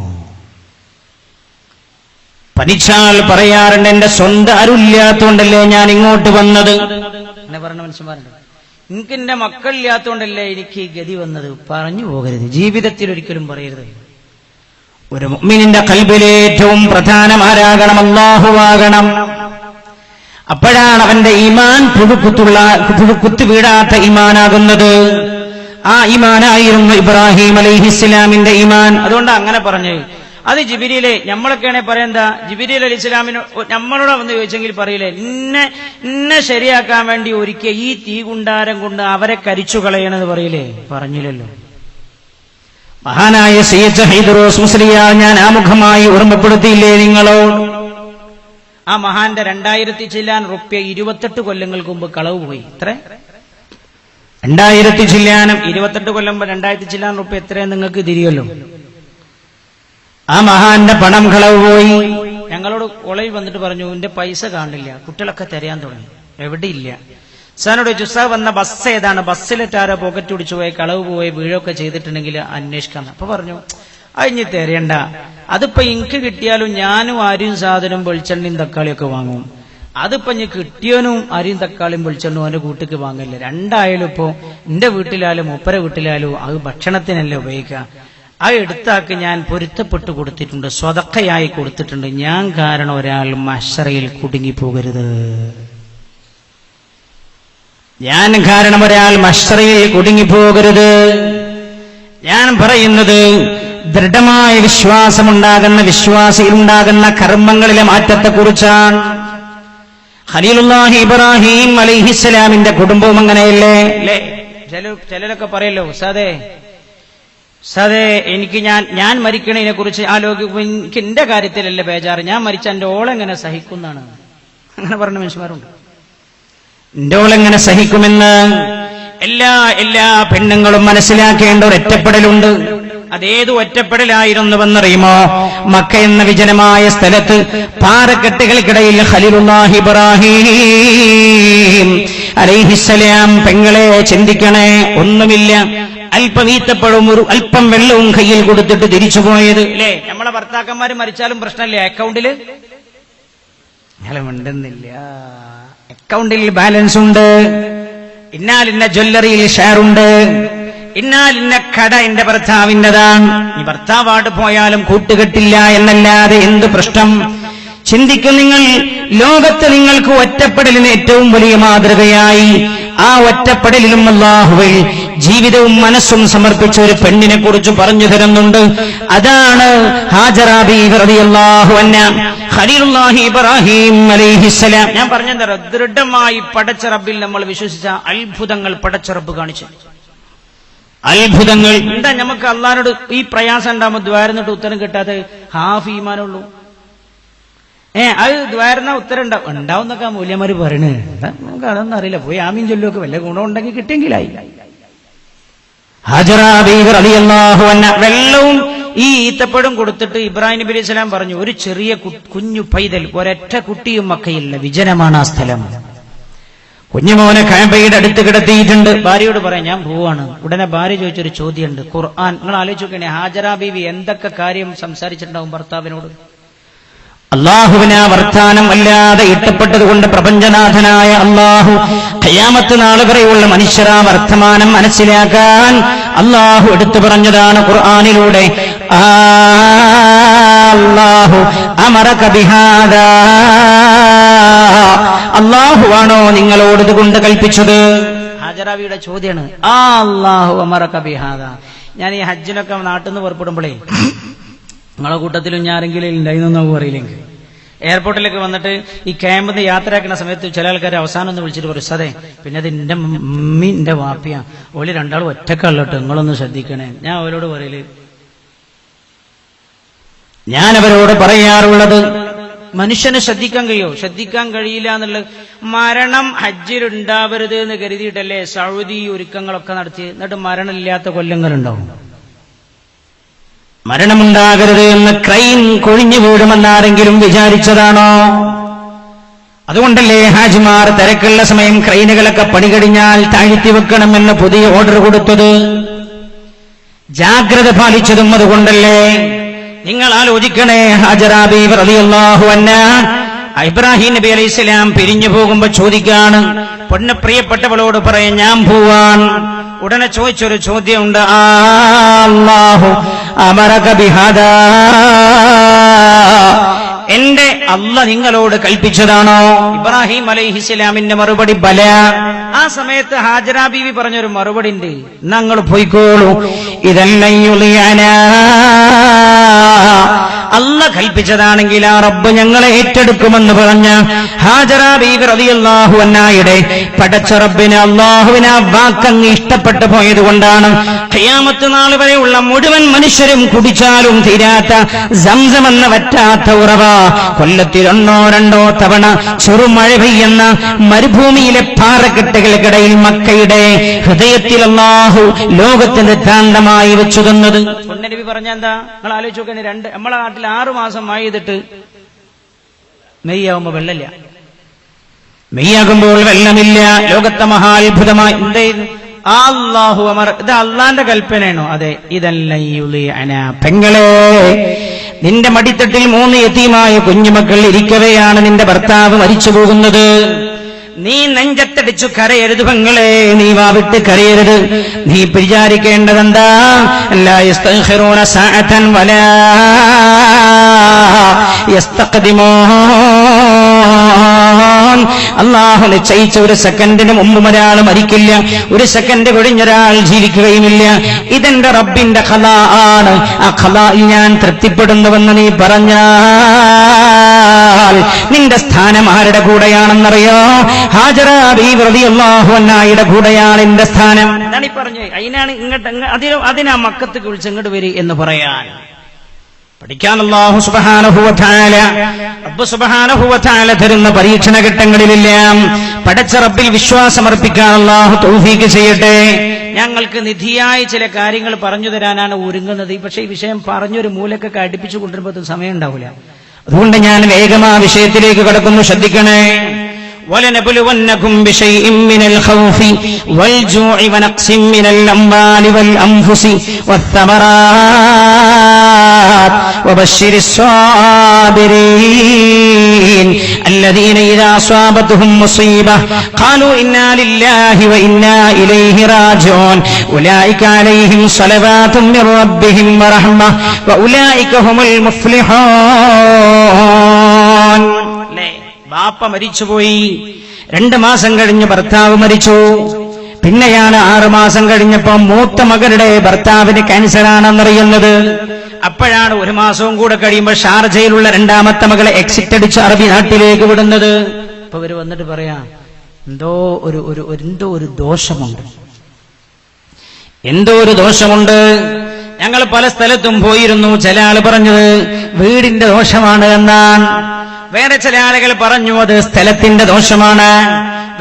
പനിച്ചാൽ പറയാറുണ്ട്, എന്റെ സ്വന്തം അരുല്ലാത്തോണ്ടല്ലേ ഞാൻ ഇങ്ങോട്ട് വന്നത്. അങ്ങനെ പറഞ്ഞ മനുഷ്യന്മാരുണ്ട്. എനിക്ക് എന്റെ മക്കളില്ലാത്തോണ്ടല്ലേ എനിക്ക് ഈ ഗതി വന്നത്. പറഞ്ഞു പോകരുത്, ജീവിതത്തിൽ ഒരിക്കലും പറയരുത്. ഒരു മുഅ്മിനിന്റെ ഖൽബിലെ ഏറ്റവും പ്രധാനമാരാകണം അല്ലാഹുവാകണം. അപ്പോഴാണ് അവന്റെ ഈമാൻ പുഴുക്കുത്തു വീഴാത്ത ഈമാനാകുന്നത്. ആ ഈമാനായിരുന്നു ഇബ്രാഹിം അലൈഹിസ്സലാമിന്റെ ഈമാൻ. അതുകൊണ്ട് അങ്ങനെ പറഞ്ഞു. അത് ജിബ്രീലെ, നമ്മളൊക്കെയാണെ പറയെന്താ, ജിബ്രീൽ അലൈഹിസ്സലാമിന് നമ്മളോട് വന്ന് ചോദിച്ചെങ്കിൽ പറയില്ലേ, ഇന്നെ ശരിയാക്കാൻ വേണ്ടി ഒരിക്കൽ ഈ തീകുണ്ടാരം കൊണ്ട് അവരെ കരിച്ചു കളയണമെന്ന് പറയില്ലേ? പറഞ്ഞില്ലല്ലോ. മഹാനായ സയ്യിദ് ഹൈദറോസ് മുസ്ലിയാർ ഞാൻ ആമുഖമായി ഓർമ്മപ്പെടുത്തിയില്ലേ നിങ്ങളോട്? ആ മഹാന്റെ 2000 ചില്ലാൻ റുപ്യ 28 കൊല്ലങ്ങൾക്ക് മുമ്പ് കളവ് പോയി. എത്ര? 2000 ചില്ലാനം. 28 കൊല്ലം 2000 ചില്ലാൻ റുപ്യ എത്രയെന്ന് നിങ്ങൾക്ക് തിരിയല്ലോ. ആ മഹാന്റെ പണം കളവ് പോയി. ഞങ്ങളോട് കോളേജിൽ വന്നിട്ട് പറഞ്ഞു, എന്റെ പൈസ കാണില്ല, കുട്ടികളൊക്കെ തിരയാൻ തുടങ്ങി, എവിടെയില്ല. സാറിനോട് ചോദിച്ചു, വന്ന ബസ് ഏതാണ്, ബസ്സിലിട്ടാരോ പോക്കറ്റ് പിടിച്ചു പോയി കളവ് പോയി വീഴൊക്കെ ചെയ്തിട്ടുണ്ടെങ്കിൽ അന്വേഷിക്കാം. അപ്പൊ പറഞ്ഞു, അതിഞ്ഞ് തിരയണ്ട, അതിപ്പോ എനിക്ക് കിട്ടിയാലും ഞാനും അരിയും സാധനവും വെളിച്ചെണ്ണയും തക്കാളിയൊക്കെ വാങ്ങും. അതിപ്പോ ഞാൻ കിട്ടിയവനും അരിയും തക്കാളിയും വെളിച്ചെണ്ണും അവന്റെ കൂട്ടിക്ക് വാങ്ങില്ല. രണ്ടായാലും ഇപ്പോ എന്റെ വീട്ടിലായാലും മൂപ്പരെ വീട്ടിലായാലും അത് ഭക്ഷണത്തിനല്ലേ ഉപയോഗിക്കുക. ആ എടുത്താക്ക് ഞാൻ പൊരുത്തപ്പെട്ടു കൊടുത്തിട്ടുണ്ട്, സ്വതക്കയായി കൊടുത്തിട്ടുണ്ട്. ഞാൻ കാരണം ഒരാൾ മഹ്ശറയിൽ കുടുങ്ങിപ്പോകരുത്. ഞാൻ കാരണം ഒരാൾ മഹ്ശറയിൽ കുടുങ്ങിപ്പോകരുത്. ഞാൻ പറയുന്നത് ദൃഢമായ വിശ്വാസമുണ്ടാകുന്ന, വിശ്വാസിയിലുണ്ടാകുന്ന കർമ്മങ്ങളിലെ മാറ്റത്തെക്കുറിച്ചാണ്. ഖലീലുല്ലാഹി ഇബ്രാഹിം അലൈഹിസ്സലാമിന്റെ കുടുംബവും അങ്ങനെയല്ലേ? ചിലരൊക്കെ പറയല്ലോ, ഉസ്താദേ എനിക്ക് ഞാൻ മരിക്കണതിനെ കുറിച്ച് ആലോചിക്കുമ്പോൾ എനിക്ക് എന്റെ കാര്യത്തിലല്ലേ ബേജാറ്, ഞാൻ മരിച്ച എന്റെ ഓളെങ്ങനെ സഹിക്കുന്നതാണ്. അങ്ങനെ പറഞ്ഞ മനുഷ്യന്മാരുണ്ട്. എന്റെ ഓളെങ്ങനെ സഹിക്കുമെന്ന് എല്ലാ പെണ്ണുങ്ങളും മനസ്സിലാക്കേണ്ട ഒരു ഒറ്റപ്പെടലുണ്ട്. അതേത് ഒറ്റപ്പെടലായിരുന്നുവെന്നറിയുമോ? മക്ക എന്ന വിജനമായ സ്ഥലത്ത് പാറക്കെട്ടുകൾക്കിടയിൽ ഖലീലുല്ലാഹി ഇബ്രാഹിം അലൈഹിസ്സലാം പെങ്ങളെ ചിന്തിക്കണേ, ഒന്നുമില്ല, അല്പം ഈത്തപ്പഴവും ഒരു അല്പം വെള്ളവും കയ്യിൽ കൊടുത്തിട്ട് തിരിച്ചുപോയത് അല്ലേ? നമ്മളെ ഭർത്താക്കന്മാര് മരിച്ചാലും പ്രശ്നമല്ലേ? അക്കൗണ്ടില് ഉണ്ടെന്നില്ല, അക്കൗണ്ടിൽ ബാലൻസ് ഉണ്ട്, ഇന്നാലിന്ന ജ്വല്ലറിയിൽ ഷെയറുണ്ട്, ഇന്നാലിന്ന കട എന്റെ ഭർത്താവിൻ്റെതാണ്. ഈ ഭർത്താവാട് പോയാലും കൂട്ടുകെട്ടില്ല എന്നല്ലാതെ എന്ത് പ്രശ്നം? ചിന്തിക്കും നിങ്ങൾ. ലോകത്ത് നിങ്ങൾക്ക് ഒറ്റപ്പെടലിന് ഏറ്റവും വലിയ മാതൃകയായി ആ ഒറ്റപ്പെടലിലും അല്ലാഹുവിൽ ജീവിതവും മനസ്സും സമർപ്പിച്ച ഒരു പെണ്ണിനെ കുറിച്ച് പറഞ്ഞു തരുന്നുണ്ട്. അതാണ് ഹാജറ ബീവി റളിയല്ലാഹു അൻഹ. ഖലീലുല്ലാഹി ഇബ്രാഹിം അലൈഹിസ്സലാം. ഞാൻ പറഞ്ഞെന്താ, ദൃഢമായി പടച്ച റബ്ബിൽ നമ്മൾ വിശ്വസിച്ച അത്ഭുതങ്ങൾ പടച്ച റബ്ബ് കാണിച്ചു. അത്ഭുതങ്ങൾ എന്താ? നമുക്ക് അള്ളാഹിനോട് ഈ പ്രയാസം ഉണ്ടാകുമ്പോൾ ദ്വാരന്നിട്ട് ഉത്തരം കിട്ടാതെ ഹാഫ് ഈമാനുള്ളൂ. അത് ദ്വാരന്ന ഉത്തരം ഉണ്ടാവും എന്നൊക്കെ മൂല്യന്മാര് പറയണേ. നമുക്ക് അതൊന്നും അറിയില്ല. പോയി ആമീൻ ചൊല്ലുമൊക്കെ വല്ല ഗുണമുണ്ടെങ്കിൽ കിട്ടിയെങ്കിലായി. ഹാജറ ബീവി റളിയല്ലാഹു അൻഹ വെള്ളവും ഈ ഈത്തപ്പഴം കൊടുത്തിട്ട് ഇബ്രാഹിം നബി അലൈഹി സ്വലാം പറഞ്ഞു, ഒരു ചെറിയ കുഞ്ഞു പൈതൽ, ഒരൊറ്റ കുട്ടിയും മക്കയില്ല, വിജനമാണ് ആ സ്ഥലം. കുഞ്ഞുമോനെ കഅബയുടെ അടുത്ത് കിടത്തിയിട്ടുണ്ട്. ഭാര്യയോട് പറയാം ഞാൻ പോവാണ്. ഉടനെ ഭാര്യ ചോദിച്ചൊരു ചോദ്യമുണ്ട്. ഖുർആൻ നിങ്ങൾ ആലോചിച്ച് നോക്കണേ, ഹാജറ ബീവി എന്തൊക്കെ കാര്യം സംസാരിച്ചിട്ടുണ്ടാവും ഭർത്താവിനോട്. അള്ളാഹുവിന് ആ വർത്താനം വല്ലാതെ ഇഷ്ടപ്പെട്ടതുകൊണ്ട് പ്രപഞ്ചനാഥനായ അള്ളാഹു ഖിയാമത്ത് നാൾ വരെയുള്ള മനുഷ്യർ ആ വർത്തമാനം മനസ്സിലാക്കാൻ അള്ളാഹു എടുത്തു പറഞ്ഞതാണ് ഖുർആനിലൂടെ. അല്ലാഹു അമറക ബിഹാദാ, അള്ളാഹുവാണോ നിങ്ങളോട് ഇതുകൊണ്ട് കൽപ്പിച്ചത്? ഹാജറാവിയുടെ ചോദ്യമാണ്. അല്ലാഹു അമറക ബിഹാദാ. ഞാൻ ഈ ഹജ്ജിനൊക്കെ നാട്ടിൽ നിന്ന് പുറപ്പെടുമ്പോഴേ നിങ്ങളെ കൂട്ടത്തിലും ഞാൻ ആരെങ്കിലും ഉണ്ടായിരുന്നു അറിയില്ലെങ്കിൽ, എയർപോർട്ടിലേക്ക് വന്നിട്ട് ഈ ക്യാമ്പിൽ നിന്ന് യാത്രയാക്കുന്ന സമയത്ത് ചില ആൾക്കാർ അവസാനം ഒന്ന് വിളിച്ചിട്ട് പറയും, സതേ പിന്നെ അത് എന്റെ മമ്മി എന്റെ വാപ്പിയാ, ഓല് രണ്ടാളും ഒറ്റക്കല്ലോട്ട്, നിങ്ങളൊന്ന് ശ്രദ്ധിക്കണേ. ഞാൻ അവരോട് പറയല്, ഞാൻ അവരോട് പറയാറുള്ളത്, മനുഷ്യന് ശ്രദ്ധിക്കാൻ കഴിയോ? ശ്രദ്ധിക്കാൻ കഴിയില്ല എന്നുള്ളത്. മരണം ഹജ്ജിലുണ്ടാവരുത് എന്ന് കരുതിയിട്ടല്ലേ സൗദി ഒരുക്കങ്ങളൊക്കെ നടത്തി. എന്നിട്ട് മരണമില്ലാത്ത കൊല്ലങ്ങളുണ്ടാവും. മരണമുണ്ടാകരുത് എന്ന് ക്രെയിൻ കൊഴിഞ്ഞു വീഴുമെന്നാരെങ്കിലും വിചാരിച്ചതാണോ? അതുകൊണ്ടല്ലേ ഹാജിമാർ തിരക്കുള്ള സമയം ക്രെയിനുകളൊക്കെ പണി കഴിഞ്ഞാൽ താഴ്ത്തി വെക്കണമെന്ന് പുതിയ ഓർഡർ കൊടുത്തത്. ജാഗ്രത പാലിച്ചതും അതുകൊണ്ടല്ലേ. നിങ്ങൾ ആലോചിക്കണേ, ഹാജറ ബീവി റളിയല്ലാഹു അൻഹ ഇബ്രാഹിം നബി അലൈഹിസ്സലാം പിരിഞ്ഞു പോകുമ്പോ ചോദിക്കാണ്, പൊന്നെ പ്രിയപ്പെട്ടവളോട് പറയാൻ ഞാൻ പോവാൻ. ഉടനെ ചോദിച്ചൊരു ചോദ്യമുണ്ട്, അല്ലാഹു അമറക ബിഹാദാ, എന്റെ അല്ല നിങ്ങളോട് കൽപ്പിച്ചതാണോ? ഇബ്രാഹിം അലൈഹിസ്സലാമിന്റെ മറുപടി ബല. ആ സമയത്ത് ഹാജറ ബീവി പറഞ്ഞൊരു മറുപടി ഉണ്ട്, ഞങ്ങൾ പോയിക്കോളൂ, ഇതല്ലയുളിയാനാ, അല്ല കൽപ്പിച്ചതാണെങ്കിൽ ആ റബ്ബ് ഞങ്ങളെ ഏറ്റെടുക്കുമെന്ന് പറഞ്ഞ ഹാജറ ബീവി റളിയല്ലാഹു അൻഹയുടെ പടച്ച റബ്ബിന് അല്ലാഹുവിന് ആ വാക്കങ്ങ് ഇഷ്ടപ്പെട്ടു പോയതുകൊണ്ടാണ് ഖിയാമത്ത് നാൾ വരെയുള്ള മുഴുവൻ മനുഷ്യരും കുടിച്ചാലും തീരാത്ത സംസം എന്ന വറ്റാത്ത ഉറവ, കൊല്ലത്തിൽ ഒന്നോ രണ്ടോ തവണ ചെറുമഴ പെയ്യുന്ന മരുഭൂമിയിലെ പാറക്കെട്ടുകൾക്കിടയിൽ മക്കയുടെ ഹൃദയത്തിൽ അല്ലാഹു ലോകത്തിന്റെ താണ്ഡമായി വെച്ചു തന്നത്. നബി പറഞ്ഞ എന്താ? നിങ്ങൾ ആലോചിച്ച് നോക്കണേ, നമ്മളെ നാട്ടിൽ 6 മാസം മഴ ചെയ്തിട്ട് മെയ്യാവുമ്പോ വെള്ളമില്ല. മെയ്യാകുമ്പോൾ വെള്ളമില്ല. ലോകത്തെ മഹാത്ഭുതമായി എന്തായിരുന്നു? അല്ലാഹു അമർ. ഇത് അള്ളാന്റെ കൽപ്പനയാണോ? അതെ. ഇതല്ലയുളിഅന, പെങ്ങളെ നിന്റെ മടിത്തട്ടിൽ 3 യതീമായ കുഞ്ഞുമക്കൾ ഇരിക്കവെയാണ് നിന്റെ ഭർത്താവ് മരിച്ചു പോകുന്നത്. നീ നെഞ്ചത്തടിച്ചു കരയരുത് പെങ്ങളെ, നീ വാവിട്ട് കരയരുത്. നീ വിചാരിക്കേണ്ടതെന്താ? ലാ യസ്തഖിറൂന സഅതൻ വലാ യസ്തഖദിമൂൻ. അല്ലാഹു നിശ്ചയിച്ച ഒരു സെക്കൻഡിന് മുമ്പ് ഒരാൾ മരിക്കില്ല, ഒരു സെക്കൻഡ് കഴിഞ്ഞൊരാൾ ജീവിക്കുകയുമില്ല. ഇതെന്റെ റബ്ബിന്റെ ഖലാ ആണ്. ആ ഖലായിൽ ഞാൻ തൃപ്തിപ്പെടുന്നുവെന്ന് നീ പറഞ്ഞാൽ നിന്റെ സ്ഥാനം ആരുടെ കൂടെയാണെന്നറിയോ? ഹാജറ ബീവി റളിയല്ലാഹു അൻഹയുടെ കൂടെയാണ് എന്റെ സ്ഥാനം. എന്താണ് ഈ പറഞ്ഞത്? അതിനാണ് ഇങ്ങോട്ട് അതിനാ മക്കത്തേക്ക് വിളിച്ച് ഇങ്ങോട്ട് വരി എന്ന് പറയാൻ പഠിക്കാൻ അല്ലാഹു സുബ്ഹാനഹു വ തആല റബ്ബ് സുബ്ഹാനഹു വ തആല തരുന്ന പരീക്ഷണ ഘട്ടങ്ങളിലെല്ലാം പടച്ച റബ്ബിൽ വിശ്വാസമർപ്പിക്കാൻ അല്ലാഹു തൗഫീഖ് ചെയ്യട്ടെ. ഞങ്ങൾക്ക് നിധിയായ ചില കാര്യങ്ങൾ പറഞ്ഞു തരാനാണ് ഒരുങ്ങുന്നത്. പക്ഷേ ഈ വിഷയം പറഞ്ഞൊരു മൂലക്കൊക്കെ അടുപ്പിച്ചു കൊണ്ടുവരുമ്പോൾ സമയം ഉണ്ടാവില്ല. അതുകൊണ്ട് ഞാൻ വേഗം ആ വിഷയത്തിലേക്ക് കടക്കുന്നു. ശ്രദ്ധിക്കണേ. وَلَنَبْلُوَنَّكُمْ بِشَيْءٍ مِّنَ الْخَوْفِ وَالْجُوعِ وَنَقْصٍ مِّنَ الْأَمْوَالِ وَالْأَنفُسِ وَالثَّمَرَاتِ وَبَشِّرِ الصَّابِرِينَ الَّذِينَ إِذَا أَصَابَتْهُم مُّصِيبَةٌ قَالُوا إِنَّا لِلَّهِ وَإِنَّا إِلَيْهِ رَاجِعُونَ أُولَٰئِكَ عَلَيْهِمْ صَلَوَاتٌ مِّن رَّبِّهِمْ وَرَحْمَةٌ وَأُولَٰئِكَ هُمُ الْمُفْلِحُونَ. ബാപ്പ മരിച്ചുപോയി. 2 മാസം കഴിഞ്ഞ് ഭർത്താവ് മരിച്ചു. പിന്നെയാണ് 6 മാസം കഴിഞ്ഞപ്പോ മൂത്ത മകളുടെ ഭർത്താവിന് ക്യാൻസറാണെന്നറിയുന്നത്. അപ്പോഴാണ് 1 മാസവും കൂടെ കഴിയുമ്പോൾ ഷാർജയിലുള്ള 2ാമത്തെ മകളെ എക്സിറ്റ് അടിച്ച് അറബി നാട്ടിലേക്ക് വിടുന്നത്. അപ്പൊ ഇവര് വന്നിട്ട് പറയാ, എന്തോ ഒരു ദോഷമുണ്ട്. ഞങ്ങൾ പല സ്ഥലത്തും പോയിരുന്നു. ചില ആള് പറഞ്ഞത് വീടിന്റെ ദോഷമാണ് എന്നാണ്. വേറെ ചില ആളുകൾ പറഞ്ഞു അത് സ്ഥലത്തിന്റെ ദോഷമാണ്.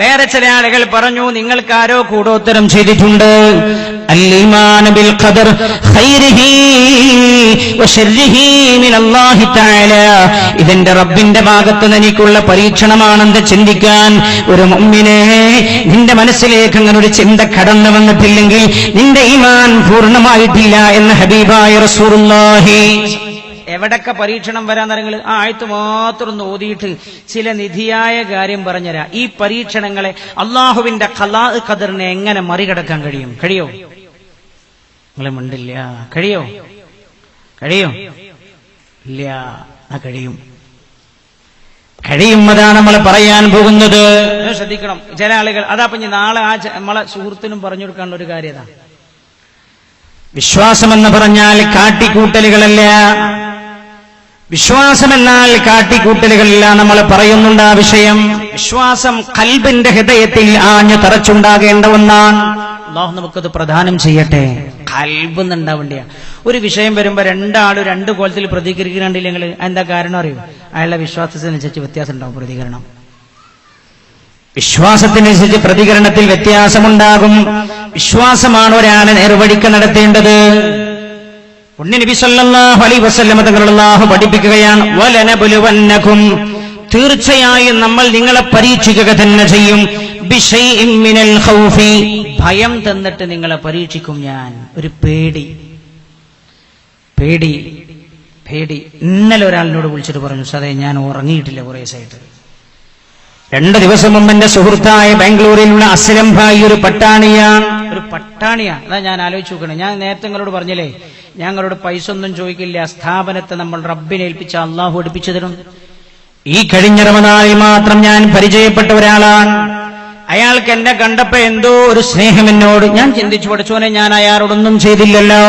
വേറെ ചില ആളുകൾ പറഞ്ഞു നിങ്ങൾക്കാരോ കൂടോത്തരം ചെയ്തിട്ടുണ്ട്. അൽ-ഈമാൻ ബിൽ ഖദർ ഖൈരിഹി വശർരിഹി മിനല്ലാഹി തആല. ഇതെന്റെ റബ്ബിന്റെ ഭാഗത്ത് നിന്ന് എനിക്കുള്ള പരീക്ഷണമാണെന്ന് ചിന്തിക്കാൻ ഒരു മുഅ്മിനെ നിന്റെ മനസ്സിലേക്ക് അങ്ങനെ ഒരു ചിന്ത കടന്നു വന്നിട്ടില്ലെങ്കിൽ നിന്റെ ഈമാൻ പൂർണ്ണമായിട്ടില്ല എന്ന് ഹബീബായ റസൂലുള്ളാഹി. എവിടൊക്കെ പരീക്ഷണം വരാൻ നിങ്ങൾ ആ ആയത്ത് മാത്രം ഓതിയിട്ട് ചില നിധിയായ കാര്യം പറഞ്ഞുതരാം. ഈ പരീക്ഷണങ്ങളെ അള്ളാഹുവിന്റെ ഖലാ ഖദറിനെ എങ്ങനെ മറികടക്കാൻ കഴിയോ? നിങ്ങളെ മിണ്ടില്ല. കഴിയോ? ഇല്ല. കഴിയും. അതാണ് നമ്മൾ പറയാൻ പോകുന്നത്. ശ്രദ്ധിക്കണം. ചില ആളുകൾ അതാ നാളെ നമ്മളെ സുഹൃത്തിനും പറഞ്ഞു കൊടുക്കാനുള്ള ഒരു കാര്യം. വിശ്വാസമെന്ന് പറഞ്ഞാൽ കാട്ടിക്കൂട്ടലുകളല്ല. വിശ്വാസമെന്നാൽ കാട്ടിക്കൂട്ടലുകളില്ല. നമ്മൾ പറയുന്നുണ്ട് ആ വിഷയം. വിശ്വാസം ഖൽബിന്റെ ഹൃദയത്തിൽ ആഞ്ഞു തറച്ചുണ്ടാകേണ്ട ഒന്നാണ്. അല്ലാഹു നമുക്കത് പ്രദാനം ചെയ്യട്ടെ. ഖൽബുന്നുണ്ടാവേണ്ടിയ ഒരു വിഷയം വരുമ്പോ 2 ആള് 2 കോലത്തിൽ പ്രതികരിക്കുന്നുണ്ടെങ്കിൽ എന്താ കാരണം അറിയോ? അയാളുടെ വിശ്വാസത്തിനനുസരിച്ച് വ്യത്യാസം ഉണ്ടാവും പ്രതികരണം. വിശ്വാസത്തിനനുസരിച്ച് പ്രതികരണത്തിൽ വ്യത്യാസമുണ്ടാകും. വിശ്വാസമാണ് ഒരാളെ നേർവഴിക്ക് നടത്തേണ്ടത്. നബി സല്ലല്ലാഹു അലൈഹി വസല്ലം തങ്ങൾ അല്ലാഹു പഠിപ്പിക്കുകയാണ്, വലനബലുവന്നകും, തീർച്ചയായും നമ്മൾ നിങ്ങളെ പരീക്ഷിക്കുക തന്നെ ചെയ്യും, ബിശൈഇൻ മിനൽ ഖൗഫി, ഭയം തന്നിട്ട് നിങ്ങളെ പരീക്ഷിക്കും ഞാൻ. ഒരു പേടി. ഇന്നലെ ഒരാളിനോട് വിളിച്ചിട്ട് പറഞ്ഞു, സാറേ ഞാൻ ഉറങ്ങിയിട്ടില്ല കുറേ ദിവസമായിട്ട്. 2 ദിവസം മുമ്പ് എന്റെ സുഹൃത്തായ ബാംഗ്ലൂരിലുള്ള അസ്ലം ഭായി ഒരു പട്ടാണിയാണ്. അതാ ഞാൻ ആലോചിച്ച് നോക്കണേ. ഞാൻ നേരത്തെ നിങ്ങളോട് പറഞ്ഞില്ലേ, ഞങ്ങളോട് പൈസ ഒന്നും ചോദിക്കില്ല. സ്ഥാപനത്തെ നമ്മൾ റബ്ബിനെ ഏൽപ്പിച്ച അള്ളാഹു പഠിപ്പിച്ചു തരും. ഈ കഴിഞ്ഞ റമദാനിൽ മാത്രം ഞാൻ പരിചയപ്പെട്ട ഒരാളാണ്. അയാൾക്ക് എന്നെ കണ്ടപ്പോ എന്തോ ഒരു സ്നേഹം എന്നോട്. ഞാൻ ചിന്തിച്ചു, പഠിച്ചോനെ ഞാൻ അയാളോടൊന്നും ചെയ്തില്ലല്ലോ.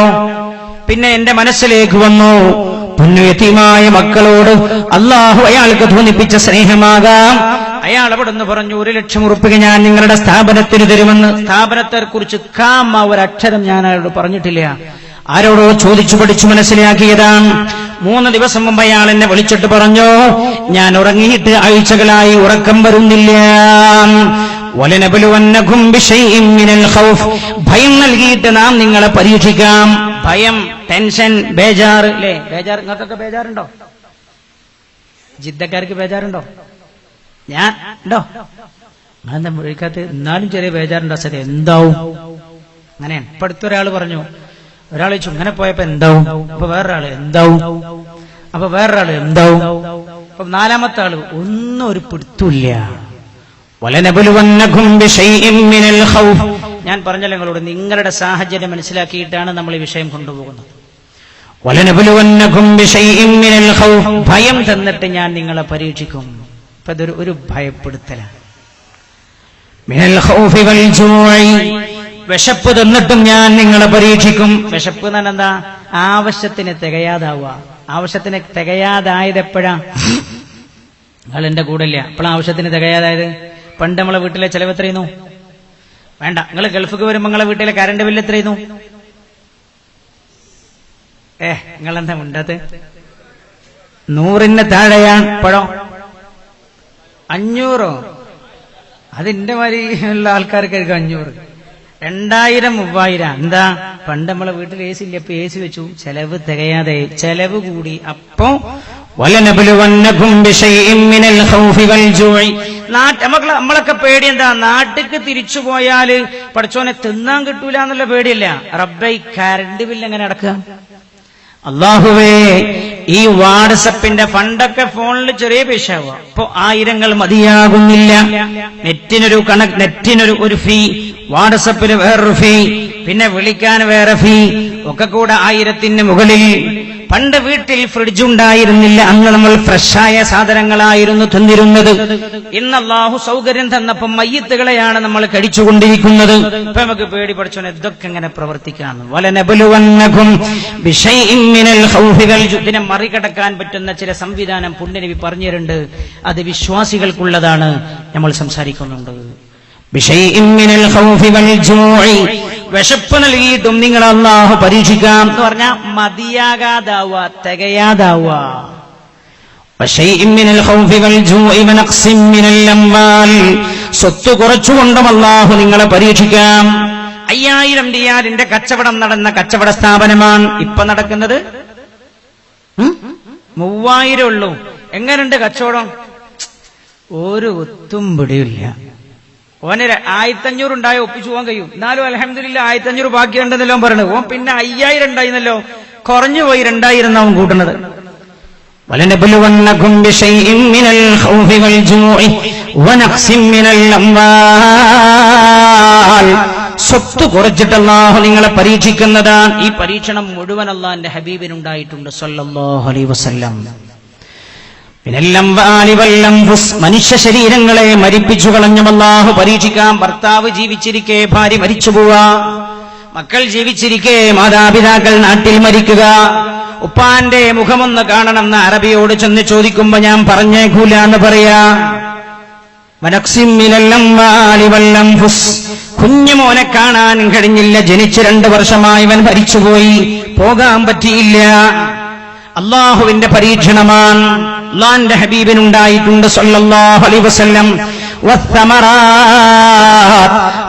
പിന്നെ എന്റെ മനസ്സിലേക്ക് വന്നു, പുണ്യയതീമായ മക്കളോട് അള്ളാഹു അയാൾക്ക് തോന്നിപ്പിച്ച സ്നേഹമാകാം. അയാൾ അവിടെ നിന്ന് പറഞ്ഞു, 1,00,000 ഉറുപ്പിക ഞാൻ നിങ്ങളുടെ സ്ഥാപനത്തിന് തരുമെന്ന്. സ്ഥാപനത്തെ കുറിച്ച് ഒരക്ഷരം ഞാൻ അയാളോട് പറഞ്ഞിട്ടില്ല. ആരോടോ ചോദിച്ചു പഠിച്ചു മനസ്സിലാക്കിയതാണ്. 3 ദിവസം മുമ്പ് അയാൾ എന്നെ വിളിച്ചിട്ട് പറഞ്ഞു, ഞാൻ ഉറങ്ങിയിട്ട് ആഴ്ചകളായി ഉറക്കം വരുന്നില്ല. വലനബലുവന്നകും ബിശൈഇൻ മിനൽ ഖൗഫ്, ഭയം നൽകിയിട്ട് നാം നിങ്ങളെ പരീക്ഷിക്കാം. ഭയം, ടെൻഷൻ, ബേജാറ്. അല്ലേ ബേജാർ? നിങ്ങൾക്കൊക്കെ ബേജാറുണ്ടോ? ജിദ്ദക്കാർക്ക് ബേജാറുണ്ടോ? ഞാൻ ഉണ്ടോ? അങ്ങനെ വിളിക്കാത്ത എന്നാലും ചെറിയ ബേജാറുണ്ടോ? സാറേ എന്താവും? അങ്ങനെയാണ്. ഇപ്പൊ അടുത്തൊരാൾ പറഞ്ഞു, ഒരാൾ ചോദിച്ചു ഇങ്ങനെ പോയപ്പോ എന്താവും? അപ്പൊ വേറൊരാള് എന്താവും? അപ്പൊ വേറൊരാള് എന്താവും? അപ്പൊ 4ാമത്തെ ആള് ഒന്നും ഒരു പിടുത്തില്ല. വലനബലുവന്നകും ബിശൈഇൻ മിനൽ ഖൗഫ്, ഞാൻ പറഞ്ഞല്ലോ നിങ്ങളോട്, നിങ്ങളുടെ സാഹചര്യം മനസ്സിലാക്കിയിട്ടാണ് നമ്മൾ ഈ വിഷയം കൊണ്ടുപോകുന്നത്. വലനബലുവന്നകും ബിശൈഇൻ മിനൽ ഖൗഫ്, ഭയം തന്നിട്ട് ഞാൻ നിങ്ങളെ പരീക്ഷിക്കും. അപ്പൊ ഇതൊരു ഭയപ്പെടുത്തലാണ്. മിനൽ ഖൗഫി വൽ ജൂഇ, വിശപ്പ് തന്നിട്ടും ഞാൻ നിങ്ങളെ പരീക്ഷിക്കും. വിശപ്പ് എന്ന് എന്താ? ആവശ്യത്തിന് തികയാതാവുക. ആവശ്യത്തിന് തികയാതായത് എപ്പോഴാ? നിങ്ങൾ എന്റെ കൂടെ ഇല്ല. അപ്പോഴാണ് ആവശ്യത്തിന് തികയാതായത്. പണ്ട് നമ്മളെ വീട്ടിലെ ചെലവ് എത്രയുന്നു? വേണ്ട, നിങ്ങൾ ഗൾഫിക്ക് വരുമ്പോ നിങ്ങളെ വീട്ടിലെ കറണ്ട് ബില്ല് എത്രയുന്നു? നിങ്ങളെന്താ മിണ്ടാത്തെ? 100-ന് താഴെയാണ്. ഇപ്പോഴോ 500. അതിന്റെ മാതിരി ഉള്ള ആൾക്കാർക്കായിരിക്കും 500. 2000, 3000. എന്താ? പണ്ട് നമ്മളെ വീട്ടിൽ AC ഇല്ല, ഇപ്പൊ AC വെച്ചു. ചെലവ് തികയാതെ, ചെലവ് കൂടി. അപ്പോ വലനബലുവന്നകും ബിശൈഇൻ മിനൽ ഖൗഫി വൽ ജൂഇ, നമ്മളൊക്കെ പേടി എന്താ? നാട്ടിക്ക് തിരിച്ചു പോയാല് പഠിച്ചോനെ തിന്നാൻ കിട്ടൂല എന്നുള്ള പേടിയല്ല. റബ്ബേ, കറണ്ട് ബില്ല് എങ്ങനെ അടക്കുക? അല്ലാഹുവേ, ഈ വാട്സപ്പിന്റെ ഫണ്ടൊക്കെ ഫോണിൽ ചെറിയ പൈസ ആവുക. അപ്പൊ 1000 മതിയാകുന്നില്ല. നെറ്റിനൊരു ഫീ, വാട്സപ്പിന് വേറൊരു ഫീ, പിന്നെ വിളിക്കാൻ വേറെ ഫീ, ഒക്കെ കൂടെ 1000-ന് മുകളിൽ. പണ്ട് വീട്ടിൽ ഫ്രിഡ്ജ് ഉണ്ടായിരുന്നില്ല. അന്ന് നമ്മൾ ഫ്രഷായ സാധനങ്ങളായിരുന്നു തിന്നിരുന്നത്. ഇന്ന് അല്ലാഹു സൗകര്യം തന്നപ്പം മയ്യിത്തുകളെയാണ് നമ്മൾ കഴിച്ചുകൊണ്ടിരിക്കുന്നത്. ഇപ്പൊ നമുക്ക് പേടി പഠിച്ചോനെ ഇതൊക്കെ എങ്ങനെ പ്രവർത്തിക്കാന്ന്. വലനബലുവന്നകും ബിശൈഇൻ മിനൽ ഖൗഫി വൽ ജുഅ്. ഇതിനെ മറികടക്കാൻ പറ്റുന്ന ചില സംവിധാനം പുണ്യനബി പറഞ്ഞു തരുന്നുണ്ട്. അത് വിശ്വാസികൾക്കുള്ളതാണ്. നമ്മൾ സംസാരിക്കുന്നുണ്ട്. ബിശൈഇൻ മിനൽ ഖൗഫി വൽ ജുഅ്. വിശപ്പ് നൽകിയിട്ടും നിങ്ങൾ അല്ലാഹു പരീക്ഷിക്കാം എന്ന് പറഞ്ഞാൽ മതിയാകാതാവുക, തികയാതാവുക. വശൈഇൻ മിനൽ ഖൗഫി വൽ ജൂഇ വനഖ്സിൻ മിനൽ അംവാൽ. സ്വത്ത് കുറച്ചുകൊണ്ടും അല്ലാഹു നിങ്ങളെ പരീക്ഷിക്കാം. 5000 റിയാലിന്റെ കച്ചവടം നടന്ന കച്ചവട സ്ഥാപനമാണ് ഇപ്പൊ നടക്കുന്നത്. 3000 ഉള്ളൂ. എങ്ങനെയുണ്ട് കച്ചവടം? ഒരു ഒത്തും പിടിയില്ല. ഓന് 1500 ഉണ്ടായ ഒപ്പിച്ചു പോകാൻ കഴിയും. എന്നാലും അൽഹംദുലില്ലാ 1500 ബാക്കിയുണ്ടെന്നല്ലോ പറയണത്. ഓൻ പിന്നെ 5000 ഉണ്ടായിരുന്നല്ലോ, കുറഞ്ഞു പോയി 2000 അവൻ കൂട്ടുന്നത്. വലനബലുവന്നകും ബിശൈഇൻ മിനൽ ഖൗഫി വൽ ജൂഇ വനഖ്സിൻ മിനൽ അംവാൽ. സ്വത്ത് കുറച്ചിട്ട് അല്ലാഹു നിങ്ങളെ പരീക്ഷിക്കുന്നതാണ്. ഈ പരീക്ഷണം മുഴുവൻ അല്ലാഹുവിന്റെ ഹബീബിനുണ്ടായിട്ടുണ്ട് സല്ലല്ലാഹു അലൈഹി വസല്ലം. മനുഷ്യ ശരീരങ്ങളെ മരിപ്പിച്ചു കളഞ്ഞും അല്ലാഹു പരീക്ഷിക്കാം. ഭർത്താവ് ജീവിച്ചിരിക്കെ ഭാര്യ മരിച്ചു പോവാ, മക്കൾ ജീവിച്ചിരിക്കെ മാതാപിതാക്കൾ നാട്ടിൽ മരിക്കുക. ഉപ്പാന്റെ മുഖമൊന്ന് കാണണമെന്ന് അറബിയോട് ചെന്ന് ചോദിക്കുമ്പോ ഞാൻ പറഞ്ഞേക്കൂല എന്ന് പറയാ. കുഞ്ഞുമോനെ കാണാൻ കഴിഞ്ഞില്ല, ജനിച്ച് 2 വർഷമായി അവൻ മരിച്ചുപോയി, പോകാൻ പറ്റിയില്ല. അള്ളാഹുവിന്റെ പരീക്ഷണമാണ്. അള്ളാന്റെ ഹബീബിനുണ്ടായിട്ടുണ്ട് സല്ലല്ലാഹു അലൈഹി വസല്ലം.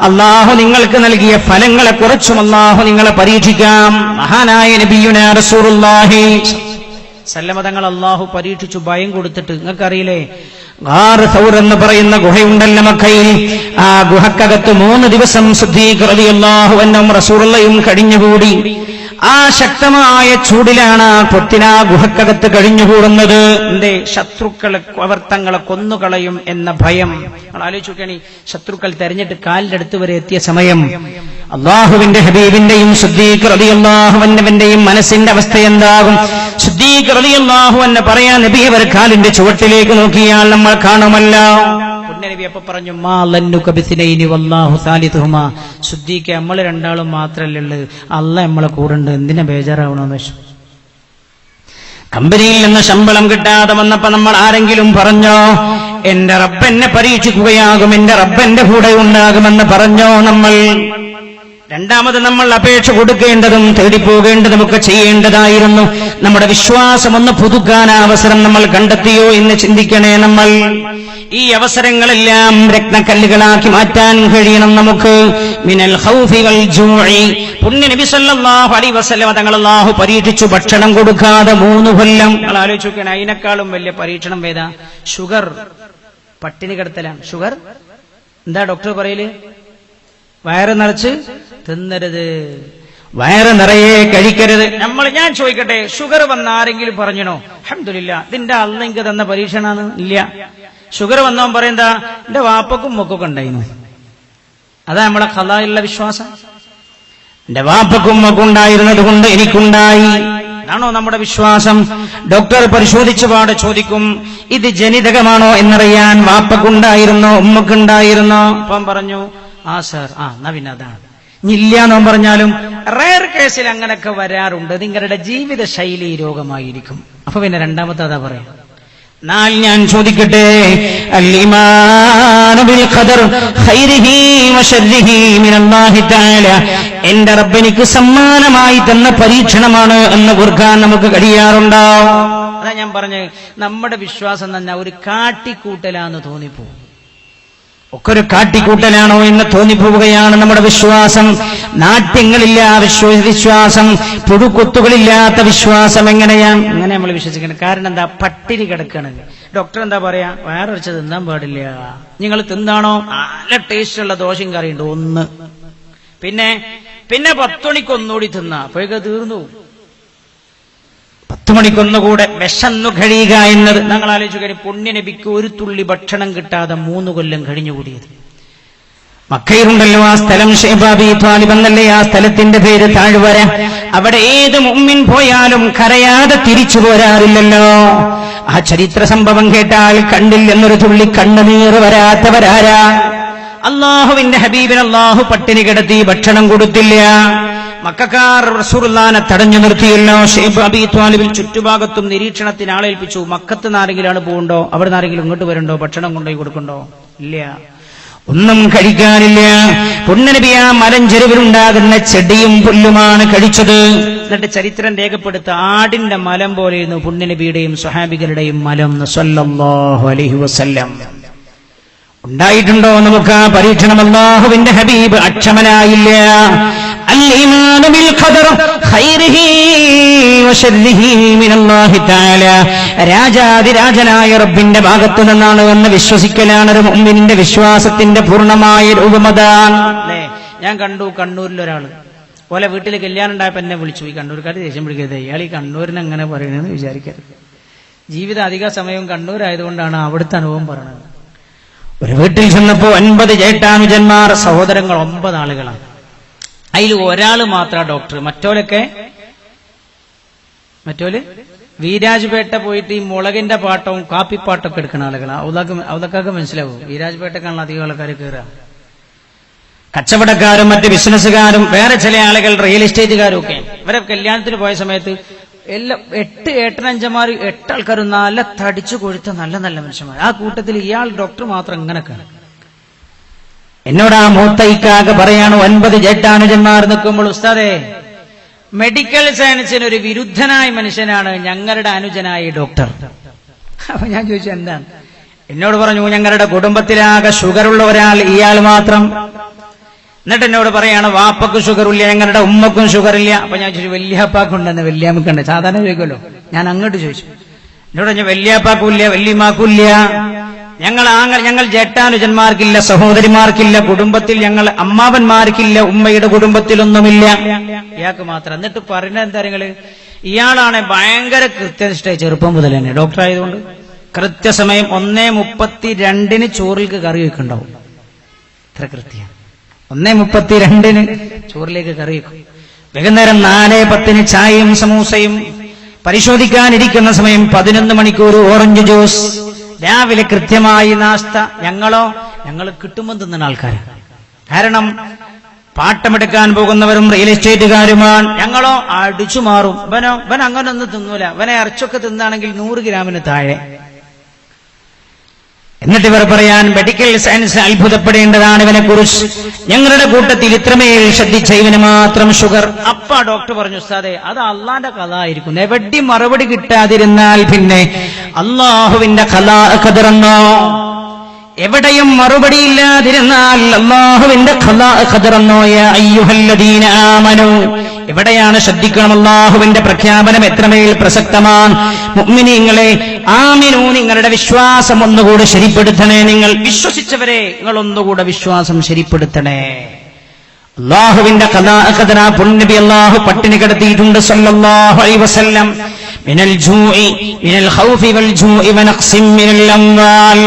അള്ളാഹു നിങ്ങൾക്ക് നൽകിയ ഫലങ്ങളെ കുറിച്ചും അള്ളാഹു നിങ്ങളെ പരീക്ഷിക്കാം. മഹാനായ നബിയുനാ റസൂലുള്ളാഹി സല്ലമ തങ്ങൾ അള്ളാഹു പരീക്ഷിച്ചു ഭയം കൊടുത്തിട്ട്. നിങ്ങൾക്കറിയില്ലേ, ഗാർ സൗർ എന്ന് പറയുന്ന ഗുഹയുണ്ടല്ലോ മക്കയിൽ. ആ ഗുഹക്കകത്ത് 3 ദിവസം സിദ്ദീഖ് റളിയല്ലാഹു അൻഹും റസൂലുള്ളാഹിയും കഴിഞ്ഞുകൂടി. ആ ശക്തമായ ചൂടിലാണ് പൊത്തിനാ ഗുഹക്കകത്ത് കഴിഞ്ഞുകൂടുന്നത്. എന്തേ? ശത്രുക്കളെ അവർ തങ്ങളെ കൊന്നുകളയും എന്ന ഭയം. നമ്മൾ ആലോചിച്ച് നോക്കുകയാണ്, ശത്രുക്കൾ തെരഞ്ഞിട്ട് കാലിന്റെ അടുത്ത് വരെ എത്തിയ സമയം. അള്ളാഹുവിന്റെ ഹബീബിന്റെയും സിദ്ദീഖ് റളിയല്ലാഹു അൻഹുവിന്റെയും മനസ്സിന്റെ അവസ്ഥ എന്താകും? സിദ്ദീഖ് റളിയല്ലാഹു അൻഹു പറയാ, നബി അവർ കാലിന്റെ ചുവട്ടിലേക്ക് നോക്കിയാൽ നമ്മൾ കാണുമല്ലോ. നബി അപ്പൊ പറഞ്ഞു, മാ ലന്നുക ബിസ്നൈനി വല്ലാഹു സാലിസുഹുമാ. സിദ്ദീഖ്, നമ്മൾ 2 മാത്രല്ലേ, അല്ലാഹ് നമ്മളെ കൂടെയുണ്ട്, എന്തിനാ ബേജാറാവണമെന്ന് വെച്ചു. കമ്പനിയിൽ നിന്ന് ശമ്പളം കിട്ടാതെ വന്നപ്പോ നമ്മൾ ആരെങ്കിലും പറഞ്ഞോ എന്റെ റബ്ബെന്നെ പരീക്ഷിക്കുകയാകും, എന്റെ റബ്ബെന്റെ കൂടെ ഉണ്ടാകുമെന്ന് പറഞ്ഞോ? നമ്മൾ രണ്ടാമത് നമ്മൾ അപേക്ഷ കൊടുക്കേണ്ടതും തേടിപ്പോകേണ്ടതും ഒക്കെ ചെയ്യേണ്ടതായിരുന്നു. നമ്മുടെ വിശ്വാസം ഒന്ന് പുതുക്കാൻ അവസരം നമ്മൾ കണ്ടെത്തിയോ എന്ന് ചിന്തിക്കണേ. നമ്മൾ ഈ അവസരങ്ങളെല്ലാം രത്നക്കല്ലുകളാക്കി മാറ്റാൻ കഴിയണം നമുക്ക്. മിനൽ ഖൗഫി വൽ ജൂഇ. പുണ്യ നബി സല്ലല്ലാഹു അലൈഹി വസല്ലം തങ്ങൾ അല്ലാഹു പരീക്ഷിച്ചു ഭക്ഷണം കൊടുക്കാതെ 3 കൊല്ലം. നിങ്ങൾ ആലോചിച്ച് നോക്കണം, അതിനേക്കാളും വലിയ പരീക്ഷണം ഏതാ? ഷുഗർ, പട്ടിണി കിടത്തലാണ്. ഷുഗർ എന്താ ഡോക്ടർ പറയല്? വയറ് നിറച്ച് തിന്നരുത്, വയറ് നിറയെ കഴിക്കരുത്. ഞാൻ ചോദിക്കട്ടെ, ഷുഗർ വന്ന ആരെങ്കിലും പറഞ്ഞണോ അൽഹംദുലില്ലാ ഇതിന്റെ അല്ലാഹ് എനിക്ക് തന്ന പരീക്ഷണാണ്? ഇല്ല. ഷുഗർ വന്നവൻ പറയുന്നതാ, എന്റെ വാപ്പക്കും മൊക്കൊക്കെ ഉണ്ടായിരുന്നു. അതാ നമ്മളെ ഖളായിലുള്ള വിശ്വാസം. എന്റെ വാപ്പക്കും മൊക്ക ഉണ്ടായിരുന്നത് കൊണ്ട് എനിക്കുണ്ടായി, ആണോ നമ്മുടെ വിശ്വാസം? ഡോക്ടർ പരിശോധിച്ച പാടെ ചോദിക്കും, ഇത് ജനിതകമാണോ എന്നറിയാൻ വാപ്പക്കുണ്ടായിരുന്നോ ഉമ്മക്കുണ്ടായിരുന്നോ? അപ്പം പറഞ്ഞു, ആ സാർ, എന്നാ പിന്നെ അതാണ്. ഇല്ലാന്നോ പറഞ്ഞാലും റയർ കേസിൽ അങ്ങനെയൊക്കെ വരാറുണ്ട്, നിങ്ങളുടെ ജീവിത ശൈലി രോഗമായിരിക്കും. അപ്പൊ പിന്നെ രണ്ടാമത്തെ അതാ പറയാം. എന്നാൽ ഞാൻ ചോദിക്കട്ടെ, അൽ-ഈമാനു ബിൽ ഖദർ ഖൈരിഹി വശർരിഹി മിനല്ലാഹി തആല. എന്റെ റബ്ബ് എനിക്ക് സമ്മാനമായി തന്ന പരീക്ഷണമാണ് എന്ന് ഓർക്കാൻ നമുക്ക് കഴിയാറുണ്ടോ? അതാ ഞാൻ പറഞ്ഞത്, നമ്മുടെ വിശ്വാസം തന്നെ ഒരു കാട്ടിക്കൂട്ടലാന്ന് തോന്നിപ്പോകും. ഒക്കെ ഒരു കാട്ടിക്കൂട്ടലാണോ എന്ന് തോന്നിപ്പോവുകയാണ് നമ്മുടെ വിശ്വാസം. നാട്യങ്ങളില്ല വിശ്വാസം, പുഴുക്കുത്തുകളില്ലാത്ത വിശ്വാസം. എങ്ങനെയാണ് അങ്ങനെ നമ്മൾ വിശ്വസിക്കുന്നത്? കാരണം എന്താ? പട്ടിണി കിടക്കുകയാണ്. ഡോക്ടർ എന്താ പറയാ? വയറൊഴിച്ച് തിന്നാൻ പാടില്ല. നിങ്ങൾ തിന്നാണോ? നല്ല ടേസ്റ്റുള്ള ദോശയും കറിയുണ്ട് ഒന്ന്. പിന്നെ 10 മണിക്ക് ഒന്നുകൂടി തിന്നാ, അപ്പോഴേക്ക് തീർന്നു. 10 മണിക്കൊന്നുകൂടെ വിശന്നു കഴിയുക എന്നത്. ഞങ്ങൾ ആലോചിച്ചു കഴിഞ്ഞു, പുണ്യ നബിക്ക് ഒരു തുള്ളി ഭക്ഷണം കിട്ടാതെ 3 കൊല്ലം കഴിഞ്ഞുകൂടിയത്. മക്കയിലുണ്ടല്ലോ ആ സ്ഥലം, ഷൈബ് അബീ ത്വാലിബ് എന്നല്ലേ ആ സ്ഥലത്തിന്റെ പേര്, താഴ്വര. ആ അവിടെ ഏത് മുഅ്മിൻ പോയാലും കരയാതെ തിരിച്ചു പോരാറില്ലല്ലോ. ആ ചരിത്ര സംഭവം കേട്ടാൽ കണ്ണിൽ എന്നൊരു തുള്ളി കണ്ണുനീർ വരാത്തവരാരാ? അല്ലാഹുവിന്റെ ഹബീബിന് അല്ലാഹു പട്ടിണി കിടത്തി ഭക്ഷണം കൊടുത്തില്ല. മക്കക്കാർ റസൂലുള്ളാഹിനെ തടഞ്ഞു നിർത്തിയല്ലോ. ശൈബ് അബീ ത്വാലിബിൽ ചുറ്റുഭാഗത്തും നിരീക്ഷണത്തിന് ആളേൽപ്പിച്ചു. മക്കത്ത് നിന്ന് ആരെങ്കിലും പോകുന്നുണ്ടോ, അവിടെ നിന്ന് ആരെങ്കിലും ഇങ്ങോട്ട് വരുന്നുണ്ടോ, ഭക്ഷണം കൊണ്ടുപോയി കൊടുക്കണ്ടോ? ഇല്ല, ഒന്നും കഴിക്കാനില്ല. പുണ്യനബി ആ മലഞ്ചെരുവിലുണ്ടാകുന്ന ചെടിയും പുല്ലുമാണ് കഴിച്ചത്. എന്നിട്ട് ചരിത്രം രേഖപ്പെടുത്ത ആടിന്റെ മലം പോലെയിരുന്നു പുണ്യനബിയുടെയും സ്വഹാബികളുടെയും മലം സ്വല്ലല്ലാഹു അലൈഹി വസല്ലം. ഉണ്ടായിട്ടുണ്ടോ നമുക്ക് ആ പരീക്ഷണം? അല്ലാഹുവിന്റെ ഹബീബ് അക്ഷമനായില്ല. അൽ-ഈമാനു ബിൽ ഖദർ ഖൈരിഹി വശർരിഹി മിനല്ലാഹി തആല. രാജാതിരാജനായ റബ്ബിന്റെ ഭാഗത്തു നിന്നാണ് എന്ന് വിശ്വസിക്കലാണ് ഒരു മുഅ്മിനിന്റെ വിശ്വാസത്തിന്റെ പൂർണ്ണമായ രൂപമതാണ്. അല്ലേ? ഞാൻ കണ്ടു കണ്ണൂരിൽ ഒരാള് പോലെ വീട്ടിൽ കല്യാണം ഉണ്ടായപ്പോ എന്നെ വിളിച്ചു. ഈ കണ്ണൂർക്കാർ ദേഷ്യം പിടിക്കരുത്, ഇയാൾ ഈ കണ്ണൂരിനെ അങ്ങനെ പറയണെന്ന് വിചാരിക്കരുത്. ജീവിതം അധിക സമയവും കണ്ണൂരായതുകൊണ്ടാണ് അവിടുത്തെ അനുഭവം പറയണത്. ഒരു വീട്ടിൽ ചെന്നപ്പോ 9 ജേഷ്ഠാനുജന്മാർ, സഹോദരങ്ങൾ 9 ആളുകളാണ്. അതിൽ ഒരാള് മാത്ര ഡോക്ടർ. മറ്റോല് വീരാജ്പേട്ട പോയിട്ട് ഈ മുളകിന്റെ പാട്ടവും കാപ്പിപ്പാട്ടൊക്കെ എടുക്കുന്ന ആളുകളാണ്. അവതൊക്കെ മനസ്സിലാവും. വീരാജ്പേട്ടക്കാണല്ലോ അധികം ആൾക്കാർ കയറുക. കച്ചവടക്കാരും മറ്റ് ബിസിനസ്സുകാരും വേറെ ചില ആളുകൾ റിയൽ എസ്റ്റേറ്റുകാരും ഒക്കെ. ഇവരെ കല്യാണത്തിന് പോയ സമയത്ത് എല്ലാം 8 ഏട്ടനഞ്ചന്മാർ 8 ആൾക്കാരും നല്ല തടിച്ചു കൊഴുത്ത നല്ല നല്ല മനുഷ്യന്മാർ. ആ കൂട്ടത്തിൽ ഇയാൾ ഡോക്ടർ മാത്രം ഇങ്ങനൊക്കെയാണ്. എന്നോട് ആ മൂത്തൈക്കാകെ പറയാണ്, 9 ജേഷ്ഠാനുജന്മാർ നിൽക്കുമ്പോൾ, ഉസ്താദേ, മെഡിക്കൽ സയൻസിന് ഒരു വിരുദ്ധനായ മനുഷ്യനാണ് ഞങ്ങളുടെ അനുജനായ ഡോക്ടർ. അപ്പൊ ഞാൻ ചോദിച്ചു എന്താണ്? എന്നോട് പറഞ്ഞു, ഞങ്ങളുടെ കുടുംബത്തിലാകെ ഷുഗറുള്ള ഒരാൾ ഇയാൾ മാത്രം. എന്നിട്ട് എന്നോട് പറയാണ്, വാപ്പക്കും ഷുഗറില്ല, ഞങ്ങളുടെ ഉമ്മക്കും ഷുഗറില്ല. അപ്പൊ ഞാൻ ചോദിച്ചു, വല്യാപ്പാക്കുണ്ടെന്ന്? വല്യാമ്മക്കുണ്ട്. സാധാരണ ചോദിക്കുമല്ലോ. ഞാൻ അങ്ങോട്ട് ചോദിച്ചു. എന്നോട് പറഞ്ഞു, വല്യാപ്പാക്കൂല്ല, വല്യമാക്കൂല്ല. ഞങ്ങൾ ജേഷ്ഠാനുജന്മാർക്കില്ല, സഹോദരിമാർക്കില്ല, കുടുംബത്തിൽ ഞങ്ങൾ അമ്മാവന്മാർക്കില്ല, ഉമ്മയുടെ കുടുംബത്തിലൊന്നുമില്ല, ഇയാൾക്ക് മാത്രം. എന്നിട്ട് പറയുന്നത് എന്താ നിങ്ങള്? ഇയാളാണ് ഭയങ്കര കൃത്യനിഷ്ഠ ചെറുപ്പം മുതൽ തന്നെ. ഡോക്ടർ ആയതുകൊണ്ട് കൃത്യസമയം 1:32 ചോറിലേക്ക് കറി വെക്കുണ്ടാവും. ഇത്ര കൃത്യം. 1:32 ചോറിലേക്ക് കറി വെക്കും. വൈകുന്നേരം 4:10 ചായയും സമൂസയും. പരിശോധിക്കാനിരിക്കുന്ന സമയം 11 മണിക്കൂർ ഓറഞ്ച് ജ്യൂസ്. രാവിലെ കൃത്യമായി നാസ്ത. ഞങ്ങൾ കിട്ടുമ്പോൾ തിന്നുന്ന ആൾക്കാർ. കാരണം പാട്ടമെടുക്കാൻ പോകുന്നവരും റിയൽ എസ്റ്റേറ്റുകാരുമാണ്. ഞങ്ങളോ അടിച്ചു മാറും. ഇവൻ അങ്ങനെ ഒന്നും തിന്നൂല. ഇവനെ ഇറച്ചൊക്കെ തിന്നാണെങ്കിൽ 100 ഗ്രാമിന് താഴെ. എന്നിട്ട് ഇവർ പറയാൻ, മെഡിക്കൽ സയൻസ് അത്ഭുതപ്പെടേണ്ടതാണ് ഇവനെ കുറിച്ച്. ഞങ്ങളുടെ കൂട്ടത്തിൽ ഇത്രമേൽ ശ്രദ്ധിച്ച ഇവന് മാത്രം ഷുഗർ. അപ്പ ഡോക്ടർ പറഞ്ഞു, ഉസ്താദേ, അത് അള്ളാന്റെ കഥ ആയിരിക്കും. എവിടെയും മറുപടി കിട്ടാതിരുന്നാൽ പിന്നെ അള്ളാഹുവിന്റെ ഖദറെന്നോ? എവിടെയും മറുപടി ഇല്ലാതിരുന്നാൽ അള്ളാഹുവിന്റെ ഖദറെന്നോ? യാ അയ്യുഹല്ലദീന ആമനൂ. എവിടെയാണ് ശ്രദ്ധിക്കണം? അല്ലാഹുവിന്റെ പ്രഖ്യാപനം എത്രമേൽ പ്രസക്തമാണ്. മുഅ്മിനീങ്ങളെ, ആമിനൂ, നിങ്ങളുടെ വിശ്വാസം ഒന്നുകൂടെ ശരിപ്പെടുത്തണേ. നിങ്ങൾ വിശ്വസിച്ചവരെ നിങ്ങൾ ഒന്നുകൂടെ വിശ്വാസം ശരിപ്പെടുത്തണേ. അല്ലാഹുവിന്റെ ഖദറ പുണ്യനബി അല്ലാഹു പട്ടിണി കിടത്തിയിട്ടുണ്ട് സല്ലല്ലാഹു അലൈഹി വസല്ലം. മിനൽ ജൂഇ മിനൽ ഖൗഫി വൽ ജൂഇ വനഖ്സിൻ മിനൽ അംവാൽ.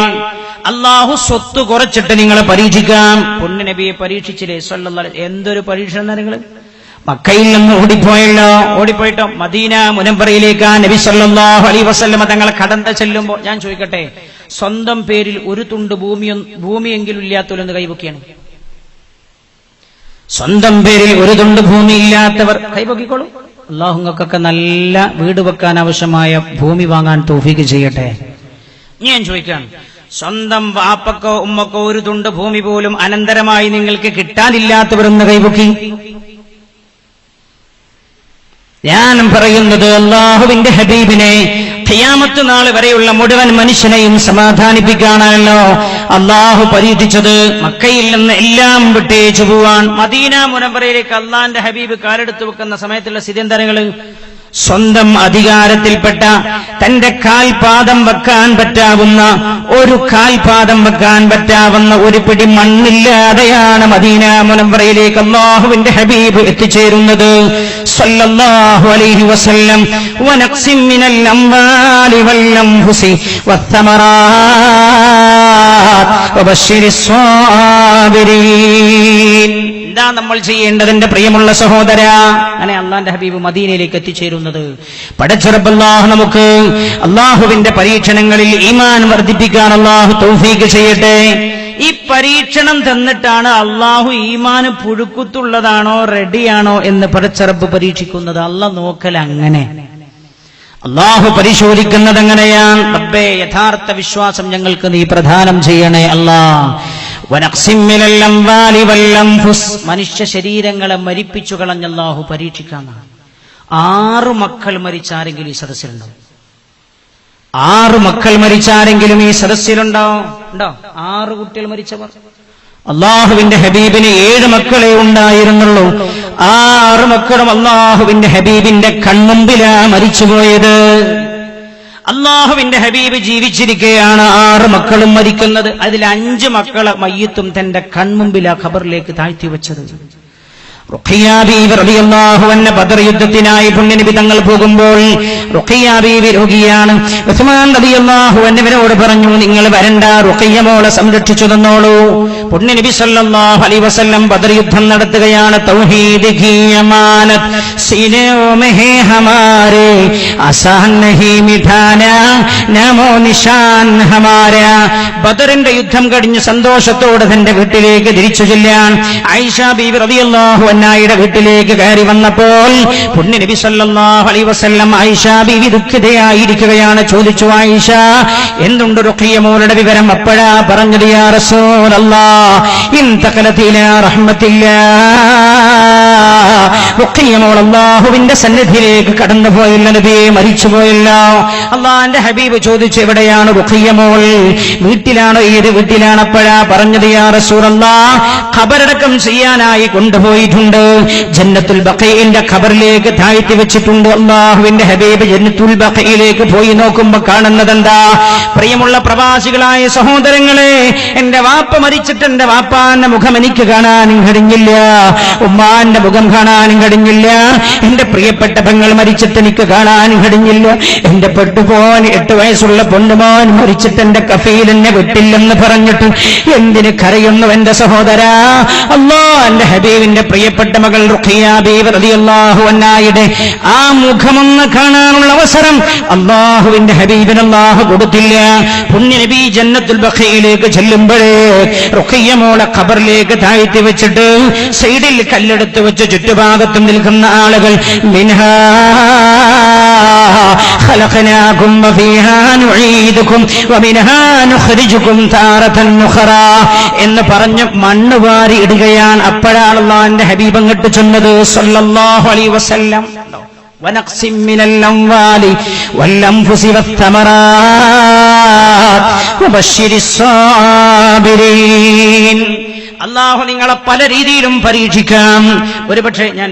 അല്ലാഹു സ്വത്ത് കുറച്ചിട്ട് നിങ്ങളെ പരീക്ഷിക്കാം. പുണ്യനബിയെ പരീക്ഷിച്ചില്ലേ സല്ലല്ലാഹു അലൈഹി. എന്തൊരു പരീക്ഷണം നിങ്ങൾ! മക്കയിൽ നിന്ന് ഓടിപ്പോയിട്ടോ മദീന മുനവ്വറയിലേക്ക് നബി സല്ലല്ലാഹു അലൈഹി വസല്ലം തങ്ങൾ കടന്നു ചെല്ലുമ്പോൾ, ഞാൻ ചോദിക്കട്ടെ, സ്വന്തം പേരിൽ ഒരു തുണ്ട് ഭൂമിയെങ്കിലും ഇല്ലാത്തവരൊന്ന് കൈപൊക്കിയാണ്. സ്വന്തം പേരിൽ ഒരു തുണ്ട് ഭൂമി ഇല്ലാത്തവർ കൈപൊക്കിക്കോളൂ. അല്ലാഹു നിങ്ങൾക്കൊക്കെ നല്ല വീട് വെക്കാൻ ആവശ്യമായ ഭൂമി വാങ്ങാൻ തൗഫീഖ് ചെയ്യട്ടെ. ഞാൻ ചോദിക്കാൻ, സ്വന്തം വാപ്പക്കോ ഉമ്മക്കോ ഒരു തുണ്ട് ഭൂമി പോലും അനന്തരമായി നിങ്ങൾക്ക് കിട്ടാനില്ലാത്തവരൊന്ന് കൈപൊക്കി. ഞാൻ പറയുന്നത് അല്ലാഹുവിന്റെ ഹബീബിനെ ഖിയാമത്ത് നാൾ വരെയുള്ള മുഴുവൻ മനുഷ്യനെയും സമാധാനിപ്പിക്കാനാണല്ലോ അല്ലാഹു പരീക്ഷിച്ചത്. മക്കയിൽ നിന്ന് എല്ലാം വിട്ടേച്ചു പോവാൻ മദീന മുനവ്വറയിലേക്ക് അല്ലാഹുവിന്റെ ഹബീബ് കാലെടുത്തു വെക്കുന്ന സമയത്തുള്ള സ്ഥിതിന്തരങ്ങള്, സ്വന്തം അധികാരത്തിൽപ്പെട്ട തന്റെ കാൽപാദം വെക്കാൻ പറ്റാവുന്ന ഒരു പിടി മണ്ണില്ലാതെയാണ് മദീന മുനവ്വറയിലേക്ക് അല്ലാഹുവിന്റെ ഹബീബ് എത്തിച്ചേരുന്നത് സല്ലല്ലാഹു അലൈഹി വസല്ലം. വനഖ്സിൻ മിനൽ അംവാലി വൽ അൻഫുസി വസ്സമറാത്ത് വബശ്ശിരിസ് സ്വാബിരീൻ. എന്താ നമ്മൾ ചെയ്യേണ്ടത് എന്റെ പ്രിയമുള്ള സഹോദര? അങ്ങനെ അള്ളാന്റെ ഹബീബ് മദീനയിലേക്ക് എത്തിച്ചേരുന്നത്. പടച്ച റബ്ബ് അല്ലാഹു നമുക്ക് അള്ളാഹുവിന്റെ പരീക്ഷണങ്ങളിൽ ഈമാൻ വർദ്ധിപ്പിക്കാൻ അള്ളാഹു തൗഫീഖ് ചെയ്യട്ടെ. ഈ പരീക്ഷണം തന്നിട്ടാണ് അള്ളാഹു ഈമാന് പുഴുക്കുത്തുള്ളതാണോ റെഡിയാണോ എന്ന് പടച്ച റബ്ബ് പരീക്ഷിക്കുന്നത്. അള്ളാഹ് നോക്കൽ അങ്ങനെ, അള്ളാഹു പരിശോധിക്കുന്നത് എങ്ങനെയാണ്? റബ്ബേ, യഥാർത്ഥ വിശ്വാസം ഞങ്ങൾക്ക് നീ പ്രദാനം ചെയ്യണേ അല്ലാഹ്. മനുഷ്യ ശരീരങ്ങളെ മരിപ്പിച്ചു കളഞ്ഞ അല്ലാഹു പരീക്ഷിക്കാനാണ്. 6 മക്കൾ മരിച്ചാരെങ്കിലും ഈ സദസ്സിലുണ്ടാവും? 6 മക്കൾ മരിച്ചാരെങ്കിലും ഈ സദസ്സിലുണ്ടോ? ഉണ്ടോ? 6 കുട്ടികൾ മരിച്ചവർ. അള്ളാഹുവിന്റെ ഹബീബിന് 7 മക്കളെ ഉണ്ടായിരുന്നുള്ളൂ. 6 മക്കളും അള്ളാഹുവിന്റെ ഹബീബിന്റെ കൺമുമ്പിലാ മരിച്ചുപോയത്. അള്ളാഹുവിന്റെ ഹബീബ് ജീവിച്ചിരിക്കുകയാണ് 6 മക്കളും മരിക്കുന്നത്. അതിൽ 5 മക്കളെ മയ്യത്തും തന്റെ കൺമുമ്പിലാ ഖബറിലേക്ക് താഴ്ത്തിവെച്ചത്. റുഖിയ ബീവി റളിയല്ലാഹു അൻഹ ബദർ യുദ്ധത്തിനായി പുണ്യനബി തങ്ങൾ പോകുമ്പോൾ റുഖിയ ബീവി രോഗിയാണ്. ഉസ്മാൻ റളിയല്ലാഹു അൻഹുവിനോട് പറഞ്ഞു, നിങ്ങൾ വരണ്ട, റുഖിയ മോളെ സംരക്ഷിച്ചു തന്നോളൂ. പുണ്യനബി സല്ലല്ലാഹു അലൈഹി വസല്ലം ബദർ യുദ്ധം നടത്തുകയാണ്. തൗഹീദ് കി അമാനത് സീനോ മേ ഹേ ഹമാരെ ആസാൻ നഹീ മിഠാനാ നമോ നിശാൻ ഹമാരാ. ബദറിന്റെ യുദ്ധം കഴിഞ്ഞ് സന്തോഷത്തോടെ തന്റെ വീട്ടിലേക്ക് തിരിച്ചു ചെല്ലാൻ ആയിഷ ബീവി റളിയല്ലാഹു അൻഹയുടെ വീട്ടിലേക്ക് കയറി വന്നപ്പോൾ പുണ്യനബി സല്ലല്ലാഹു അലൈഹി വസല്ലം ആയിഷ ബീവി ദുഃഖിതയായിരിക്കുകയാണ്. ചോദിച്ചു, ആയിഷ, എന്തുണ്ട് റുഖിയ മോളുടെ വിവരം? അപ്പോഴാ പറഞ്ഞത്, യാ റസൂലല്ലാഹ് ഇൻതഖലത് ഇലാ റഹ്മത്തില്ലാഹ്. റുഖിയ മോൾ അല്ലാഹുവിന്റെ സന്നിധിയിലേക്ക് കടന്നുപോയില്ല നബിയെ, മരിച്ചുപോയില്ല. അല്ലാഹുവിന്റെ ഹബീബ് ചോദിച്ചു, എവിടെയാണ് റുഖിയ മോൾ? വീട്ടിലാണോ? ഏത് വീട്ടിലാണ്? അപ്പോഴാ പറഞ്ഞത്, യാ റസൂലല്ലാഹ് ഖബറടക്കം ചെയ്യാനായി കൊണ്ടുപോയിട്ടുണ്ട്. ജന്നത്തുൽ ബഖീഇന്റെ ഖബറിലേക്ക് താഴ്ത്തി വെച്ചിട്ടുണ്ട്. അല്ലാഹുവിന്റെ ഹബീബ് ജന്നത്തുൽ ബഖീയിലേക്ക് പോയി നോക്കുമ്പോൾ കാണുന്നത് എന്താ? പ്രിയമുള്ള പ്രവാസികളായ സഹോദരങ്ങളെ, എന്റെ വാപ്പ മരിച്ചിട്ട് എന്റെ വാപ്പാന്റെ മുഖം എനിക്ക് കാണാനും കഴിഞ്ഞില്ല, ഉമ്മാന്റെ മുഖം കാണാനും കഴിഞ്ഞില്ല. എന്റെ പ്രിയപ്പെട്ട പെങ്ങൾ മരിച്ചിട്ട് എനിക്ക് കാണാനും കഴിഞ്ഞില്ല. എന്റെ പെട്ടുപോൻ 8 വയസ്സുള്ള പൊന്നുമോൻ മരിച്ചിട്ട് എന്റെ കഫീൽ എന്നെ വിട്ടില്ലെന്ന് പറഞ്ഞിട്ട് എന്തിന് കരയുന്നു എന്റെ സഹോദരാ? അല്ലാഹുവിന്റെ ഹബീബിന്റെ പ്രിയപ്പെട്ട മകൾ റുഖിയ ബീവി റളിയല്ലാഹു അൻഹയുടെ ആ മുഖമൊന്ന് കാണാനുള്ള അവസരം അല്ലാഹുവിന്റെ ഹബീബിന് അല്ലാഹു കൊടുത്തില്ല. പുണ്യനബി ജന്നത്തുൽ ബഖീയിലേക്ക് ചെല്ലുമ്പോഴേ റുഖിയ മോളെ ഖബറിലേക്ക് താഴ്ത്തി വെച്ചിട്ട് സൈഡിൽ കല്ലെടുത്ത് വെച്ച് ചുറ്റുഭാഗത്തും നിൽക്കുന്ന ആളുകൾ മിൻഹാ ഖലഖനാകും വഫീഹാ നുഈദുകും വമിൻഹാ നുഖ്രിജുകും താറതൻ ഉഖറാ എന്ന് പറഞ്ഞ് മണ്ണ് വാരി ഇടുകയാണ്. അപ്പോഴാണ് അല്ലാഹുവിന്റെ ഹബീബ് അങ്ങോട്ട് ചെന്നത് സല്ലല്ലാഹു അലൈഹി വസല്ലം, വനഖ്സിം മിനൽ അംവാലി വൽ അൻഫുസി വത്തമറാത്ത് വബശ്ശിരിസ് സാബിരീൻ. അല്ലാഹു നിങ്ങളെ പല രീതിയിലും പരീക്ഷിക്കാം. ഒരുപക്ഷെ ഞാൻ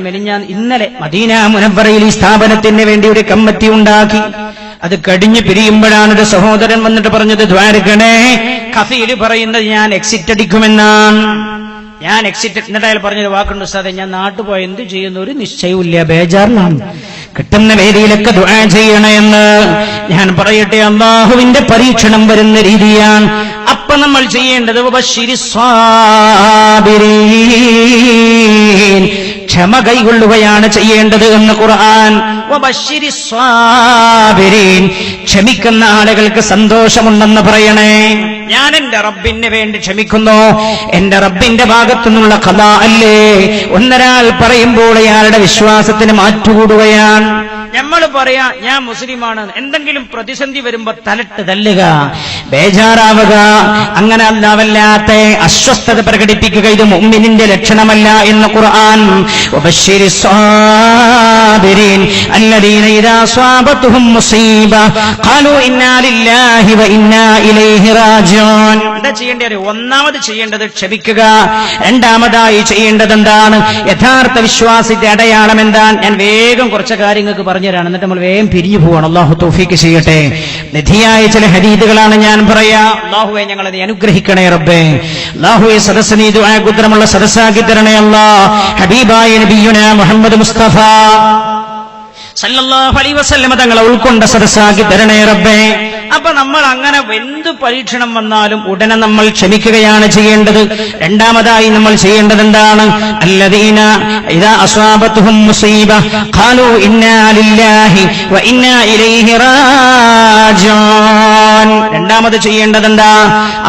ഇന്നലെ മദീന മുനവ്വറയിൽ ഈ സ്ഥാപനത്തിന് വേണ്ടി ഒരു കമ്മിറ്റി ഉണ്ടാക്കി. അത് കഴിഞ്ഞ് പിരിയുമ്പോഴാണ് ഒരു സഹോദരൻ വന്നിട്ട് പറഞ്ഞത്, ദ്വാരകണേ, കഫീല് പറയുന്നത് ഞാൻ എക്സിറ്റ് അടിക്കുമെന്നാണ്. ഞാൻ എക്സിറ്റ് എന്നിട്ട് അയാൾ പറഞ്ഞൊരു വാക്കുണ്ട്, ഉസ്താദേ, ഞാൻ നാട്ടുപോയ എന്ത് ചെയ്യുന്ന ഒരു നിശ്ചയമില്ല, ബേജാറിനാണ്. കിട്ടുന്ന വേദിയിലൊക്കെ ദുആ ചെയ്യണമെന്ന് ഞാൻ പറയട്ടെ, അല്ലാഹുവിന്റെ പരീക്ഷണം വരുന്ന രീതിയാണ്. അപ്പൊ നമ്മൾ ചെയ്യേണ്ടത് വബശ്ശിരിസ് സാബിരീൻ, ക്ഷമ കൈകൊള്ളുകയാണ് ചെയ്യേണ്ടത് എന്ന് ഖുർആൻ. വബശ്ശിരിസ് സാബിരീൻ, ക്ഷമിക്കുന്ന ആളുകൾക്ക് സന്തോഷമുണ്ടെന്ന് പറയണേ. ഞാൻ എന്റെ റബ്ബിന് വേണ്ടി ക്ഷമിക്കുന്നു, എന്റെ റബ്ബിന്റെ ഭാഗത്തുനിന്നുള്ള ഖദാ അല്ലേ. ഒന്നൊരാൾ പറയുമ്പോൾ അയാളുടെ വിശ്വാസത്തിന് മാറ്റുകൂടുകയാണ്. നമ്മൾ പറയാ ഞാൻ മുസ്ലിമാണ്, എന്തെങ്കിലും പ്രതിസന്ധി വരുമ്പോ തലട്ട് തല്ലുക, ബേജാറാവുക, അങ്ങനെ അല്ലാവല്ലാത്ത അസ്വസ്ഥത പ്രകടിപ്പിക്കുക, ഇത് മുഅ്മിനിന്റെ ലക്ഷണമല്ല എന്ന് ഖുർആൻ. വബശ്ശിരിസ് സാബിരീൻ അല്ലദീന ഇദാ അസ്വാബതുഹും മുസീബ ഖാലൂ ഇന്നാ ലില്ലാഹി വ ഇന്നാ ഇലൈഹി റാജിഊൻ. എന്താ ചെയ്യേണ്ടത്? ഒന്നാമത് ചെയ്യേണ്ടത് ക്ഷമിക്കുക. രണ്ടാമതായി ചെയ്യേണ്ടത് എന്താണ്? യഥാർത്ഥ വിശ്വാസത്തിന്റെ അടയാളം എന്താണ്? ഞാൻ വേഗം കുറച്ച് കാര്യങ്ങൾക്ക് പറഞ്ഞുതരാണ്, എന്നിട്ട് നമ്മൾ വേഗം പിരിഞ്ഞു പോവാണ്. അല്ലാഹു തൗഫീഖ് ചെയ്യട്ടെ. നിധിയായ ചില ഹദീസുകളാണ് ഞാൻ പറയാ. അല്ലാഹുവേ, ഞങ്ങളെ നീ അനുഗ്രഹിക്കണേ റബ്ബേ. അല്ലാഹുവേ, സദസ്സ് നീ ദുആക്ക് ഉത്തരമുള്ള സദസ്സാക്കി തരണേ അല്ലാഹ്. ഹബീബായ നബിയുനാ മുഹമ്മദ് മുസ്തഫ സല്ലല്ലാഹു അലൈഹി വസല്ലം തങ്ങളെ ഉൾക്കൊണ്ട സദസ്സാക്കി തരണേ റബ്ബേ. അപ്പൊ നമ്മൾ അങ്ങനെ എന്ത് പരീക്ഷണം വന്നാലും ഉടനെ നമ്മൾ ക്ഷമിക്കുകയാണ് ചെയ്യേണ്ടത്. രണ്ടാമതായി നമ്മൾ ചെയ്യേണ്ടത് എന്താണ്? അല്ലദീന ഇദാ അസ്വാബത്തുഹും മുസീബ ഖാലൂ ഇന്നാ ലില്ലാഹി വ ഇന്നാ ഇലൈഹി റാജിഊൻ. രണ്ടാമത് ചെയ്യേണ്ടത് എന്താ?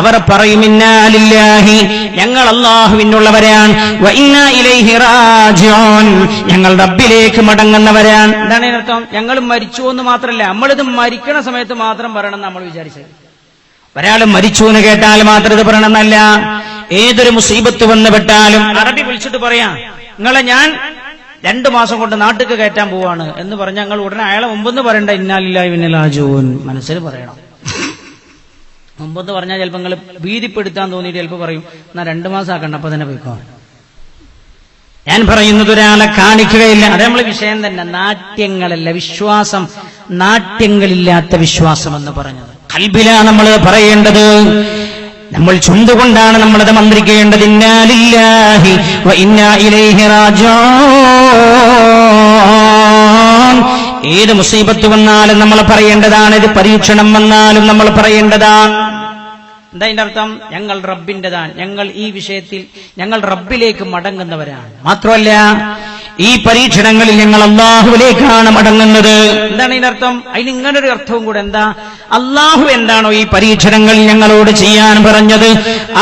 അവർ പറയും ഇന്നാ ലില്ലാഹി, ഞങ്ങൾ അല്ലാഹുവിനുള്ളവരാണ്, വ ഇന്നാ ഇലൈഹി റാജിഊൻ, ഞങ്ങൾ റബ്ബിലേക്ക് മടങ്ങുന്നവരാണ്. എന്താണ് ഇതിനർത്ഥം? ഞങ്ങൾ മരിച്ചു എന്ന് മാത്രമല്ല, നമ്മളിത് മരിക്കണ സമയത്ത് മാത്രം പറയണം നമ്മൾ വിചാരിച്ചത്. ഒരാൾ മരിച്ചു എന്ന് കേട്ടാൽ മാത്രം ഇത് പറയണമെന്നല്ല. ഏതൊരു മുസീബത്ത് വന്ന് പെട്ടാലും അറബി വിളിച്ചിട്ട് പറയാം, നിങ്ങളെ ഞാൻ 2 മാസം കൊണ്ട് നാട്ടിക്ക് കയറ്റാൻ പോവാണ് എന്ന് പറഞ്ഞാൽ ഞങ്ങൾ ഉടനെ അയാളെ മുമ്പെന്ന് പറയണ്ട, ഇന്നാ ലില്ലാഹി വ ഇന്നാ ഇലൈഹി റാജിഊൻ മനസ്സിൽ പറയണം. മുമ്പെന്ന് പറഞ്ഞാൽ ചിലപ്പോൾ നിങ്ങൾ ഭീതിപ്പെടുത്താൻ തോന്നിയിട്ട് ചിലപ്പോൾ പറയും, എന്നാ 2 മാസം ആക്കണ്ട, അപ്പൊ തന്നെ പോയിക്കോ. ഞാൻ പറയുന്നത് ഒരാളെ കാണിക്കുകയില്ല. അത് നമ്മളെ വിഷയം തന്നെ. നാട്യങ്ങളല്ല വിശ്വാസം, നാട്യങ്ങളില്ലാത്ത വിശ്വാസം എന്ന് പറഞ്ഞത് ഖൽബിലാണ് നമ്മൾ പറയേണ്ടത്. നമ്മൾ ചുണ്ടുകൊണ്ടാണ് നമ്മളത് മന്ത്രിക്കേണ്ടത്. ഇന്നാ ലില്ലാഹി വ ഇന്നാ ഇലൈഹി റാജിഊൻ. ഏത് മുസീബത്ത് വന്നാലും നമ്മൾ പറയേണ്ടതാണ്. ഇത് പരീക്ഷണം വന്നാലും നമ്മൾ പറയേണ്ടതാണ്. എന്താ അതിന്റെ അർത്ഥം? ഞങ്ങൾ റബ്ബിന്റെതാണ്, ഞങ്ങൾ ഈ വിഷയത്തിൽ ഞങ്ങൾ റബ്ബിലേക്ക് മടങ്ങുന്നവരാണ്. മാത്രമല്ല ഈ പരീക്ഷണങ്ങളിൽ ഞങ്ങൾ അള്ളാഹുവിലേക്കാണ് മടങ്ങുന്നത്. എന്താണ് ഇതിന്റെ അർത്ഥം? അതിന് ഇങ്ങനൊരു അർത്ഥവും കൂടെ. എന്താ? അള്ളാഹു എന്താണോ ഈ പരീക്ഷണങ്ങൾ ഞങ്ങളോട് ചെയ്യാൻ പറഞ്ഞത്,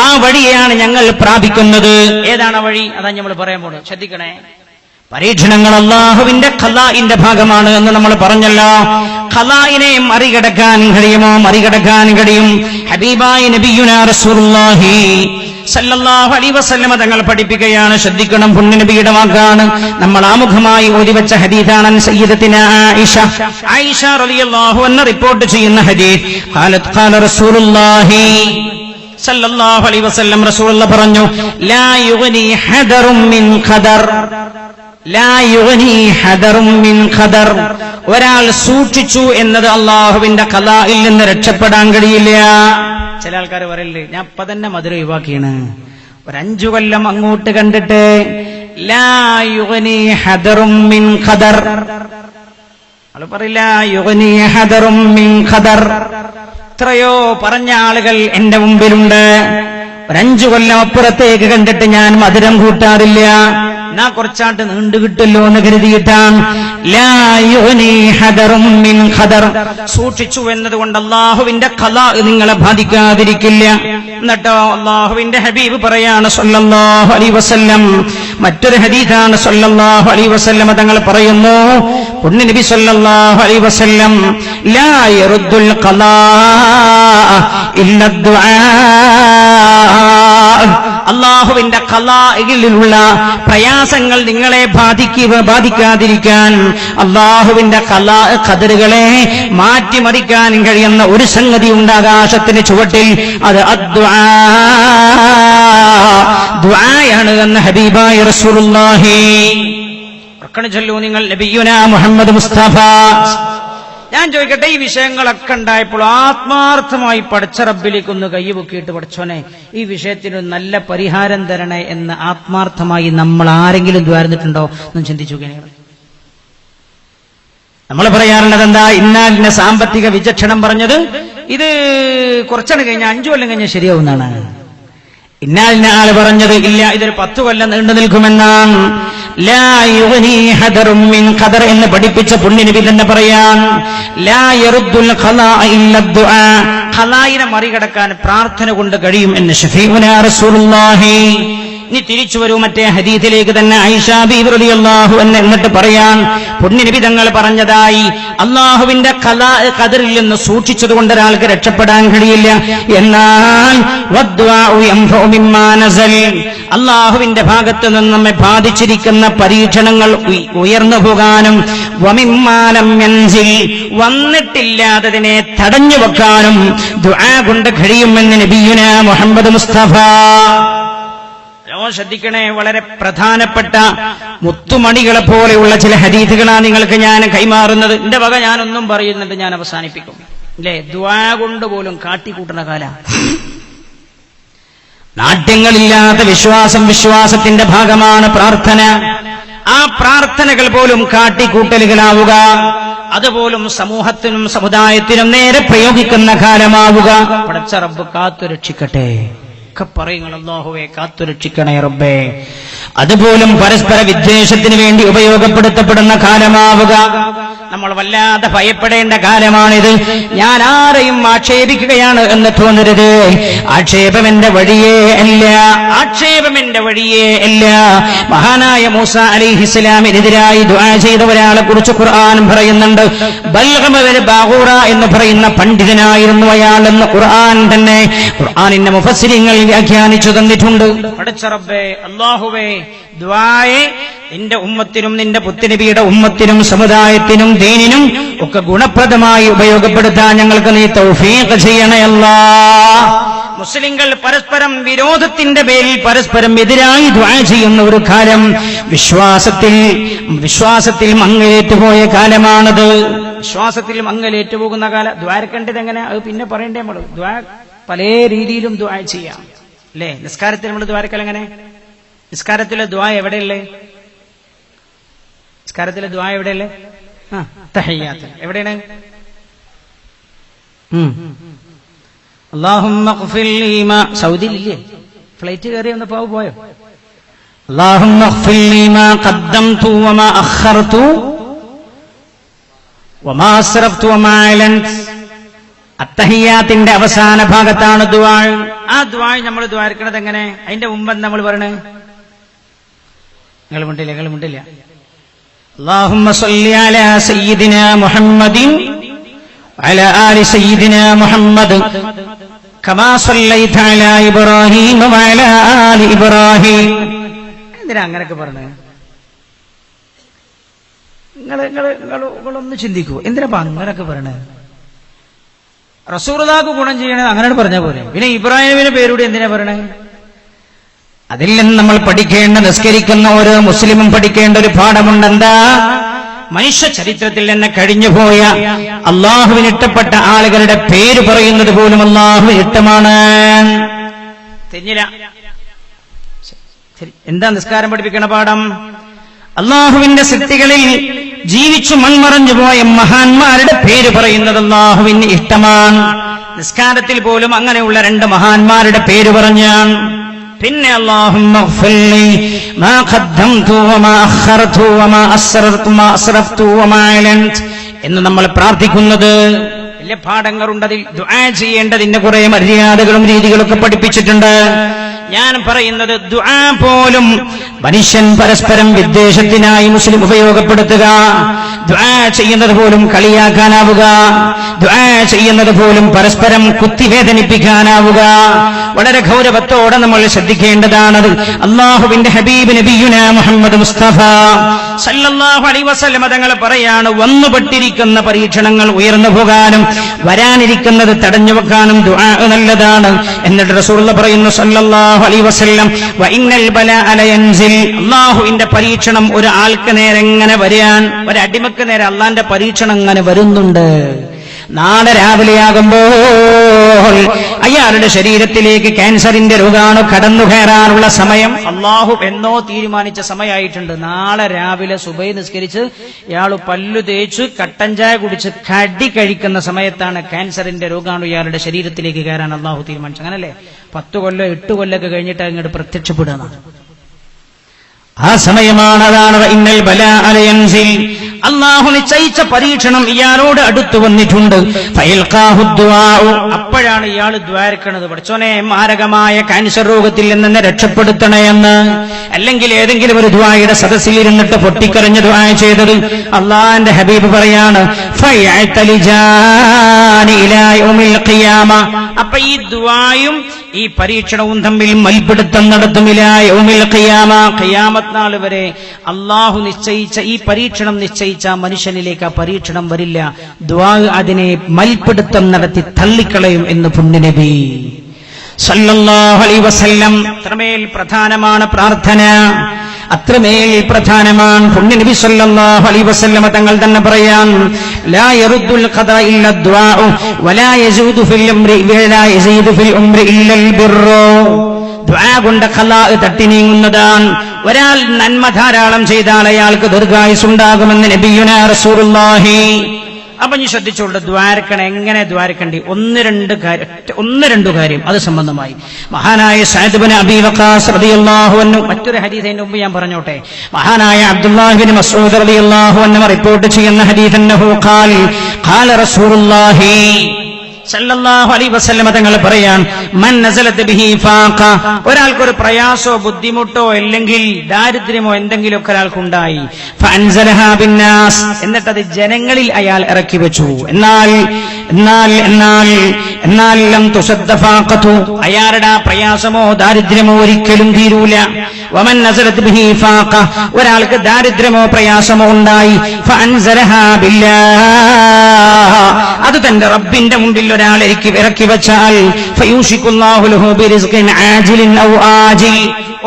ആ വഴിയാണ് ഞങ്ങൾ പ്രാപിക്കുന്നത്. ഏതാണ് വഴി? അതാ നമ്മൾ പറയാൻ പോകുന്നത്. ശ്രദ്ധിക്കണേ. പരീക്ഷണങ്ങൾ അള്ളാഹുവിന്റെ ഖലാഇന്റെ ഭാഗമാണ് എന്ന് നമ്മൾ പറഞ്ഞല്ലോ. ഖലാഇനെ മറികടക്കാൻ കഴിയുമോ? മറികടക്കാൻ കഴിയും. ഹബീബായ നബിയുനാ റസൂലുള്ളാഹി സല്ലല്ലാഹു അലൈഹി വസല്ലമ തങ്ങൾ പഠിപ്പിക്കുകയാണ്. ശ്രദ്ധിക്കണം, പുണ്യനബിയുടെ വാക്കാണ്. നമ്മൾ ആമുഖമായി ഓതിവെച്ച ഹദീസാണ് സയ്യിദത്തിന ആയിഷ റളിയല്ലാഹു അൻഹ റിപ്പോർട്ട് ചെയ്യുന്ന ഹദീസ്. ഖാലത് ഖാല റസൂലുള്ളാഹി സല്ലല്ലാഹു അലൈഹി വസല്ലം, റസൂലുള്ളാഹി പറഞ്ഞു, ലാ യുഗ്നി ഹദറും മിൻ ഖദർ. ലാ യുഗ്നി ഹദറും മിൻ ഖദർ. ഒരാൾ സൂക്ഷിച്ചു എന്നത് അള്ളാഹുവിന്റെ ഖലാഇൽ നിന്ന് രക്ഷപ്പെടാൻ കഴിയില്ല. ചില ആൾക്കാർ പറയില്ലേ, ഞാൻ ഇപ്പൊ തന്നെ മധുര ഒഴിവാക്കിയാണ്, ഒരു 5 കൊല്ലം അങ്ങോട്ട് കണ്ടിട്ട്. ലാ യുഗ്നി ഹദറും മിൻ ഖദർ. അത് പറയില്ല, യുഗ്നി ഹദറും മിൻ ഖദർ. എത്രയോ പറഞ്ഞ ആളുകൾ എന്റെ മുമ്പിലുണ്ട്. ഒരു 5 കൊല്ലം അപ്പുറത്തേക്ക് കണ്ടിട്ട് ഞാൻ മധുരം കൂട്ടാറില്ല, എന്നാ കുറച്ചാട്ട് നീണ്ടു കിട്ടല്ലോ എന്ന് കരുതിയിട്ടാണ്. ലാ യുഗ്നി ഹദറും മിൻ ഖദർ. സൂക്ഷിച്ചു എന്നതുകൊണ്ട് അള്ളാഹുവിന്റെ ഖലാ നിങ്ങളെ ബാധിക്കാതിരിക്കില്ല. എന്നിട്ടോ അള്ളാഹുവിന്റെ ഹബീബ് പറയാണ് സല്ലല്ലാഹു അലൈഹി വസല്ലം, മറ്റൊരു ഹദീസാണ് സല്ലല്ലാഹു അലൈഹി വസല്ലം തങ്ങൾ പറയുന്നു, പുണ്യനബി സല്ലല്ലാഹു അലൈഹി വസല്ലം, ലാ യറുദ്ദുൽ ഖലാ ഇല്ല ദുആ. അള്ളാഹുവിന്റെ ഖലാഇലുള്ള പ്രയാസങ്ങൾ നിങ്ങളെ ബാധിക്കാതിരിക്കാൻ അള്ളാഹുവിന്റെ ഖദറുകളെ മാറ്റിമറിക്കാൻ കഴിയുന്ന ഒരു സംഗതി ഉണ്ട് ആകാശത്തിന് ചുവട്ടിൽ. അത് ദുആയാണ് എന്ന് ഹബീബായ റസൂലുള്ളാഹി. ചൊല്ലൂ നിങ്ങൾ നബിയുനാ മുഹമ്മദ് മുസ്തഫ. ഞാൻ ചോദിക്കട്ടെ, ഈ വിഷയങ്ങളൊക്കെ ഉണ്ടായപ്പോൾ ആത്മാർത്ഥമായി പടച്ച റബ്ബിലേക്കൊന്ന് കൈപൊക്കിയിട്ട്, പടച്ചോനെ ഈ വിഷയത്തിന് നല്ല പരിഹാരം തരണേ എന്ന് ആത്മാർത്ഥമായി നമ്മൾ ആരെങ്കിലും ദ്വാരന്നിട്ടുണ്ടോ എന്ന് ചിന്തിച്ചു. നമ്മൾ പറയാറുള്ളത് എന്താ? ഇന്നാലിന്റെ സാമ്പത്തിക വിചക്ഷണം പറഞ്ഞത് ഇത് കുറച്ചാണ് കഴിഞ്ഞാൽ 5 കൊല്ലം കഴിഞ്ഞാൽ ശരിയാവുന്നതാണ്. ഇന്നാലിന്റെ ആള് പറഞ്ഞത് ഇല്ല, ഇതൊരു 10 കൊല്ലം നീണ്ടു നിൽക്കുമെന്നാണ്. ലാ യുഗ്നി ഹദറും മിൻ ഖദർ എന്ന് പഠിപ്പിച്ച പുണ്യനബി തന്നെ പറയാൻ, ലാ യറുദ്ദുൽ ഖലാ ഇല്ല ദുആ. ഖലായിനെ മറികടക്കാൻ പ്രാർത്ഥന കൊണ്ട് കഴിയും എന്ന് ശഫീഉനാ റസൂലുള്ളാഹി. ഇനി തിരിച്ചു വരൂ മറ്റേ ഹദീസിലേക്ക് തന്നെ. ആയിഷ ബീവി റളിയല്ലാഹു അൻഹ എന്നിട്ട് പറയാൻ, പുണ്യനബി തങ്ങൾ പറഞ്ഞതായി, അള്ളാഹുവിന്റെ ഖദറിൽ നിന്ന് സൂക്ഷിച്ചതുകൊണ്ട് ഒരാൾക്ക് രക്ഷപ്പെടാൻ കഴിയില്ല. എന്നാൽ അള്ളാഹുവിന്റെ ഭാഗത്ത് നിന്ന് നമ്മെ ബാധിച്ചിരിക്കുന്ന പരീക്ഷണങ്ങൾ ഉയർന്നു പോകാനും വമിമ്മാനം യൻസിൽ വന്നിട്ടില്ലാത്തതിനെ തടഞ്ഞു വെക്കാനും ദുആ കൊണ്ട് കഴിയുമെന്ന് നബിയുനാ മുഹമ്മദ് മുസ്തഫ. ശ്രദ്ധിക്കണേ, വളരെ പ്രധാനപ്പെട്ട മുത്തുമണികളെ പോലെയുള്ള ചില ഹദീസുകളാണ് നിങ്ങൾക്ക് ഞാൻ കൈമാറുന്നത്. എന്റെ വക ഞാനൊന്നും പറയുന്നുണ്ട്, ഞാൻ അവസാനിപ്പിക്കും. അല്ലേ? ദുആ കൊണ്ട് പോലും കാട്ടിക്കൂട്ടുന്ന കാല. നാട്യങ്ങളില്ലാത്ത വിശ്വാസം, വിശ്വാസത്തിന്റെ ഭാഗമാണ് പ്രാർത്ഥന. ആ പ്രാർത്ഥനകൾ പോലും കാട്ടിക്കൂട്ടലുകളാവുക. അതുപോലും സമൂഹത്തിനും സമുദായത്തിനും നേരെ പ്രയോഗിക്കുന്ന കാലമാവുക. പടച്ച റബ്ബ് കാത്തുരക്ഷിക്കട്ടെ. ഒക്കെ പറയുങ്ങൾ അല്ലാഹുവേ കാത്തുരക്ഷിക്കണേ റബ്ബേ. അതുപോലും പരസ്പര വിദ്വേഷത്തിന് വേണ്ടി ഉപയോഗപ്പെടുത്തപ്പെടുന്ന കാലമാവുക. നമ്മൾ വല്ലാതെ ഭയപ്പെടേണ്ട കാലമാണിത്. ഞാൻ ആരെയും ആക്ഷേപിക്കുകയാണ് എന്ന് തോന്നരുത്. ആക്ഷേപം എന്റെ വഴിയേ അല്ല, ആക്ഷേപം എന്റെ വഴിയേ അല്ല. മഹാനായ മൂസ അലൈഹിസ്സലാമിനെതിരായി ദുആ ചെയ്ത ഒരാളെ കുറിച്ച് ഖുർആൻ പറയുന്നുണ്ട്. ബൽഗം ഇബ്നു ബാഗൂറ എന്ന് പറയുന്ന പണ്ഡിതനായിരുന്നു അയാൾ എന്ന് ഖുർആൻ തന്നെ ഖുർആനിന്റെ മുഫസ്സിരിങ്ങൾ വ്യാഖ്യാനിച്ചു തന്നിട്ടുണ്ട്. പടച്ച റബ്ബേ അല്ലാഹുവേ, ദുആയെ നിന്റെ ഉമ്മത്തിനും നിന്റെ പുത്തുനബിയുടെ ഉമ്മത്തിനും സമുദായത്തിനും ദീനിനും ഒക്കെ ഗുണപ്രദമായി ഉപയോഗപ്പെടുത്താൻ ഞങ്ങൾക്ക് നീ തൗഫീഖ് ചെയ്യണേ അല്ലാഹ്. മുസ്ലിങ്ങൾ പരസ്പരം വിരോധത്തിന്റെ പേരിൽ പരസ്പരം എതിരായി ദുആ ചെയ്യുന്ന ഒരു കാലം, വിശ്വാസത്തിൽ മങ്ങലേറ്റുപോയ കാലമാണത്. വിശ്വാസത്തിൽ മങ്ങലേറ്റുപോകുന്ന കാലം. ദ്വാരക്കേണ്ടത് എങ്ങനെ, അത് പിന്നെ പറയണ്ടേ. നമ്മൾ ദ്വാ പല രീതിയിലും ദുആ ചെയ്യാം അല്ലേ. നിസ്കാരത്തിൽ നമ്മൾ ദ്വാരക്കൽ എങ്ങനെ? നിസ്കാരത്തിലെ ദുആ എവിടെയല്ലേ? നിസ്കാരത്തിലെ ദുആ എവിടെയല്ലേ? തഹിയ്യാത്ത് എവിടെയാണ്? അല്ലാഹുമ്മ ഗ്ഫിർ ലീ മാ, സൗദിയിലില്ലേ? ഫ്ലൈറ്റ് കയറി ഒന്ന് പോയോ? അല്ലാഹുമ്മ ഗ്ഫിർ ലീ മാ ഖദ്ദംതു വമാ അഖർതു വമാ അസ്റഫ്തു വമാ അലൻതു. അത്തഹിയ്യാത്തിന്റെ അവസാന ഭാഗത്താണ് ദുആ. ആ ദുആ നമ്മൾ ദ്വാരക്കണത് എങ്ങനെ? അതിന്റെ മുമ്പ് നമ്മൾ പറയണേ, നിങ്ങൾ മിണ്ടില്ല. അല്ലാഹുമ്മ സ്വല്ലി അലാ സയ്യിദിനാ മുഹമ്മദിൻ വഅലാ ആലി സയ്യിദിനാ മുഹമ്മദ് കമാ സ്വല്ലൈത അലാ ഇബ്രാഹീം വഅലാ ആലി ഇബ്രാഹീം. എന്തിനാ അങ്ങനെയൊക്കെ പറഞ്ഞേ? നിങ്ങളൊന്ന് ചിന്തിക്കൂ. എന്തിനാ അങ്ങനെയൊക്കെ പറയണേ? റസൂലുള്ളാഹിക്ക് ഗുണം ചെയ്യണത് അങ്ങനെ പറഞ്ഞ പോലെ. പിന്നെ ഇബ്രാഹിമിന്റെ പേരൂടെ എന്തിനാ പറയണേ? അതിൽ നിന്ന് നമ്മൾ പഠിക്കേണ്ട, നിസ്കരിക്കുന്ന ഓരോ മുസ്ലിമും പഠിക്കേണ്ട ഒരു പാഠമുണ്ട്. എന്താ? മനുഷ്യ ചരിത്രത്തിൽ തന്നെ കഴിഞ്ഞുപോയ അള്ളാഹുവിന് ഇഷ്ടപ്പെട്ട ആളുകളുടെ പേര് പറയുന്നത് പോലും അള്ളാഹുവിന് ഇഷ്ടമാണ്. തെഞ്ഞില്ല. എന്താ നിസ്കാരം പഠിപ്പിക്കണ പാഠം? അള്ളാഹുവിന്റെ സൃഷ്ടികളിൽ ജീവിച്ചു മൺമറഞ്ഞു പോയ മഹാന്മാരുടെ പേര് പറയുന്നത് അള്ളാഹുവിന് ഇഷ്ടമാണ്. നിസ്കാരത്തിൽ പോലും അങ്ങനെയുള്ള രണ്ട് മഹാന്മാരുടെ പേര് പറഞ്ഞാൻ. പിന്നെ അല്ലാഹുമ്മ ഗ്ഫിർ ലീ മാ ഖദ്ദംതു വമാ അഖർതു വമാ അസ്റഫ്തു വമാ അലൻതു എന്ന് നമ്മൾ പ്രാർത്ഥിക്കുന്നത് വലിയ പാഠങ്ങളുണ്ട്. അതിൽ ദുആ ചെയ്യേണ്ടതിന്റെ കുറെ മര്യാദകളും രീതികളൊക്കെ പഠിപ്പിച്ചിട്ടുണ്ട്. ഞാൻ പറയുന്നത് ദുആ പോലും മനുഷ്യൻ പരസ്പരം വിദ്വേഷത്തിനായി മുസ്ലിം ഉപയോഗപ്പെടുത്തുക, ദുആ ചെയ്യുന്നത് പോലും കളിയാക്കാനാവുക, ദുആ ചെയ്യുന്നത് പോലും പരസ്പരം കുത്തിവേദനിപ്പിക്കാനാവുക. വളരെ ഗൗരവത്തോടെ നമ്മൾ ശ്രദ്ധിക്കേണ്ടതാണത്. അല്ലാഹുവിന്റെ ഹബീബ് നബിയുനാ മുഹമ്മദ് മുസ്തഫ സല്ലല്ലാഹു അലൈഹി വസല്ലം തങ്ങൾ പറയാണ്, വന്നുപെട്ടിരിക്കുന്ന പരീക്ഷണങ്ങൾ ഉയർന്നു പോകാനും വരാനിരിക്കുന്നത് തടഞ്ഞു വെക്കാനും ദുആ നല്ലതാണ്. എന്നിട്ട് റസൂലുള്ളാഹി പറയുന്നു സല്ലല്ലാഹു അലൈഹി വസല്ലം, വ ഇന്നൽ ബലാഅ ലയൻസിൽ, അല്ലാഹുവിന്റെ പരീക്ഷണം ഒരു ആൾക്ക് നേരെ എങ്ങനെ വരാൻ, ഒരു അടിമക്ക് നേരെ അള്ളാന്റെ പരീക്ഷണം അങ്ങനെ വരുന്നുണ്ട്. നാളെ രാവിലെയാകുമ്പോൾ അയാളുടെ ശരീരത്തിലേക്ക് ക്യാൻസറിന്റെ രോഗാണു കടന്നു കയറാനുള്ള സമയം അള്ളാഹു എന്നോ തീരുമാനിച്ച സമയമായിട്ടുണ്ട്. നാളെ രാവിലെ സുബഹി നിസ്കരിച്ച് ഇയാൾ പല്ലു തേച്ച് കട്ടൻ ചായ കുടിച്ച് കടി കഴിക്കുന്ന സമയത്താണ് ക്യാൻസറിന്റെ രോഗാണു ഇയാളുടെ ശരീരത്തിലേക്ക് കയറാൻ അള്ളാഹു തീരുമാനിച്ചു. അങ്ങനല്ലേ 10 കൊല്ലം 8 കൊല്ലമൊക്കെ കഴിഞ്ഞിട്ട് അങ്ങോട്ട് പ്രത്യക്ഷപ്പെടുക. ആ സമയമാണ്. അതാണ് ഇന്നൽ ബലാഅ ലയൻസിൽ, അല്ലാഹു നിശ്ചയിച്ച പരീക്ഷണം ഇയാളോട് അടുത്തു വന്നിട്ടുണ്ട്. ഫയൽഖാഹു ദുആഉ, അപ്പോഴാണ് ഇയാൾ ദ്വാരക്കണത്, പഠിച്ചോനെ മാരകമായ ക്യാൻസർ രോഗത്തിൽ നിന്ന് രക്ഷപ്പെടുത്തണേ എന്ന്. അല്ലെങ്കിൽ ഏതെങ്കിലും ഒരു ദുആയുടെ സദസ്സിൽ ഇരുന്നിട്ട് പൊട്ടിക്കരഞ്ഞ് ദുആ ചെയ്തത്. അല്ലാഹുവിന്റെ ഹബീബ് പറയാണ്, ഫയഅ്തലിജാനി ഇലാ യൗമിൽ ഖിയാമ, അപ്പൊ ഈ ദുആയും ഈ പരീക്ഷണവും തമ്മിൽ മൽപിടുത്തം നടത്തും. ഇലാ യൗമിൽ ഖിയാമ, ഖിയാമത്ത് നാൾ വരെ അല്ലാഹു നിശ്ചയിച്ച ഈ പരീക്ഷണം നിശ്ചയിച്ച മനുഷ്യനിലേക്ക് ആ പരീക്ഷണം വരില്ല. ദുആ അതിനെ മൽപിടുത്തം നടത്തി തള്ളിക്കളയും എന്ന് പുണ്യനബി സല്ലല്ലാഹു അലൈഹി വസല്ലം. അത്രമേൽ പ്രധാനമാണ് പ്രാർത്ഥന, അത്രമേൽ പ്രധാനമാണ്. പുണ്യനബി സല്ലല്ലാഹു അലൈഹി വസല്ലം തങ്ങൾ തന്നെ പറയാൻ, ലാ യറുദ്ദുൽ ഖദാ ഇല്ല ദുആഉ വലാ യസീദു ഫിൽ ഉംരി വലാ യസീദു ഫിൽ ഉംരി ഇല്ലൽ ബിർറു. ദുആ കൊണ്ട് ഖലാ തട്ടി നീങ്ങുന്നതാണ്. ഒരാൾ നന്മ ധാരാളം ചെയ്താൽ അയാൾക്ക് ദീർഘായുസ്സുണ്ടാകുമെന്ന് നബിയുനാ റസൂലുള്ളാഹി അപ്പൊ നീ ശ്രദ്ധിച്ചോളൂ, ദ്വാരക്കണം. എങ്ങനെ ദ്വാരക്കണ്ടി? ഒന്ന് രണ്ട് കാര്യം അത് സംബന്ധമായി. മഹാനായ സഅദ് ഇബ്നു അബീ വഖാസ് റളിയല്ലാഹു അൻഹു, മറ്റൊരു ഹദീസിന്റെ മുമ്പ് ഞാൻ പറഞ്ഞോട്ടെ, മഹാനായ അബ്ദുല്ലാഹ് ഇബ്നു മസ്ഊദ് റളിയല്ലാഹു അൻഹു റിപ്പോർട്ട് ചെയ്യുന്ന ഹദീസ്, അന്നഹു ഖാല റസൂലുള്ളാഹി സല്ലല്ലാഹു അലൈഹി വസല്ലം തങ്ങൾ പറയാൻ, മൻ നസലത് ബിഹി ഫാഖ, ഒരാൾക്കൊരു പ്രയാസോ ബുദ്ധിമുട്ടോ അല്ലെങ്കിൽ ദാരിദ്ര്യമോ എന്തെങ്കിലുമൊക്കെ ഒരാൾക്കുണ്ടായി, ഫഅൻസലഹാ ബിന്നാസ്, എന്നിട്ടത് ജനങ്ങളിൽ അയാൾ ഇറക്കി വെച്ചു. എന്നാൽ ലം തുസദ്ദ ഫാഖതു, അയാളുടെ ആ പ്രയാസമോ ദാരിദ്ര്യമോ ഒരിക്കലും തീരൂല. വമൻ നസലത് ബിഹി ഫാഖ, ഒരാൾക്ക് ദാരിദ്ര്യമോ പ്രയാസമോ ഉണ്ടായി, ഫഅൻസലഹാ ബില്ലാഹ്, അത് തന്റെ റബ്ബിന്റെ മുമ്പിൽ ഒരാൾ ഇറക്കി വെച്ചാൽ, ഫയൂഷിക്കുല്ലാഹു ലഹു ബിറിസ്ഖിൻ ആജിലിൻ ഔ ആജിൽ,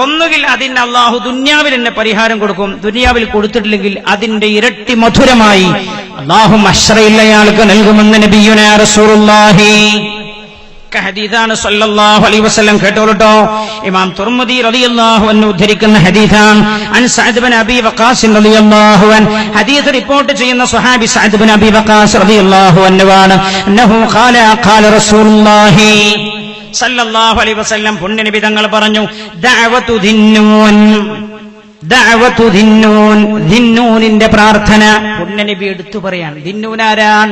ഒന്നുകിൽ അതിന് അള്ളാഹു ദുനിയാവിൽ തന്നെ പരിഹാരം കൊടുക്കും, ദുനിയാവിൽ കൊടുത്തിട്ടില്ലെങ്കിൽ അതിന്റെ ഇരട്ടി മധുരമായി അള്ളാഹു മഹ്ശറയിൽ അയാൾക്ക് നൽകുമെന്ന് നബിയുനാ റസൂലുള്ളാഹി. ഹദീസാണ് സല്ലല്ലാഹു അലൈഹി വസല്ലം. കേട്ടോളട്ടോ, ഇമാം തുർമുദി റളിയല്ലാഹു അൻഹു ഉദ്ധരിക്കുന്ന ഹദീസാണ്. അൻ സഅദ് ഇബ്നു അബീ വഖാസ് റളിയല്ലാഹു അൻഹു, ഹദീസ് റിപ്പോർട്ട് ചെയ്യുന്ന സ്വഹാബി സഅദ് ഇബ്നു അബീ വഖാസ് റളിയല്ലാഹു അൻഹു ആണ്. അന്നഹു ഖാല റസൂലുള്ളാഹി സല്ലല്ലാഹു അലൈഹി വസല്ലം, പുണ്യനബി തങ്ങൾ പറഞ്ഞു, ദഅവതു ദിന്നൂൻ, ദിന്നൂനിന്റെ പ്രാർത്ഥന പുണ്യനബി എടുത്തു പറയാൻ. ദിന്നൂൻ ആരാൻ?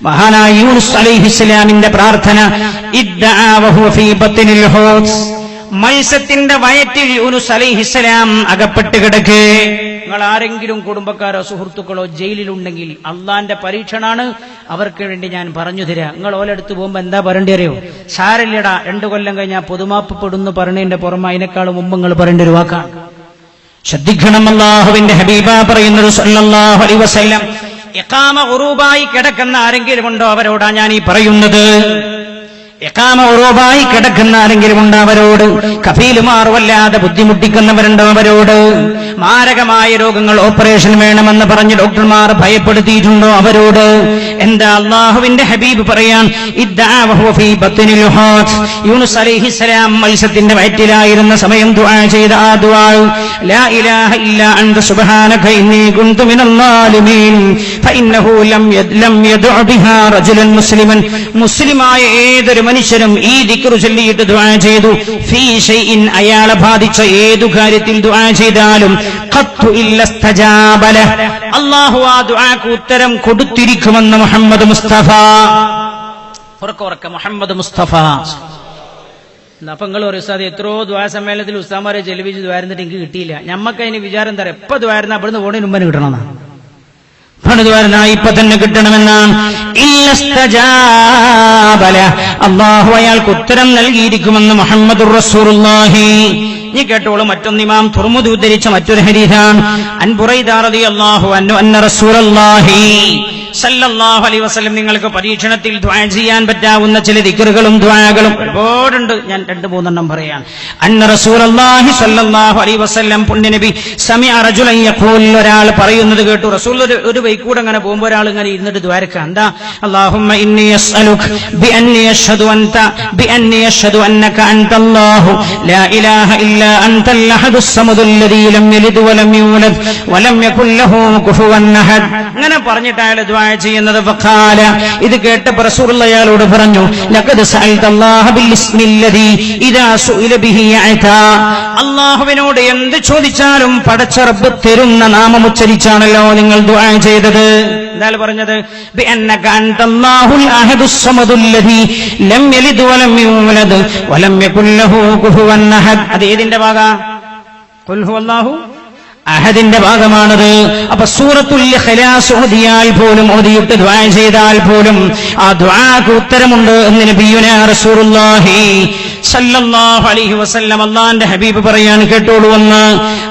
മഹാനായ യൂനുസ് അലൈഹിസ്സലാമിന്റെ പ്രാർത്ഥന. ഇദ്ദഅ വഹുവ ഫീ ബത്നിൽ ഹൂത്ത്, മത്സ്യത്തിന്റെ വയറ്റിൽ യൂനുസ് അലൈഹിസ്സലാം അകപ്പെട്ട് കിടക്കെ. നിങ്ങൾ ആരെങ്കിലും കുടുംബക്കാരോ സുഹൃത്തുക്കളോ ജയിലിലുണ്ടെങ്കിൽ അള്ളാന്റെ പരീക്ഷണാണ്, അവർക്ക് വേണ്ടി ഞാൻ പറഞ്ഞു തരാം. നിങ്ങൾ ഓലെടുത്ത് പോകുമ്പോ എന്താ പറയേണ്ടി അറിയോ? സാരല്ലടാ, 2 കൊല്ലം കഴിഞ്ഞാൽ പൊതുമാപ്പ് പെടുന്നു പറഞ്ഞതിന്റെ പുറമെ അതിനേക്കാളും മുമ്പ് നിങ്ങൾ പറയേണ്ട ഒരു വാക്കാണ്. ശ്രദ്ധിക്കണം, അല്ലാഹുവിന്റെ ഹബീബ പറയുന്നത് സല്ലല്ലാഹു അലൈഹി വസല്ലം, ഇഖാമ ഉറൂബായി കിടക്കുന്ന ആരെങ്കിലും ഉണ്ടോ അവരോടാ ഞാൻ ഈ പറയുന്നത്. ഇഖാമ ഉറൂബായി കിടക്കുന്ന ആരെങ്കിലും ഉണ്ടോ അവരോട്, കഫീലുമാർ വല്ലാതെ ബുദ്ധിമുട്ടിക്കുന്നവരുണ്ടോ അവരോട്, മാരകമായ രോഗങ്ങൾ ഓപ്പറേഷൻ വേണമെന്ന് പറഞ്ഞ് ഡോക്ടർമാർ ഭയപ്പെടുത്തിയിട്ടുണ്ടോ അവരോട്. എന്താ അല്ലാഹുവിന്റെ ഹബീബ് പറയാൻ, ഇദ്ദഅ വഹുവ ഫീ ബത്നിൽ ഹൂത്ത്, യൂനുസ് അലൈഹിസ്സലാം മത്സ്യത്തിന്റെ വയറ്റിലായിരുന്ന സമയം ദുആ ചെയ്ത ആ ദുആ, ലാ ഇലാഹ ഇല്ലാ അൻത സുബ്ഹാനക ഇന്നി കുൻതു മിനൽ ളാലിമീൻ, ഫഇന്നഹു ലം യദ്ഉ ബിഹാ റജുലൻ മുസ്ലിമൻ, മുസ്ലിമായ ഏതൊരു മനുഷ്യനും ഈ ദിക്ർ ചൊല്ലിയിട്ട് ദുആ ചെയ്തു, ഫീ ഷൈഇൻ, അയാളെ ബാധിച്ച ഏതു കാര്യത്തിൽ ദുആ ചെയ്താലും, ഖത്തു ഇല്ലസ്തജാബ ലഹ്, അല്ലാഹു ആ ദുആക്ക് ഉത്തരം കൊടുത്തിരിക്കുമെന്ന് മുഹമ്മദ് മുസ്തഫ. ഉറക്കെ മുഹമ്മദ് മുസ്തഫ. അപ്പൊ നിങ്ങൾ ഒരു ഉസ്താദ് എത്രയോ ദ്വാ സമ്മേളനത്തിൽ ഉസ്താമാരെ ചെലവിച്ച് ദ്വാരുന്നിട്ട് എനിക്ക് കിട്ടിയില്ല. ഞമ്മക്ക് അതിന് വിചാരം തരാം, എപ്പോ ദ്വാരുന്ന അവിടുന്ന് പോണതിന് മുമ്പ് കിട്ടണമെന്നാണ്. ഇപ്പൊ തന്നെ കിട്ടണമെന്നാണ്. അല്ലാഹു അയാൾക്ക് ഉത്തരം നൽകിയിരിക്കുമെന്ന് മുഹമ്മദുർ റസൂലുള്ളാഹി. നീ കേട്ടോളൂ, മറ്റൊന്ന് ഇമാം തുർമുദി ഉദ്ധരിച്ച മറ്റൊരു ഹദീസാണ്. അൻ ബുറൈദ റളിയല്ലാഹു അൻഹു അന്ന റസൂലുള്ളാഹി സല്ലല്ലാഹു അലൈഹി വസല്ലം, നിങ്ങൾക്ക് പരീക്ഷണത്തിൽ ദുആ ചെയ്യാൻ പറ്റാവുന്ന ചില ദിക്റുകളും ദുആകളും ഒരുപാടുണ്ട്, ഞാൻ 2-3 പറയാൻ. അന്ന റസൂലുള്ളാഹി സല്ലല്ലാഹു അലൈഹി വസല്ലം, പുണ്യനബി, സമിഅ റജുലൻ യഖൂൽ, ഒരാൾ പറയുന്നത് കേട്ടു. റസൂൽ ഒരു വഴിക്കൂടെ അങ്ങനെ പോകുമ്പോൾ ഒരാൾ ഇങ്ങനെ ഇരുന്നിട്ട് ദ്വാരക്ക. എന്താ? അല്ലാഹുമ്മ ഇന്നി അസ്അലുക ബിഅന്നി അഷ്ഹദു അന്നക അൻതല്ലാഹു ലാ ഇലാഹ ഇല്ലാ അൻതൽ അഹദുസ് സമദുൽ ലദീ ലം യലിദ് വലം യൂലദ് വലം യകുൽ ലഹു കുഫുവൻ അഹദ്. അങ്ങനെ പറഞ്ഞിട്ട് അയാൾ ദുആ ചെയ്യുന്നത്. ഫഖാല, ഇത് കേട്ടപ്പോൾ റസൂലുള്ളാഹി അയാളോട് പറഞ്ഞു, ലഖദ് സഅൽതല്ലാഹ ബിൽ ഇസ്മില്ലദീ ഇദാ സുഇല ബിഹി അതാ, അല്ലാഹുവിനോട് എന്ത് ചോദിച്ചാലും പടച്ച റബ്ബ് തരുന്ന നാമം ഉച്ചരിച്ചാണല്ലോ നിങ്ങൾ ദുആ ചെയ്തത്. എന്താണ് പറഞ്ഞത്? ബിഅന്നക അൻതല്ലാഹുൽ അഹദുസ് സമദുൽ ലദീ ലം യലിദ് വലം യൂലദ് വലം യകുൽ ലഹു കുഫുവൻ അഹദ്. അത് ഏതിന്റെ ഭാഗാ? ഖുൽ ഹുവല്ലാഹു അഹദിന്റെ ഭാഗമാണത്. അപ്പൊ സൂറത്തുൽ ഇഖ്ലാസ് ഓതിയാൽ പോലും, ഓതിയിട്ട് ദുആ ചെയ്താൽ പോലും ആ ദുആക്ക് ഉത്തരമുണ്ട് എന്ന് നബിയുനാ റസൂലുള്ളാഹി സല്ലല്ലാഹു അലൈഹി വസല്ലം അല്ലാഹുവിന്റെ ഹബീബ് പറയാൻ കേട്ടോളൂ. എന്ന്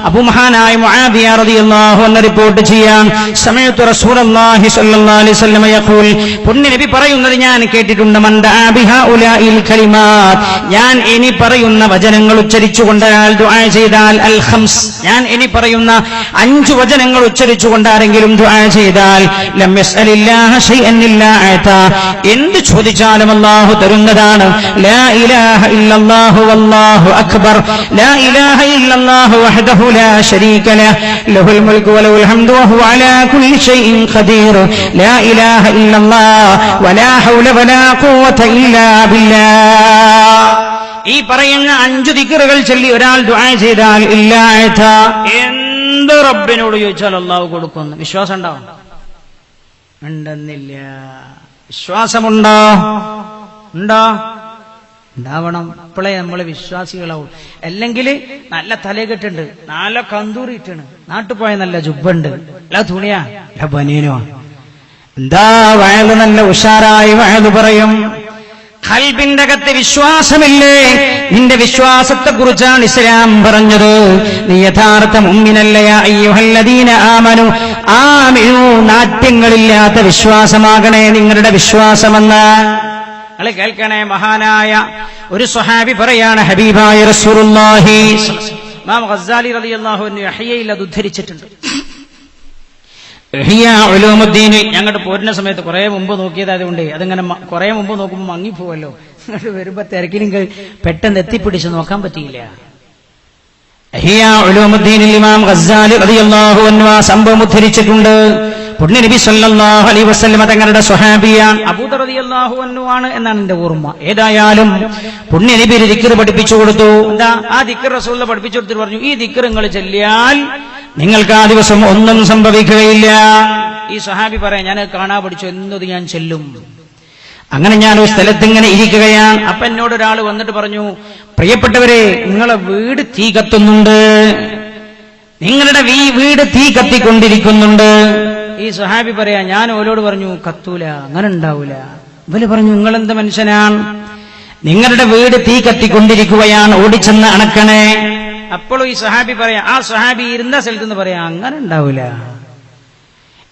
അബൂമഹാനായ മുആവിയ റളിയല്ലാഹു അൻഹു റിപ്പോർട്ട് ചെയ്യാൻ, സമയത്ത് റസൂലുള്ളാഹി സല്ലല്ലാഹു അലൈഹി വസല്ലം യഖൂൽ, പുണ്യനബി പറയുന്നത് ഞാൻ കേട്ടിട്ടുണ്ട്, മൻ ദഅ ബിഹാ ഉലൈൽ കലിമാത്ത്, ഞാൻ ഇനി പറയുന്ന വചനങ്ങൾ ഉച്ചരിച്ചുകൊണ്ട് അയാൾ ദുആ ചെയ്താൽ, അൽ ഖംസ്, ഞാൻ ഇനി പറയുന്ന 5 വചനങ്ങൾ ഉച്ചരിച്ചുകൊണ്ട് ആരെങ്കിലും ദുആ ചെയ്താൽ, ലം യസ്അലില്ലാഹ ശൈഅൻ ഇല്ലാ അതാ, എന്ത് ചോദിച്ചാലും അല്ലാഹു തരുന്നതാണ്. ലാ ഇലാഹ ഇല്ലല്ലാഹു വല്ലാഹു അക്ബർ, ലാ ഇലാഹ ഇല്ലല്ലാഹു വഹ്ദഹു ലാ ശരീക ലഹു ലഹുൽ മുൽക്കു വലഹുൽ ഹംദു വഹുവ അലാ കുല്ലി ഷൈഇൻ ഖദീർ ലാ ഇലാഹ ഇല്ലല്ലാഹ് വലാ ഹൗല വലാ ഖുവത ഇല്ലാ ബില്ലാഹ്. ഈ പറയുന്ന 5 ദിക്റുകൾ ചൊല്ലി ഒരാൾ ദുആ ചെയ്താൽ ഇല്ലാത്ത എന്ത് റബ്ബിനോട് ചോദിച്ചാൽ അല്ലാഹു കൊടുക്കുന്നു. വിശ്വാസം ഉണ്ടോ? ഉണ്ടെന്നില്ല. വിശ്വാസമുണ്ടോ? ഉണ്ടോ? ഉണ്ടാവണം. ഇപ്പോഴേ നമ്മൾ വിശ്വാസികളാവും. അല്ലെങ്കിൽ നല്ല തലകെട്ടുണ്ട്, നല്ല കന്തൂറിയിട്ടാണ്, നാട്ടിൽ പോയ നല്ല ജുബ്ബുണ്ട്, നല്ല തുണിയാ, നല്ല ബനിയനോ, എന്താ വയല് നല്ല ഉഷാറായി വയല് പറയും. ഖൽബിന്റെ അകത്ത് വിശ്വാസമില്ലേ? നിന്റെ വിശ്വാസത്തെ കുറിച്ചാണ് ഇസ്ലാം പറഞ്ഞത്. നീ യഥാർത്ഥ മുഅ്മിനല്ല. യാ അയ്യുഹല്ലദീന ആമനു ആമിനു. നാട്യങ്ങളില്ലാത്ത വിശ്വാസമാകണേ നിങ്ങളുടെ വിശ്വാസമെന്ന്. നിങ്ങൾ കേൾക്കണേ, മഹാനായ ഒരു സ്വഹാബി പറയാണ്, ഹബീബായ റസൂലുള്ളാഹി ഇമാം ഗസ്സാലി റളിയല്ലാഹു അൻഹു യഹ്യയിൽ അത് ഉദ്ധരിച്ചിട്ടുണ്ട്. ഇഹ്യാ ഉലൂമുദ്ദീൻ ഞങ്ങളുടെ പോരുന്ന സമയത്ത് കുറെ മുമ്പ് നോക്കിയതായതുകൊണ്ട് അതിങ്ങനെ കുറെ മുമ്പ് നോക്കുമ്പോൾ മങ്ങിപ്പോവല്ലോ. അങ്ങോട്ട് വരുമ്പോ തിരക്കിലും പെട്ടെന്ന് എത്തിപ്പിടിച്ച് നോക്കാൻ പറ്റിയില്ല. ഇഹ്യാ ഉലൂമുദ്ദീനിൽ ഇമാം ഗസ്സാലി റളിയല്ലാഹു അൻഹു ആ സംഭവം ഉദ്ധരിച്ചിട്ടുണ്ട്. പുണ്യ നബി സല്ലല്ലാഹു അലൈഹി വസല്ലം തങ്ങളുടെ സ്വഹാബിയാണ്, അബൂദർ റളിയല്ലാഹു അൻഹു ആണ് എന്നാണ് എന്റെ ഓർമ്മ. ഏതായാലും പുണ്യ നബി ഒരു ദിക്ർ പഠിപ്പിച്ചു കൊടുത്തു. എന്താ ആ ദിക്ർ? റസൂലുള്ളാഹി പഠിപ്പിച്ചു കൊടുത്തിട്ട് പറഞ്ഞു, ഈ ദിക്ർ നിങ്ങൾ ചൊല്ലിയാൽ നിങ്ങൾക്ക് ആ ദിവസം ഒന്നും സംഭവിക്കുകയില്ല. ഈ സ്വഹാബി പറയാൻ, ഞാൻ കാണാ പഠിച്ചു, എന്നത് ഞാൻ ചെല്ലും. അങ്ങനെ ഞാൻ ഒരു സ്ഥലത്ത് ഇങ്ങനെ ഇരിക്കുകയാണ്. അപ്പൊ എന്നോട് ഒരാൾ വന്നിട്ട് പറഞ്ഞു, പ്രിയപ്പെട്ടവരെ, നിങ്ങളെ വീട് തീ കത്തുന്നുണ്ട്, നിങ്ങളുടെ വീട് തീ കത്തിക്കൊണ്ടിരിക്കുന്നുണ്ട്. ഈ സ്വഹാബി പറയാ, ഞാൻ ഓലോട് പറഞ്ഞു, കത്തൂല, അങ്ങനെ ഉണ്ടാവൂല. ഇവര് പറഞ്ഞു, നിങ്ങളെന്ത് മനുഷ്യനാണ്, നിങ്ങളുടെ വീട് തീ കത്തിക്കൊണ്ടിരിക്കുകയാണ്, ഓടിച്ചെന്ന് അണക്കണേ. അപ്പോഴും ഈ സ്വഹാബി പറയാ, ആ സ്വഹാബി ഇരുന്ന സ്ഥലത്ത് നിന്ന് പറയാ, അങ്ങനെ ഉണ്ടാവൂല.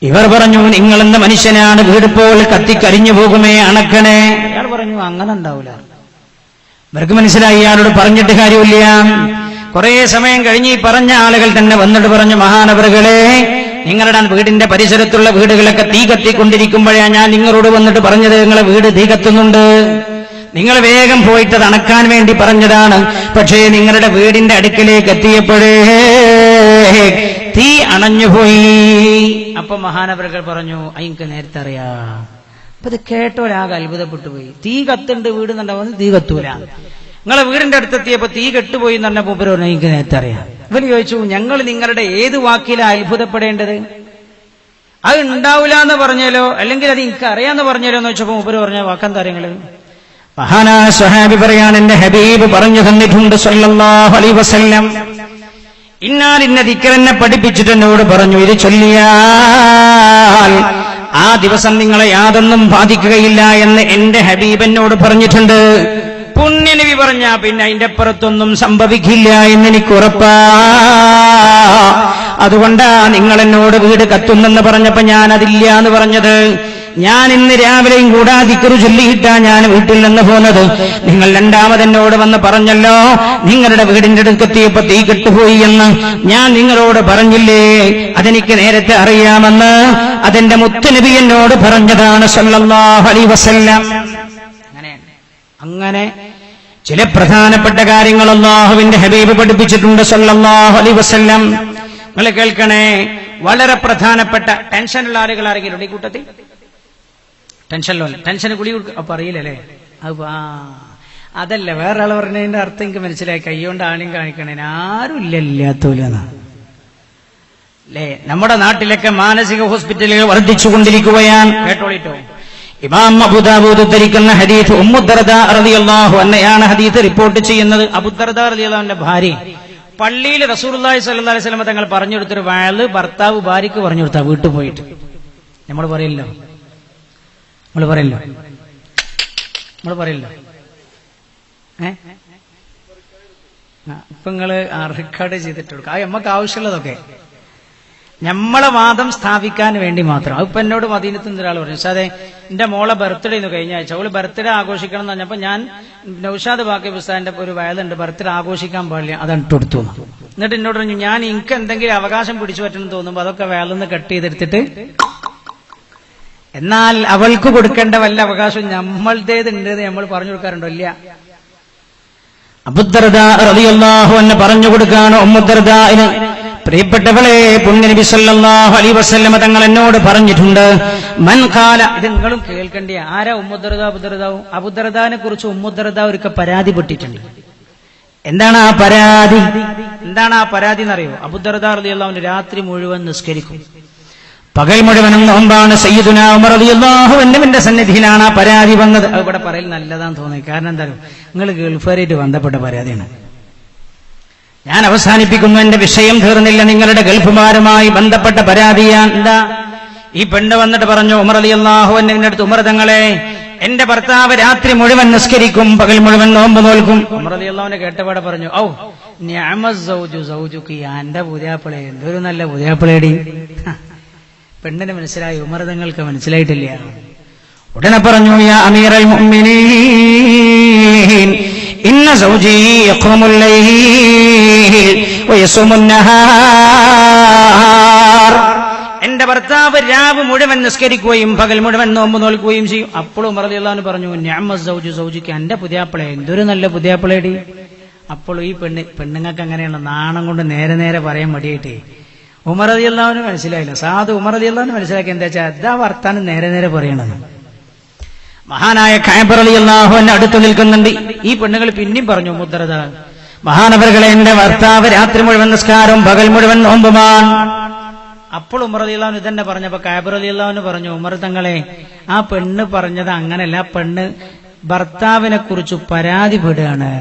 ഇവർ പറഞ്ഞു, നിങ്ങളെന്ത് മനുഷ്യനാണ്, വീട് ഇപ്പോൾ കത്തിക്കരിഞ്ഞു പോകുമേ, അണക്കണേ. അയാൾ പറഞ്ഞു, അങ്ങനെ ഉണ്ടാവൂല. ഇവർക്ക് മനസ്സിലായി ഇയാളോട് പറഞ്ഞിട്ട് കാര്യമില്ല. കുറെ സമയം കഴിഞ്ഞ് ഈ പറഞ്ഞ ആളുകൾ തന്നെ വന്നിട്ട് പറഞ്ഞു, മഹാനവറുകളെ, നിങ്ങളുടെ വീടിന്റെ പരിസരത്തുള്ള വീടുകളൊക്കെ തീ കത്തിക്കൊണ്ടിരിക്കുമ്പോഴാണ് ഞാൻ നിങ്ങളോട് വന്നിട്ട് പറഞ്ഞത്, നിങ്ങളെ വീട് തീ കത്തുന്നുണ്ട്, നിങ്ങൾ വേഗം പോയിട്ട് അത് അണക്കാൻ വേണ്ടി പറഞ്ഞതാണ്. പക്ഷേ നിങ്ങളുടെ വീടിന്റെ അടുക്കലേക്ക് എത്തിയപ്പോഴേ തീ അണഞ്ഞുപോയി. അപ്പൊ മഹാനവറുകൾ പറഞ്ഞു, എനിക്ക് നേരത്തെ അറിയാം. അപ്പൊ ഇത് കേട്ടോലാകെ അത്ഭുതപ്പെട്ടു പോയി. തീ കത്തുണ്ട് വീട് എന്നുണ്ടാവുന്നത്, തീ കത്തൂല. നിങ്ങളെ വീടിന്റെ അടുത്തെത്തിയപ്പോ തീ കെട്ടുപോയി എന്ന് പറഞ്ഞ മൂപ്പര് പറഞ്ഞു, എനിക്ക് നേരത്തെ അറിയാം. ഇവര് ചോദിച്ചു, ഞങ്ങൾ നിങ്ങളുടെ ഏത് വാക്കിലാണ് അത്ഭുതപ്പെടേണ്ടത്? അത് ഉണ്ടാവില്ല എന്ന് പറഞ്ഞാലോ, അല്ലെങ്കിൽ അത് എനിക്ക് അറിയാന്ന് പറഞ്ഞാലോ എന്ന് വെച്ചപ്പോ മൂപ്പര് പറഞ്ഞ വാക്കെന്താ അറിയങ്ങള്? മഹാനായ സ്വഹാബി പറയാണ്, എന്റെ ഹബീബ് പറഞ്ഞു തന്നിട്ടുണ്ട് സല്ലല്ലാഹു അലൈഹി വസല്ലം, ഇന്നാലിന്ന ദിക്റെന്നെ പഠിപ്പിച്ചിട്ട് എന്നോട് പറഞ്ഞു, ഇത് ചൊല്ലിയാൽ ആ ദിവസം നിങ്ങളെ യാതൊന്നും ബാധിക്കുകയില്ല എന്ന് എന്റെ ഹബീബ് എന്നോട് പറഞ്ഞിട്ടുണ്ട്. പുണ്യനബി പറഞ്ഞ പിന്നെ അതിന്റെ അപ്പുറത്തൊന്നും സംഭവിക്കില്ല എന്നെനിക്ക് ഉറപ്പാ. അതുകൊണ്ടാ നിങ്ങൾ എന്നോട് വീട് കത്തുന്നെന്ന് പറഞ്ഞപ്പോ ഞാൻ അതില്ല എന്ന് പറഞ്ഞത്. ഞാൻ ഇന്ന് രാവിലെയും കൂടാ ദിക്റ് ചൊല്ലിയിട്ടാ ഞാൻ വീട്ടിൽ നിന്ന് പോന്നത്. നിങ്ങൾ രണ്ടാമതെന്നോട് വന്ന് പറഞ്ഞല്ലോ, നിങ്ങളുടെ വീടിന്റെ അടുത്തെത്തിയപ്പോ തീ കെട്ടുപോയി എന്ന് ഞാൻ നിങ്ങളോട് പറഞ്ഞില്ലേ, അതെനിക്ക് നേരത്തെ അറിയാമെന്ന് അതെന്റെ മുത്തുനബി എന്നോട് പറഞ്ഞതാണ് സല്ലല്ലാഹു അലൈഹി വസല്ലം. അങ്ങനെ ചില പ്രധാനപ്പെട്ട കാര്യങ്ങൾ അല്ലാഹുവിന്റെ ഹബീബ് പഠിപ്പിച്ചിട്ടുണ്ട് സല്ലല്ലാഹു അലൈഹി വസല്ലം. നിങ്ങൾ കേൾക്കണേ, വളരെ പ്രധാനപ്പെട്ട ടെൻഷനുള്ള ആളുകൾ ആരെങ്കിലും ഈ കൂട്ടത്തിൽ? ടെൻഷന് കുളി അപ്പൊ അറിയില്ലല്ലേ? അതല്ല, വേറെ ആൾ പറഞ്ഞതിന്റെ അർത്ഥം എനിക്ക് മനസ്സിലായി. കൈകൊണ്ട് ആണും കാണിക്കണേ, ആരും ഇല്ലാത്തോലെന്നാ അല്ലേ? നമ്മുടെ നാട്ടിലൊക്കെ മാനസിക ഹോസ്പിറ്റലുകൾ വർദ്ധിച്ചുകൊണ്ടിരിക്കുകയാണ്. കേട്ടോളിട്ടോ, ഇമാം അബൂദാവൂദ് ഉദ്ധരിക്കുന്ന ഹദീസ്, ഉമ്മു ദർദാ റളിയല്ലാഹു അൻഹയാണ് ഹദീസ് റിപ്പോർട്ട് ചെയ്യുന്നത്. അബൂ ദർദാ റളിയല്ലാഹുവിന്റെ ഭാര്യ പള്ളിയിൽ റസൂലുള്ളാഹി സ്വല്ലല്ലാഹു അലൈഹി വസല്ലം തങ്ങൾ പറഞ്ഞു കൊടുത്തൊരു വഅള് ഭർത്താവ് ഭാര്യക്ക് പറഞ്ഞു കൊടുത്താ വീട്ടിൽ പോയിട്ട്. നമ്മൾ പറയില്ലോ ഇപ്പൊ നിങ്ങള് റെക്കോർഡ് ചെയ്തിട്ട് കൊടുക്കുക. അത് നമുക്ക് ആവശ്യമുള്ളതൊക്കെ നമ്മളെ വാദം സ്ഥാപിക്കാൻ വേണ്ടി മാത്രം. അതിപ്പോ എന്നോട് മദീനത്ത് നിന്ന് ഒരാൾ പറഞ്ഞു, സാറേ എന്റെ മോളെ ബർത്ത്ഡേ ഇന്ന് കഴിഞ്ഞ ആഴ്ച, അവള് ബർത്ത്ഡേ ആഘോഷിക്കണം എന്ന് പറഞ്ഞപ്പോ ഞാൻ നൗഷാദ് ബാക്കി പുസ്തകന്റെ ഒരു വയലുണ്ട്, ബർത്ത്ഡേ ആഘോഷിക്കാൻ പാടില്ല, അതാണ് കൊടുത്തു. എന്നിട്ട് എന്നോട് പറഞ്ഞു, ഞാൻ എനിക്ക് എന്തെങ്കിലും അവകാശം പിടിച്ചു പറ്റണമെന്ന് തോന്നുമ്പോ അതൊക്കെ വയലിന്ന് കട്ട് ചെയ്തെടുത്തിട്ട്, എന്നാൽ അവൾക്ക് കൊടുക്കേണ്ട വല്ല അവകാശവും നമ്മളുടേതുണ്ട് എന്ന് നമ്മൾ പറഞ്ഞു കൊടുക്കാറുണ്ടോ? ഇല്ല. അബൂ ദർദാ റളിയല്ലാഹു അൻഹു പറഞ്ഞു കൊടുക്കാണ് ഉമ്മു ദർദാഇന്, പ്രിയപ്പെട്ടവളെ, പുണ്യനബി സല്ലല്ലാഹു അലൈഹി വസല്ലമ തങ്ങൾ എന്നോട് പറഞ്ഞിട്ടുണ്ട്, മൻ ഖാല, ഇത് നിങ്ങളും കേൾക്കണ്ടേ, ആരാ ഉമ്മുദ്ദർദ? അബൂദർദാനെ കുറിച്ച് ഉമ്മുദ്ദർദ ഒരിക്കൽ പരാതിപ്പെട്ടിട്ടുണ്ട്. എന്താണ് ആ പരാതി? എന്നറിയോ? അബൂദർദ റളിയല്ലാഹു അൻഹു രാത്രി മുഴുവൻ നിസ്കരിക്കും, പകൽ മുഴുവനും നോമ്പാണ്. സയ്യിദുനാ ഉമർ റളിയല്ലാഹു അൻഹുവിന്റെ സന്നിധിയിലാണ് ആ പരാതി വന്നത്. അത് ഇവിടെ പറയൽ നല്ലതാന്ന് തോന്നി. കാരണം എന്താ, നിങ്ങൾ ഗൾഫുകാരായിട്ട് ബന്ധപ്പെട്ട പരാതിയാണ്. ഞാൻ അവസാനിപ്പിക്കുന്നു, എന്റെ വിഷയം തീർന്നില്ല. നിങ്ങളുടെ ഗൾഫുമാരുമായി ബന്ധപ്പെട്ട പരാതിയാണ്. എന്താ? ഈ പെണ്ണ് വന്നിട്ട് പറഞ്ഞു, ഉമർ റളിയല്ലാഹു അൻഹുവിന്റെ അടുത്ത്, ഉമർ തങ്ങളെ, എന്റെ ഭർത്താവ് രാത്രി മുഴുവൻ നിസ്കരിക്കും, പകൽ മുഴുവൻ നോമ്പ് നോൽക്കും. ഉമർ റളിയല്ലാഹു അൻഹു കേട്ടപാടെ പറഞ്ഞു, ഔ നിഅമസ് സൗജു സൗജുക്കി, എന്റെ പുതിയാപ്പിളെ, എന്തൊരു നല്ല പുതിയാപ്പിളേടി. പെണ്ണിന് മനസ്സിലായി, ഉമർ തങ്ങൾക്ക് മനസ്സിലായിട്ടില്ല. ഉടനെ പറഞ്ഞു, യാ അമീറൽ മുഅ്മിനീൻ, ഇന്ന സൗജി യഖൂമുൽ ലൈൽ വയസുമുൻ നഹാർ. എന്റെ ഭർത്താവ് രാവ് മുഴുവൻ നിസ്കരിക്കുകയും പകൽ മുഴുവൻ നോമ്പ് നോൽക്കുകയും ചെയ്യും. അപ്പോൾ ഉമർ റളിയല്ലാഹു അൻഹു പറഞ്ഞു, നിഅമസ് സൗജു സൗജിക്ക്, എന്റെ പുതിയാപ്പിളെ, എന്തൊരു നല്ല പുതിയാപ്പിളേടി. അപ്പോൾ ഈ പെണ്ണുങ്ങൾക്ക് അങ്ങനെയുള്ള നാണം കൊണ്ട് നേരെ പറയാൻ മടിയായിട്ടേ ഉമർ റളിയല്ലാഹു അൻഹു മനസ്സിലായില്ല. സാധു ഉമർ റളിയല്ലാഹു അൻഹു മനസ്സിലാക്കി, എന്താ വെച്ചാൽ അതാ വർത്താനം നേരെ പറയണമെന്ന്. മഹാനായ കഅബ് റളിയല്ലാഹു അൻഹു അടുത്ത് നിൽക്കുന്നുണ്ട്. ഈ പെണ്ണുകൾ പിന്നെയും പറഞ്ഞു, ഉമ്മുദ്ദർദ, മഹാനവറുകളെ, എന്റെ ഭർത്താവ് രാത്രി മുഴുവൻ നിസ്കാരവും പകൽ മുഴുവൻ നോമ്പുമാണ്. അപ്പോൾ ഉമർ റളിയല്ലാഹു അൻഹു തന്നെ പറഞ്ഞപ്പോ കഅബ് റളിയല്ലാഹു അൻഹു പറഞ്ഞു, ഉമർ തങ്ങളെ, ആ പെണ്ണ് പറഞ്ഞത് അങ്ങനല്ല, പെണ്ണ് ഭർത്താവിനെ കുറിച്ച് പരാതിപ്പെടുകയാണ്.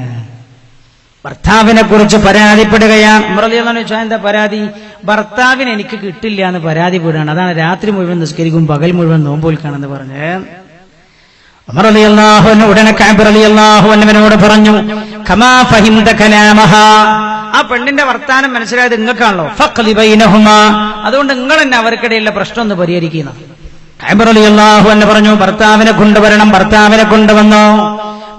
ഭർത്താവിനെ കുറിച്ച് പരാതിപ്പെടുകയാണ്. ഉമർ റളിയല്ലാഹു അൻഹു ചോദിച്ചാൽ, എന്താ പരാതി? ഭർത്താവിന് എനിക്ക് കിട്ടില്ല എന്ന് പരാതിപ്പെടുകയാണ്. അതാണ് രാത്രി മുഴുവൻ നിസ്കരിക്കും, പകൽ മുഴുവൻ നോമ്പോൽക്കാണെന്ന് പറഞ്ഞ്. ഉമർ റളിയല്ലാഹു അൻഹു ഉടനെ കഅബ് റളിയല്ലാഹു അൻഹുവിനോട് പറഞ്ഞു, കമാ ഫഹിംത കലാമഹാ, ആ പെണ്ണിന്റെ വർത്താനം മനസ്സിലായത് നിങ്ങൾക്കാണല്ലോ. ഫഖ്ലി ബൈനഹുമാ, അതുകൊണ്ട് നിങ്ങൾ തന്നെ അവർക്കിടയിലുള്ള പ്രശ്നം ഒന്ന് പരിഹരിക്കുന്ന. കഅബ് റളിയല്ലാഹു അൻഹു പറഞ്ഞു, ഭർത്താവിനെ കൊണ്ടുവരണം. ഭർത്താവിനെ കൊണ്ടുവന്നു.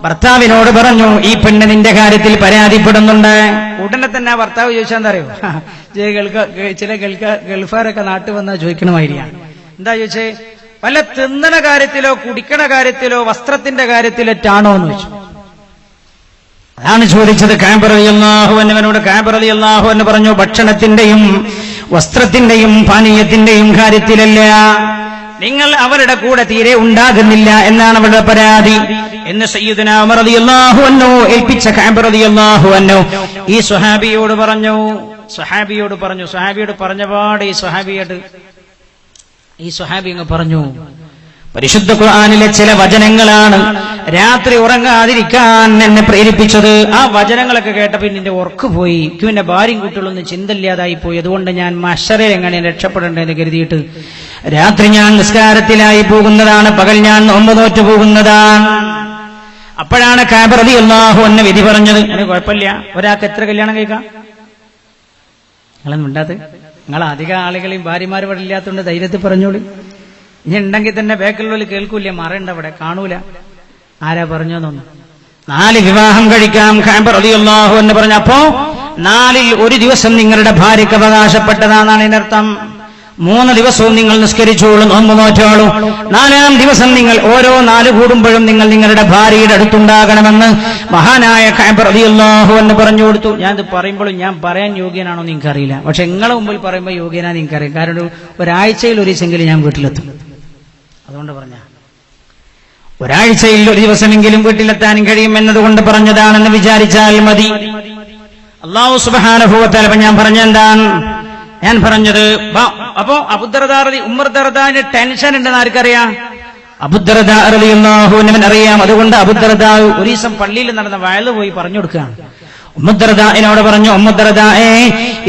ഭർത്താവിനോട് പറഞ്ഞു, ഈ പെണ്ണ് നിന്റെ കാര്യത്തിൽ പരാതിപ്പെടുന്നുണ്ട്. ഉടനെ തന്നെ ആ ഭർത്താവ് ചോദിച്ചാൽ എന്താ അറിയോ, ചില ഗൾഫാരൊക്കെ നാട്ടിൽ വന്നാൽ ചോദിക്കണമായിരിക്കാം. എന്താ ചോദിച്ചേ? വല്ല തിന്നണ കാര്യത്തിലോ കുടിക്കണ കാര്യത്തിലോ വസ്ത്രത്തിന്റെ കാര്യത്തിലേറ്റാണോ എന്ന് ചോദിച്ചു. അതാണ് ചോദിച്ചത് കഅബ് റളിയല്ലാഹു അൻഹുവിനോട്. കഅബ് റളിയല്ലാഹു അൻഹു പറഞ്ഞു, ഭക്ഷണത്തിന്റെയും വസ്ത്രത്തിന്റെയും പാനീയത്തിന്റെയും കാര്യത്തിലല്ല, നിങ്ങൾ അവരുടെ കൂടെ തീരെ ഉണ്ടാകുന്നില്ല എന്നാണ് അവരുടെ പരാതി എന്ന് സയ്യിദുനാ ഉമർ റളിയല്ലാഹു അൻഹു ഏൽപ്പിച്ച കഅബ് റളിയല്ലാഹു അൻഹു ഈ സ്വഹാബിയോട് പറഞ്ഞു. സ്വഹാബിയോട് പറഞ്ഞപാട് ഈ സ്വഹാബി അങ്ങ് പറഞ്ഞു, പരിശുദ്ധ ഖുർആനിലെ ചില വചനങ്ങളാണ് രാത്രി ഉറങ്ങാതിരിക്കാൻ എന്നെ പ്രേരിപ്പിച്ചത്. ആ വചനങ്ങളൊക്കെ കേട്ടപ്പോൾ എന്റെ ഉറക്ക് പോയി, എന്റെ ഭാര്യയും കുട്ടികളൊന്നും ചിന്തയില്ലാതായി പോയി. അതുകൊണ്ട് ഞാൻ മഹ്ശറിൽ എങ്ങനെ രക്ഷപ്പെടേണ്ടതെന്ന് കരുതിയിട്ട് രാത്രി ഞാൻ നിസ്കാരത്തിലായി പോകുന്നതാണ്, പകൽ ഞാൻ നോമ്പ് നോറ്റു പോകുന്നതാണ്. അപ്പോഴാണ് കഅബ് റളിയല്ലാഹു അൻഹു വിധി പറഞ്ഞത്, അതിന് കുഴപ്പമില്ല, ഒരാൾക്ക് എത്ര കല്യാണം കഴിക്കാം? നിങ്ങളൊന്നും ഉണ്ടാത്ത, നിങ്ങൾ അധികം ആളുകളെയും ഭാര്യമാർ ഇവിടെ ഇല്ലാത്തതുകൊണ്ട് ധൈര്യത്തിൽ പറഞ്ഞോളി. ഇനി ഉണ്ടെങ്കിൽ തന്നെ ബേക്കലിൽ കേൾക്കൂല, മറയണ്ട, അവിടെ കാണൂല, ആരാ പറഞ്ഞോന്നൊന്നും. 4 വിവാഹം കഴിക്കാം കഅബ് റളിയല്ലാഹു അൻഹു പറഞ്ഞു. അപ്പോ 4-ൽ ഒരു ദിവസം നിങ്ങളുടെ ഭാര്യയ്ക്ക് അവകാശപ്പെട്ടതാണെന്നാണ് ഇതിനർത്ഥം. 3 ദിവസവും നിങ്ങൾ നിസ്കരിച്ചോളൂ, നോമ്പ് നോറ്റോളൂ. 4-ാം ദിവസം നിങ്ങൾ ഓരോ 4 കൂടുമ്പോഴും നിങ്ങൾ നിങ്ങളുടെ ഭാര്യയുടെ അടുത്തുണ്ടാകണമെന്ന് മഹാനായ കഅബ് റളിയല്ലാഹു അൻഹു പറഞ്ഞു കൊടുത്തു. ഞാനിത് പറയുമ്പോഴും ഞാൻ പറയാൻ യോഗ്യനാണോ നിങ്ങൾക്കറിയില്ല, പക്ഷെ നിങ്ങളെ മുമ്പിൽ പറയുമ്പോൾ യോഗ്യനാ നിങ്ങൾക്കറിയാം. കാരണം ഒരാഴ്ചയിൽ ഒരു ദിവസമെങ്കിലും ഞാൻ വീട്ടിലെത്തും. അതുകൊണ്ട് പറഞ്ഞ ഒരാഴ്ചയിൽ ഒരു ദിവസമെങ്കിലും വീട്ടിലെത്താൻ കഴിയും എന്നതുകൊണ്ട് പറഞ്ഞതാണെന്ന് വിചാരിച്ചാൽ മതി. അല്ലാഹു സുബ്ഹാനഹു വ തആല ഞാൻ പറഞ്ഞെന്താണ്? ഞാൻ പറഞ്ഞത്, അപ്പോ അബൂദർദാ ഉമർ ദർദാന് ടെൻഷൻ ഉണ്ടെന്ന് ആർക്കറിയാം? അബൂദർദാ റളിയല്ലാഹു അൻഹു അറിയാം. അതുകൊണ്ട് അബൂദർദാ ഒരു ദിവസം പള്ളിയിൽ നടന്ന വയല് പോയി പറഞ്ഞു കൊടുക്കുകയാണ്. ഉമ്മുദ്ദർദാഇനോട് പറഞ്ഞു, ഉമ്മുദ്ദർദായെ,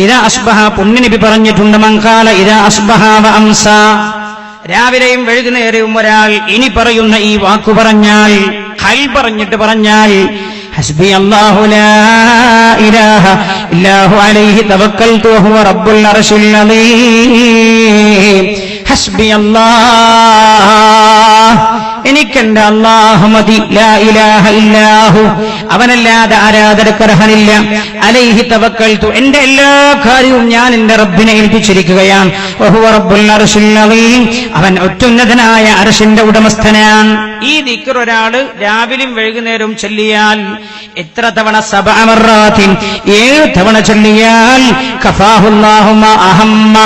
ഇദാ അസ്ബഹ, പുണ്യനബി പറഞ്ഞിട്ടുണ്ട്, മൻ ഖാല ഇദാ അസ്ബഹ വ അംസ, രാവിലെയും വൈകുന്നേരവും ഒരാൾ ഇനി പറയുന്ന ഈ വാക്കു പറഞ്ഞാൽ, ഖൽ പറഞ്ഞിട്ട് പറഞ്ഞാൽ, ഹസ്ബി അല്ലാഹു ലാ ഇലാഹ ഇല്ലാഹു അലൈഹി തവക്കൽതു വഹുവ റബ്ബുൽ അർശിൽ അലീം, ഹസ്ബി അല്ലാഹ്, എനിക്കെന്റെ അല്ലാഹു മതി, ലാ ഇലാഹ ഇല്ലാഹു, അവനല്ലാതെ ആരാധനക്കർഹനില്ല. അലൈഹി തവക്കൽതു, എന്റെ എല്ലാ കാര്യവും ഞാൻ എന്റെ റബ്ബിനെ ഏൽപ്പിച്ചിരിക്കുകയാണ്. വഹുവ റബ്ബുൽ അർശിൽ അളീം, അവൻ അത്യുന്നതനായ അർശിന്റെ ഉടമസ്ഥനാണ്. ഈ ദിക്ർ ഒരാള് രാവിലെയും വൈകുന്നേരവും ചൊല്ലിയാൽ എത്ര തവണ? 7 മർറാത്തിൻ, 7 തവണ ചൊല്ലിയാൽ കഫാഹുല്ലാഹു മാ അഹമ്മ,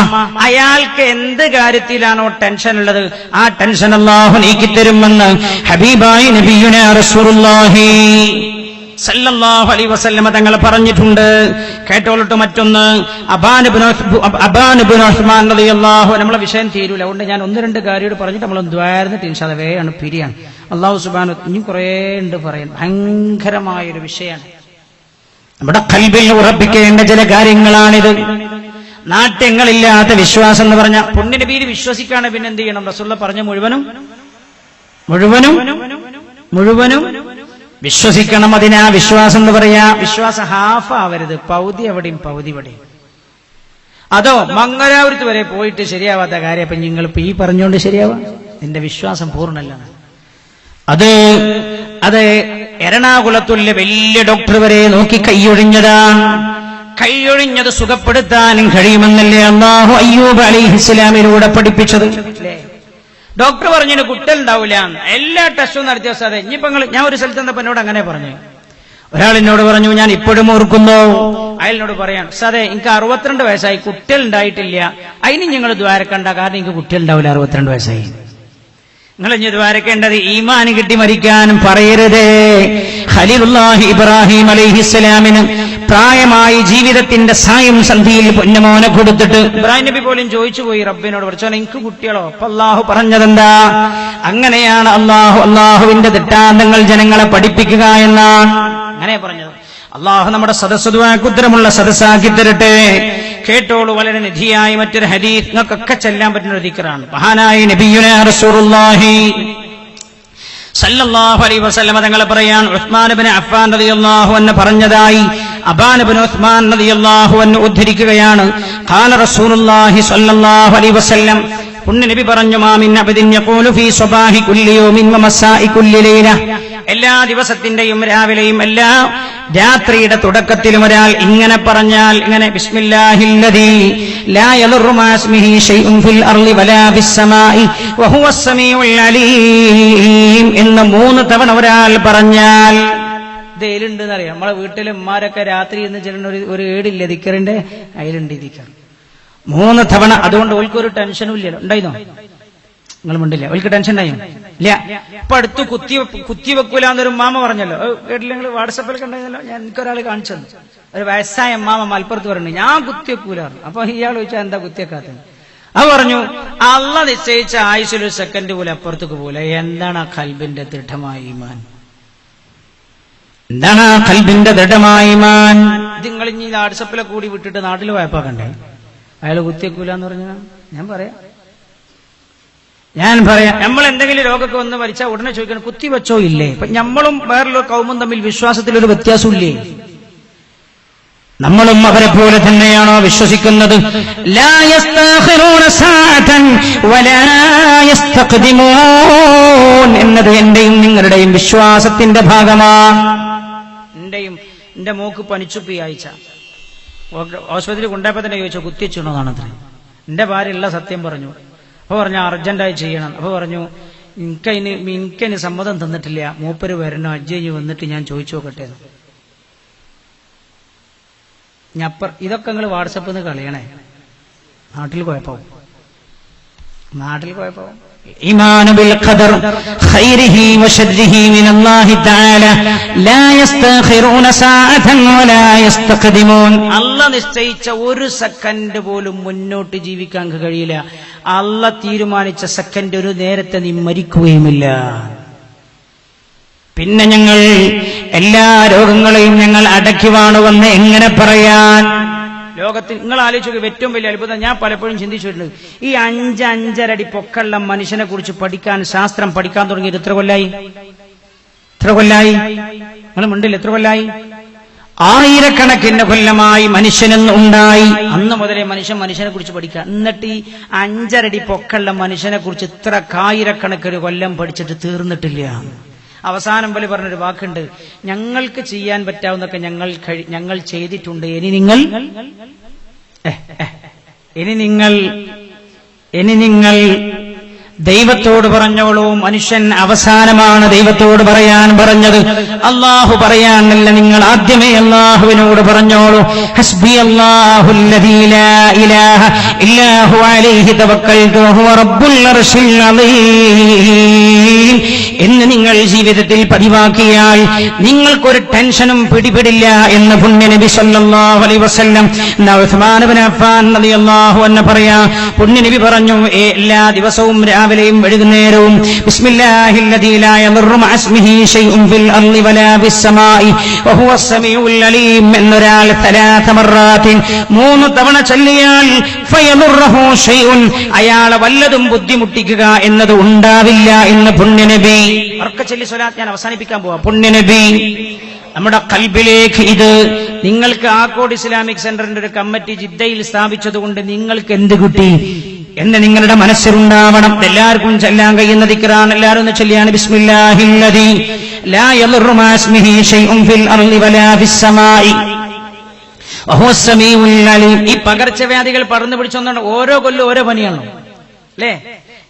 അയാൾക്ക് എന്ത് കാര്യത്തിലാണോ ടെൻഷൻ ഉള്ളത് ആ ടെൻഷൻ അല്ലാഹു നീക്കിത്തരുമെന്ന് ഹബീബായ നബിയുനാ റസൂലുള്ളാഹി സല്ലല്ലാഹു അലൈഹി വസല്ലമ തങ്ങൾ പറഞ്ഞിട്ടുണ്ട്. കേട്ടോളട്ടെ മറ്റൊന്ന്, അബാൻ ഇബ്നു ഉസ്മാൻ റളിയല്ലാഹു, നമ്മളെ വിഷയം തീരൂല, അതുകൊണ്ട് ഞാൻ 1-2 കാര്യങ്ങൾ പറഞ്ഞിട്ട് നമ്മൾ ദ്വാരന്നിട്ട് ഇൻഷാ അല്ലാഹ് വേഗം പിരിയാണ്. അല്ലാഹു സുബ്ഹാനഹു ഇനി കുറേ ഉണ്ട് പറയാൻ, ഭയങ്കരമായൊരു വിഷയമാണ്. നമ്മുടെ ഖൽബിൽ ഉറപ്പിക്കേണ്ട ചില കാര്യങ്ങളാണിത്. നാട്യങ്ങളില്ലാത്ത വിശ്വാസം എന്ന് പറഞ്ഞ പുണ്യ നബിയിൽ വിശ്വസിക്കാണ്, പിന്നെ എന്ത് ചെയ്യണം? റസൂലുള്ളാഹി പറഞ്ഞ മുഴുവനും വിശ്വസിക്കണം. അതിനാ വിശ്വാസം എന്ന് പറയാ. വിശ്വാസം ഹാഫ് ആവരുത്, പൗതി എവിടെയും പൗതി ഇവിടെയും. അതോ മംഗലാപുരത്ത് വരെ പോയിട്ട് ശരിയാവാത്ത കാര്യം അപ്പൊ നിങ്ങൾ ഈ പറഞ്ഞുകൊണ്ട് ശരിയാവാ? നിന്റെ വിശ്വാസം പൂർണ്ണല്ല. അത് എറണാകുളത്തുള്ള വലിയ ഡോക്ടർ വരെ നോക്കി കൈയൊഴിഞ്ഞതാണ്. കൈയൊഴിഞ്ഞത് സുഖപ്പെടുത്താനും കഴിയുമെന്നല്ലേ അല്ലാഹു അയ്യൂബ് അലൈഹിസ്സലാമിലൂടെ പഠിപ്പിച്ചത്? ഡോക്ടർ പറഞ്ഞു കുട്ടൽ ഉണ്ടാവില്ല, എല്ലാ ടെസ്റ്റും നടത്തിയ സാറേ. ഇനിയിപ്പോ ഞാൻ ഒരു സ്ഥലത്ത് എന്നപ്പോ എന്നോട് അങ്ങനെ പറഞ്ഞു. ഒരാൾ എന്നോട് പറഞ്ഞു, ഞാൻ ഇപ്പോഴും ഓർക്കുന്നു, അയാളിനോട് പറയാൻ സാറേ എനിക്ക് 62 വയസ്സായി, കുട്ടികൾ ഉണ്ടായിട്ടില്ല, അതിന് നിങ്ങൾ ദ്വാരക്കണ്ട, കാരണം എനിക്ക് കുട്ടികൾ ഉണ്ടാവില്ല, 62 വയസ്സായി. നിങ്ങൾ ഇനി ദ്വാരക്കേണ്ടത് ഈമാൻ കിട്ടി മരിക്കാനും പറയരുതേ. ഖലീലുല്ലാഹി ഇബ്രാഹിം അലൈഹിസ്സലാമിന് പ്രായമായി ജീവിതത്തിന്റെ സായം സന്ധിയിൽ പൊന്നമോനെ കൊടുത്തിട്ട് ഇബ്രാഹിം നബി പോലും ചോദിച്ചു പോയി റബ്ബിനോട്, പഠിച്ചോനെ എനിക്ക് കുട്ടികളോ? അപ്പൊ അള്ളാഹു പറഞ്ഞതെന്താ? അങ്ങനെയാണ് അള്ളാഹുവിന്റെ ദൃഷ്ടാന്തങ്ങൾ ജനങ്ങളെ പഠിപ്പിക്കുക എന്നാണ് അങ്ങനെ പറഞ്ഞത്. അള്ളാഹു നമ്മുടെ സദസ്സുദ്വാക്കുത്തരമുള്ള സദസ്സാക്കി തരട്ടെ. കേട്ടോളൂ, വളരെ നിധിയായി മറ്റൊരു ഹദീസ് നിങ്ങൾക്കൊക്കെ ചെല്ലാൻ പറ്റുന്ന ഒരു ദിക്റാണ്. മഹാനായ നബിയുനാ റസൂലുള്ളാഹി സല്ലല്ലാഹു അലൈഹി വസല്ലമ തങ്ങൾ പറയാൻ, ഉസ്മാൻ ഇബ്നു അഫ്ഫാൻ റളിയല്ലാഹു അൻഹു പറഞ്ഞതായി അബാൻ ഇബ്നു ഉസ്മാൻ റളിയല്ലാഹു അൻഹു ഉദ്ധരിക്കുകയാണ്. ഖാല റസൂലുള്ളാഹി സല്ലല്ലാഹു അലൈഹി വസല്ലം, പുണ്യ നബി പറഞ്ഞു, മാ മിൻ അബ്ദിൻ യഖൂലു ഫീ സ്വബാഹി കുല്ലി യൗമിൻ വ മസാഇ കുല്ലി ലൈല, എല്ലാ ദിവസത്തിന്റെയും രാവിലെയും എല്ലാ രാത്രിയുടെ തുടക്കത്തിലും ഒരാൾ ഇങ്ങനെ പറഞ്ഞാൽ, ഇങ്ങനെ ബിസ്മില്ലാഹില്ലദീ ലാ യദുറു മാ ഇസ്മിഹി ശൈഉൻ ഫിൽ അർളി വലാ ഫിസ് സമാഇ വഹുവസ് സമീഉൽ അലീം എന്ന് 3 തവണ ഒരാൾ പറഞ്ഞാൽ ഇതിലുണ്ടെന്ന് അറിയാം. നമ്മളെ വീട്ടിലെ ഉമ്മാരൊക്കെ രാത്രി എന്ന് ചെല്ലുന്ന ഒരു ഏടില്ല ദിക്കറിന്റെ, അതിലുണ്ട് ദിക്കർ 3 തവണ. അതുകൊണ്ട് ഓൽക്കൊരു ടെൻഷനും ഇല്ലല്ലോ. ഉണ്ടായിരുന്നോ? നിങ്ങൾ മിണ്ടില്ല, ഓൽക്ക് ടെൻഷൻ ഉണ്ടായോ? ഇല്ല. ഇപ്പൊ അടുത്ത് കുത്തിവെക്കൂലെന്നൊരു മാമ പറഞ്ഞല്ലോ, കേട്ടില്ല? നിങ്ങൾ വാട്സപ്പിലൊക്കെ ഉണ്ടായിരുന്നല്ലോ. ഞാൻ എനിക്കൊരാൾ കാണിച്ചു തന്നു, ഒരു വയസ്സായ മാമ മലപ്പുറത്ത് പറഞ്ഞു ഞാൻ കുത്തിവെക്കൂലായിരുന്നു. അപ്പൊ ഇയാൾ ചോദിച്ചാൽ എന്താ കുത്തിവെക്കാത്തത്? അത് പറഞ്ഞു, അള്ളാഹ് നിശ്ചയിച്ച ആയുസ്സിൽ 1 സെക്കൻഡ് പോലും അപ്പുറത്തേക്ക് പോലെ. എന്താണ് ആ ഖൽബിന്റെ ദൃഢമായ ഈമാൻ? എന്താണ് ആ ഖൽബിന്റെ ദൃഢമായ ഈമാൻ? ഇത് നിങ്ങൾ ഇനി വാട്സപ്പിലെ കൂടി വിട്ടിട്ട് നാട്ടിൽ വായ്പാക്കണ്ടേ? അയാൾ കുത്തിവെക്കൂലെന്ന് പറഞ്ഞ ഞാൻ പറയാം, നമ്മൾ എന്തെങ്കിലും രോഗമൊക്കെ വന്ന് മരിച്ചാൽ ഉടനെ ചോദിക്കണം കുത്തിവെച്ചോ ഇല്ലേ? ഇപ്പൊ നമ്മളും വേറൊരു കൗമും തമ്മിൽ വിശ്വാസത്തിലൊരു വ്യത്യാസമില്ലേ? നമ്മളും അവരെ പോലെ തന്നെയാണോ വിശ്വസിക്കുന്നത്? ലാ യസ്തഖിറൂന സഅതൻ വലാ യസ്തഖ്ദിമൂൻ എന്നത് എന്റെയും നിങ്ങളുടെയും വിശ്വാസത്തിന്റെ ഭാഗമാണ്. എന്റെ മോക്ക് പനിച്ചുപ്പി ആഴ്ച ആശുപത്രി കൊണ്ടുപോയപ്പോ തന്നെ ചോദിച്ചു കുത്തിവെച്ചോന്നാണത്ര. എന്റെ ഭാര്യ ഉള്ള സത്യം പറഞ്ഞു. അപ്പൊ പറഞ്ഞു അർജന്റായി ചെയ്യണം. അപ്പൊ പറഞ്ഞു എനിക്കതിന് സമ്മതം തന്നിട്ടില്ല, മൂപ്പര് വരണം, അജ്ജ് വന്നിട്ട് ഞാൻ ചോദിച്ചു നോക്കട്ടെ. ഇതൊക്കെ നിങ്ങൾ വാട്സപ്പിൽ നിന്ന് കളയണേ. നാട്ടിൽ കുഴപ്പമാവും. ഈമാനു ബിൽ ഖദർ ഖൈരിഹി വശർരിഹി മിനല്ലാഹി തആല ലാ യസ്തഖിറൂന സഅതൻ വലാ യസ്തഖ്ദിമൂൻ. അല്ലാഹ് നിശ്ചയിച്ച 1 സെക്കൻഡ് പോലും മുന്നോട്ട് ജീവിക്കാൻ കഴിയില്ല. അല്ലാഹ് തീരുമാനിച്ച സെക്കൻഡ് ഒരു നേരത്തെ നീ മരിക്കുകയുമില്ല. പിന്നെ ഞങ്ങൾ എല്ലാ രോഗങ്ങളെയും ഞങ്ങൾ അടക്കി വാണുവെന്ന് എങ്ങനെ പറയാൻ? ലോകത്തിൽ നിങ്ങൾ ആലോചിച്ചു, ഏറ്റവും വലിയ അത്ഭുതം ഞാൻ പലപ്പോഴും ചിന്തിച്ചിട്ടുണ്ട്. ഈ 5-5.5 അടി പൊക്കമുള്ള മനുഷ്യനെ കുറിച്ച് പഠിക്കാൻ, ശാസ്ത്രം പഠിക്കാൻ തുടങ്ങിയിട്ട് എത്ര കൊല്ലായി? നിങ്ങൾ മിണ്ടില്ല, എത്ര കൊല്ലായി? 1000കണക്കിന് കൊല്ലമായി മനുഷ്യനെന്ന് ഉണ്ടായി. അന്ന് മുതലേ മനുഷ്യനെ കുറിച്ച് പഠിക്കുക. എന്നിട്ട് ഈ 5.5 അടി പൊക്കമുള്ള മനുഷ്യനെ കുറിച്ച് ഇത്ര 1000കണക്കിന് കൊല്ലം പഠിച്ചിട്ട് തീർന്നിട്ടില്ല. അവസാനം പോലെ പറഞ്ഞൊരു വാക്കുണ്ട്, ഞങ്ങൾക്ക് ചെയ്യാൻ പറ്റാവുന്നതൊക്കെ ഞങ്ങൾ ചെയ്തിട്ടുണ്ട്, ഇനി നിങ്ങൾ ദൈവത്തോട് പറഞ്ഞോളൂ. മനുഷ്യൻ അവസാനമാണ് ദൈവത്തോട് പറയാൻ പറഞ്ഞത്. അള്ളാഹു പറയാനല്ല, നിങ്ങൾ ആദ്യമേ അള്ളാഹുവിനോട് പറഞ്ഞോളൂ. ഹസ്ബി അല്ലാഹുല്ലദീ ലാ ഇലാഹ ഇല്ലാ ഹുവ അലൈഹി തവക്കൽതു വഹുവ റബ്ബുൽ അർശിൽ അളീം എന്ന് നിങ്ങൾ ജീവിതത്തിൽ പതിവാക്കിയാൽ നിങ്ങൾക്കൊരു ടെൻഷനും പിടിപെടില്ല എന്ന് പുണ്യനബി സല്ലല്ലാഹു അലൈഹി വസല്ലം ഉസ്മാൻ ഇബ്നു അഫ്ഫാൻ റളിയല്ലാഹു അൻഹു പറയാ, പുണ്യനബി പറഞ്ഞു, എല്ലാ ദിവസവും രാവിലെയും വൈകുന്നേരവും ബിസ്മില്ലാഹില്ലദീ ലാ യദുറു മഅ ഇസ്മിഹി ശൈഉൻ ഫിൽ അർളി വലാ ഫിസ് സമാഇ വഹുവസ് സമീഉൽ അലീം എന്നൊരാൾ 3 മററാത്തിൻ 3 തവണ ചൊല്ലിയാൽ ഫയദുറഹു ശൈഉൻ അയാളെ വല്ലതും ബുദ്ധിമുട്ടിക്കുക എന്നത് ഉണ്ടാവില്ല എന്ന് പുണ്യനബി. ഉറക്കെ ചൊല്ലി സ്വലാത്ത് ഞാൻ അവസാനിപ്പിക്കാൻ പോവാ. പുണ്യനബി നമ്മുടെ കൽബിലേക്ക് ഇത് നിങ്ങൾക്ക് ആക്കോട് ഇസ്ലാമിക് സെന്ററിന്റെ ഒരു കമ്മിറ്റി ജിദ്ദയിൽ സ്ഥാപിച്ചതുകൊണ്ട് നിങ്ങൾക്ക് എന്ത് കിട്ടി എന്ന് നിങ്ങളുടെ മനസ്സിലുണ്ടാവണം. എല്ലാവർക്കും ചൊല്ലാൻ കഴിയുന്ന ദിക്റാണ്. എല്ലാവരും ഒന്ന് ചൊല്ലിയാണ് ബിസ്മില്ലാഹില്ലദീ ലാ യദുറു മഅ ഇസ്മിഹി ശൈഉൻ ഫിൽ അർളി വലാ ഫിസ് സമാഇ വഹുവസ് സമീഉൽ അലീം. ഈ പകർച്ചവ്യാധികൾ പടർന്നു പിടിച്ചൊന്നാണ്. ഓരോ കൊല്ലം ഓരോ പനിയാണോ അല്ലേ?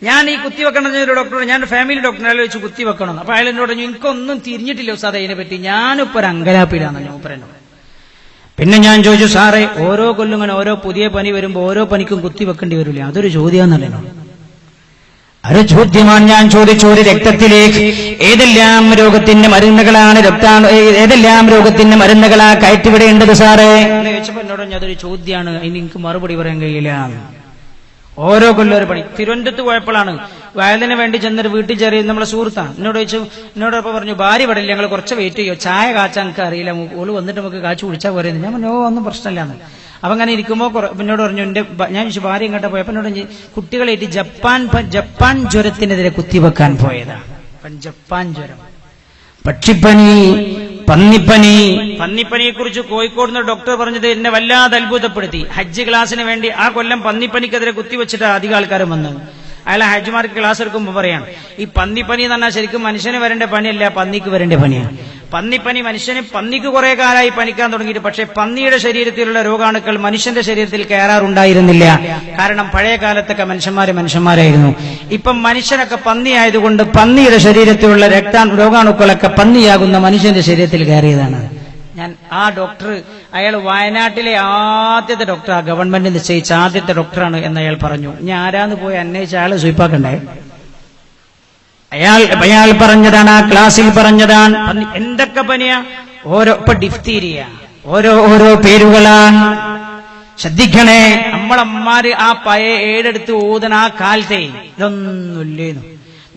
ഞാൻ ഈ കുത്തിവെക്കണം ഡോക്ടറോട്, ഞാൻ ഫാമിലി ഡോക്ടറെ വെച്ച് കുത്തിവെക്കണം. അപ്പൊ അയാൾ എന്നോട് എനിക്കൊന്നും തിരിഞ്ഞിട്ടില്ല ഉസ്താദേ ഇതിനെ പറ്റി, ഞാനിപ്പോ ഒരു അങ്കലാപ്പിലാണ് മൂപ്പരനോട്. പിന്നെ ഞാൻ ചോദിച്ചു, സാറേ ഓരോ കൊല്ലം ഇങ്ങനെ ഓരോ പുതിയ പനി വരുമ്പോ ഓരോ പനിക്കും കുത്തിവെക്കേണ്ടി വരില്ലേ? അതൊരു ചോദ്യമാണെന്നല്ലോ. ഒരു ചോദ്യമാണ് ഞാൻ ചോദിച്ചു. ഒരു രക്തത്തിലേക്ക് ഏതെല്ലാം രോഗത്തിന്റെ മരുന്നുകളാണ് ഏതെല്ലാം രോഗത്തിന്റെ മരുന്നുകളാ കയറ്റിവിടേണ്ടത് സാറേ എന്ന് ചോദിച്ചപ്പോ എന്നോട് അതൊരു ചോദ്യമാണ്, ഇനി എനിക്ക് മറുപടി പറയാൻ കഴിയില്ല. ഓരോ കൊല്ലം ഒരു പണി. തിരുവനന്തപുരത്ത് പോയപ്പോഴാണ് വയലിന് വേണ്ടി ചെന്നൊരു വീട്ടിൽ ചെറിയ നമ്മളെ സുഹൃത്താണ്. എന്നോടൊപ്പം പറഞ്ഞു, ഭാര്യ പടില്ല, ഞങ്ങൾ കുറച്ച് വെയിറ്റ് ചെയ്യോ, ചായ കാച്ചാൻ എനിക്ക് അറിയില്ല, ഓള് വന്നിട്ട് നമുക്ക് കാച്ചു കുടിച്ചാൽ പോരുന്നു. ഞാൻ പറഞ്ഞു, ഒന്നും പ്രശ്നമില്ലാന്ന്. അപ്പൊ അങ്ങനെ ഇരിക്കുമ്പോ എന്നോട് പറഞ്ഞു, ഞാൻ ചോദിച്ചു ഭാര്യ ഇങ്ങോട്ട് പോയപ്പോ എന്നോട് കുട്ടികളായിട്ട് ജപ്പാൻ ജ്വരത്തിനെതിരെ കുത്തിവെക്കാൻ പോയതാ. ജപ്പാൻ ജ്വരം, പക്ഷിപ്പനി, പന്നിപ്പനിയെ കുറിച്ച് കോഴിക്കോട് നിന്ന് ഡോക്ടർ പറഞ്ഞത് എന്നെ വല്ലാതെ അത്ഭുതപ്പെടുത്തി. ഹജ്ജ് ക്ലാസിന് വേണ്ടി ആ കൊല്ലം പന്നിപ്പനിക്കെതിരെ കുത്തിവെച്ചിട്ട് അധികം ആൾക്കാരും വന്നു. അയാൾ ഹജ്ജ്മാർക്ക് ക്ലാസ് എടുക്കുമ്പോൾ പറയാം, ഈ പന്നിപ്പനി എന്ന് പറഞ്ഞാൽ ശരിക്കും മനുഷ്യന് വരേണ്ട പനിയല്ല, പന്നിക്ക് വരേണ്ട പനിയാണ്. പന്നിപ്പനി പന്നിക്ക് കുറെ കാലമായി പനിക്കാൻ തുടങ്ങിയിട്ട്, പക്ഷെ പന്നിയുടെ ശരീരത്തിലുള്ള രോഗാണുക്കൾ മനുഷ്യന്റെ ശരീരത്തിൽ കയറാറുണ്ടായിരുന്നില്ല. കാരണം പഴയ കാലത്തൊക്കെ മനുഷ്യന്മാരായിരുന്നു. ഇപ്പം മനുഷ്യനൊക്കെ പന്നിയായതുകൊണ്ട് പന്നിയുടെ ശരീരത്തിലുള്ള രോഗാണുക്കളൊക്കെ പന്നിയാകുന്ന മനുഷ്യന്റെ ശരീരത്തിൽ കയറിയതാണ്. ഞാൻ ആ ഡോക്ടർ, അയാൾ വയനാട്ടിലെ ആദ്യത്തെ ഡോക്ടർ, ഗവൺമെന്റ് നിശ്ചയിച്ച ആദ്യത്തെ ഡോക്ടറാണ് എന്ന് അയാൾ പറഞ്ഞു. ഞാൻ ആരാന്ന് പോയി അന്വേഷിച്ച അയാൾ സ്വീപ്പാക്കണ്ടേ? അയാൾ പറഞ്ഞതാണ്, ആ ക്ലാസ്സിൽ പറഞ്ഞതാണ്. എന്തൊക്കെ പനിയാ? ഇപ്പൊ ഡിഫ്തീരിയ, ഓരോ പേരുകളാണ്. ശ്രദ്ധിക്കണേ, നമ്മളമ്മാര് ആ പഴയ ഏടെടുത്ത് ഓതണ ആ കാലത്തെ ഇതൊന്നുമില്ലേന്നു.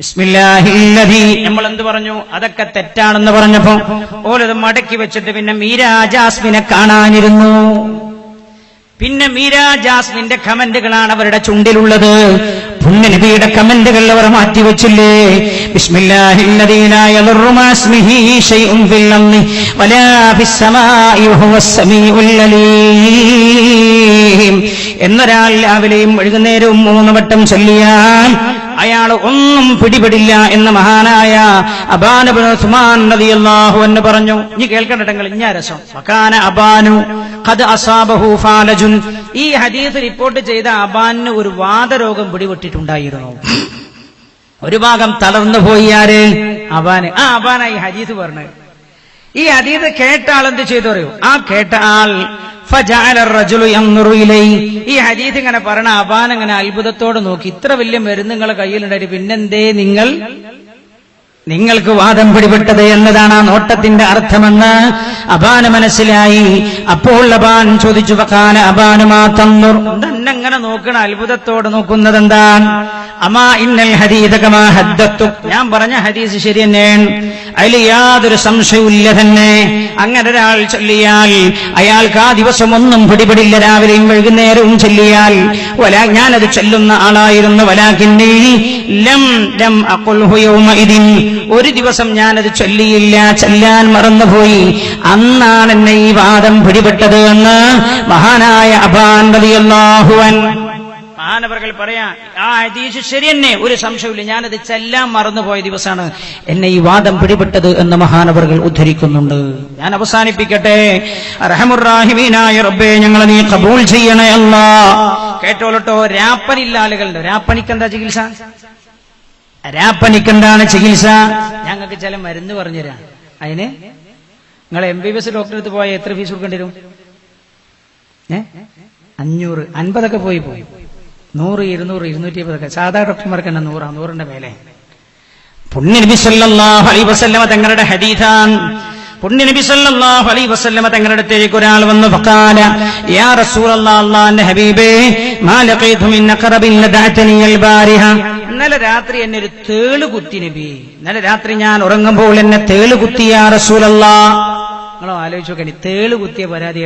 ബിസ്മില്ലാഹില്ലദീ നമ്മൾ എന്ത് പറഞ്ഞു? അതൊക്കെ തെറ്റാണെന്ന് പറഞ്ഞപ്പോ ഓലത് മടക്കി വെച്ചിട്ട് പിന്നെ മീരാ ജാസ്മിനെ കാണാനിരുന്നു. പിന്നെ മീരാ ജാസ്മിന്റെ കമന്റുകളാണ് അവരുടെ ചുണ്ടിലുള്ളത്. പുണ്യനബിയുടെ കമന്റുകൾ അവർ മാറ്റിവെച്ചില്ലേ? ബിസ്മില്ലാഹില്ലദീ ലാ യദുറു മഅ ഇസ്മിഹി ശൈഉൻ ഫിൽ അർളി വലാ ഫിസ് സമാഇ വഹുവസ് സമീഉൽ അലീം എന്നൊരാൾ രാവിലെയും വൈകുന്നേരവും 3 വട്ടം ചൊല്ലിയാൽ അയാൾ ഒന്നും പിടിപെടില്ല എന്ന് മഹാനായ അബാൻ ഇബ്നു ഉസ്മാൻ റളിയല്ലാഹു അൻഹു പറഞ്ഞു. ഇനി കേൾക്കണ്ടങ്ങൾ ഇഞ്ഞാ രസം. വകാന അബാനു ഖദ് അസാബഹു ഫാലജുൻ. ഈ ഹദീസ് റിപ്പോർട്ട് ചെയ്ത അബാനിന് ഒരു വാതരോഗം പിടിപെട്ടിട്ടുണ്ടായിരുന്നു. ഒരു ഭാഗം തളർന്നു പോയി. ആര്? അബാന്. ആ അബാന ഈ ഹദീസ് പറഞ്ഞത്. ഈ ഹദീസ് കേട്ട ആൾ എന്ത് ചെയ്തു അറിയോ? ആ കേട്ട ആൾ ഈ ഹദീസ് ഇങ്ങനെ പറഞ്ഞ അബാൻ ഇങ്ങനെ അത്ഭുതത്തോടെ നോക്കി. ഇത്ര വലിയ മരുന്ന് നിങ്ങളെ കയ്യിലുണ്ടായിട്ട് പിന്നെന്തേ നിങ്ങൾക്ക് വാദം പിടിപെട്ടത് എന്നതാണ് ആ നോട്ടത്തിന്റെ അർത്ഥമെന്ന് അബാന് മനസ്സിലായി. അപ്പോൾ അബാൻ ചോദിച്ചു, വകാന അബാനു മാ തൻദുർ, എന്നെങ്ങനെ നോക്കണ അത്ഭുതത്തോടെ നോക്കുന്നത് എന്താണ്? അമാ ഇന്നൽ ഹദീദ കമാ ഹദ്ദത്തു, ഞാൻ പറഞ്ഞ ഹദീസ് ശരി തന്നെയാണ്, അതിൽ യാതൊരു സംശയവുമില്ല തന്നെ. അങ്ങനെ ഒരാൾ ചൊല്ലിയാൽ അയാൾക്ക് ആ ദിവസം ഒന്നും പിടിപെടില്ല. രാവിലെയും വൈകുന്നേരവും ചൊല്ലിയാൽ ഞാനത് ചൊല്ലുന്ന ആളായിരുന്നു. വലാകിന്നി ലം അഖുൽഹു യൗമഇദിൻ, ഒരു ദിവസം ഞാനത് ചൊല്ലിയില്ല, ചൊല്ലാൻ മറന്നുപോയി. അന്നാണ് എന്നെ ഈ വാദം പിടിപെട്ടത് എന്ന് മഹാനായ അബാൻ റളിയല്ലാഹു അൻഹു മഹാനവർകൾ പറയാ ആ ഹദീസ് ശരി തന്നെ, ഒരു സംശയമില്ല, ഞാനത് ചെല്ലാൻ മറന്നുപോയ ദിവസമാണ് എന്നെ ഈ വാദം പിടിപെട്ടത് എന്ന് മഹാനവർകൾ ഉദ്ധരിക്കുന്നുണ്ട്. ഞാൻ അവസാനിപ്പിക്കട്ടെ. റഹ്മുർ-റഹീമീനായ റബ്ബേ, ഞങ്ങളെ നീ ഖബൂൽ ചെയ്യണേ അല്ലാഹ്. കേട്ടോളട്ടോ, രാപ്പനില്ല ആളുകളുണ്ട്. രാപ്പനിക്കെന്താ ചികിത്സ? രാപ്പനിക്കെന്താണ് ചികിത്സ? ഞങ്ങൾക്ക് ചില മരുന്ന് പറഞ്ഞുതരാം. അതിന് നിങ്ങൾ MBBS ഡോക്ടറെ അടുത്ത് പോയാൽ എത്ര ഫീസ് കൊടുക്കേണ്ടി വരും? 500, 50 പോയി 100, 200, 220. സാധാ ഡോക്ടർമാർക്ക് തന്നെ 100ന്റെ മേലെ. പുണ്യനബി സല്ലല്ലാഹു അലൈഹി വസല്ലമ തങ്ങളുടെ ഹദീസാൻ. പുണ്യനബി സല്ലല്ലാഹു അലൈഹി വസല്ലമ തങ്ങളുടെ അടുത്തേക്ക് ഒരാൾ വന്നു. ഫഖാല യാ റസൂലല്ലാഹ്, അല്ലാഹുവിന്റെ ഹബീബേ, മാ ലഖീതു മിൻ അഖറബിൻ ലദഅതനി അൽബാരിഹ. ഇന്നലെ രാത്രി എന്നെ ഒരു തേള് കുത്തി നബി. ഇന്നലെ രാത്രി ഞാൻ ഉറങ്ങുമ്പോൾ എന്നെ തേള് കുത്തി യാ റസൂലല്ലാഹ്. നിങ്ങൾ ആലോചിച്ച് നോക്കണി, തേള് കുത്തിയ പരാതി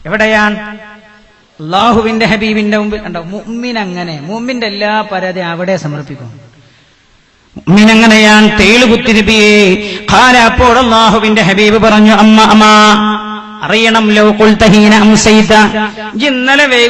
എവിടെയാണ്? അല്ലാഹുവിന്റെ ഹബീബിന്റെ മുമ്പിൽ. ഉണ്ടോ? മുഅ്മിൻ അങ്ങനെ, മുഅ്മിന്റെ എല്ലാ പരാതിയും അവിടെ സമർപ്പിക്കും. മുഅ്മിൻ അങ്ങനെയാണ്. തേള് കുത്തി നബിയെ. ഖാല, അപ്പോൾ അല്ലാഹുവിന്റെ ഹബീബ് പറഞ്ഞു, അമ്മ അറിയണം, ലൗ ഖുൽത ഹീന അംസൈത, ഇന്നലെ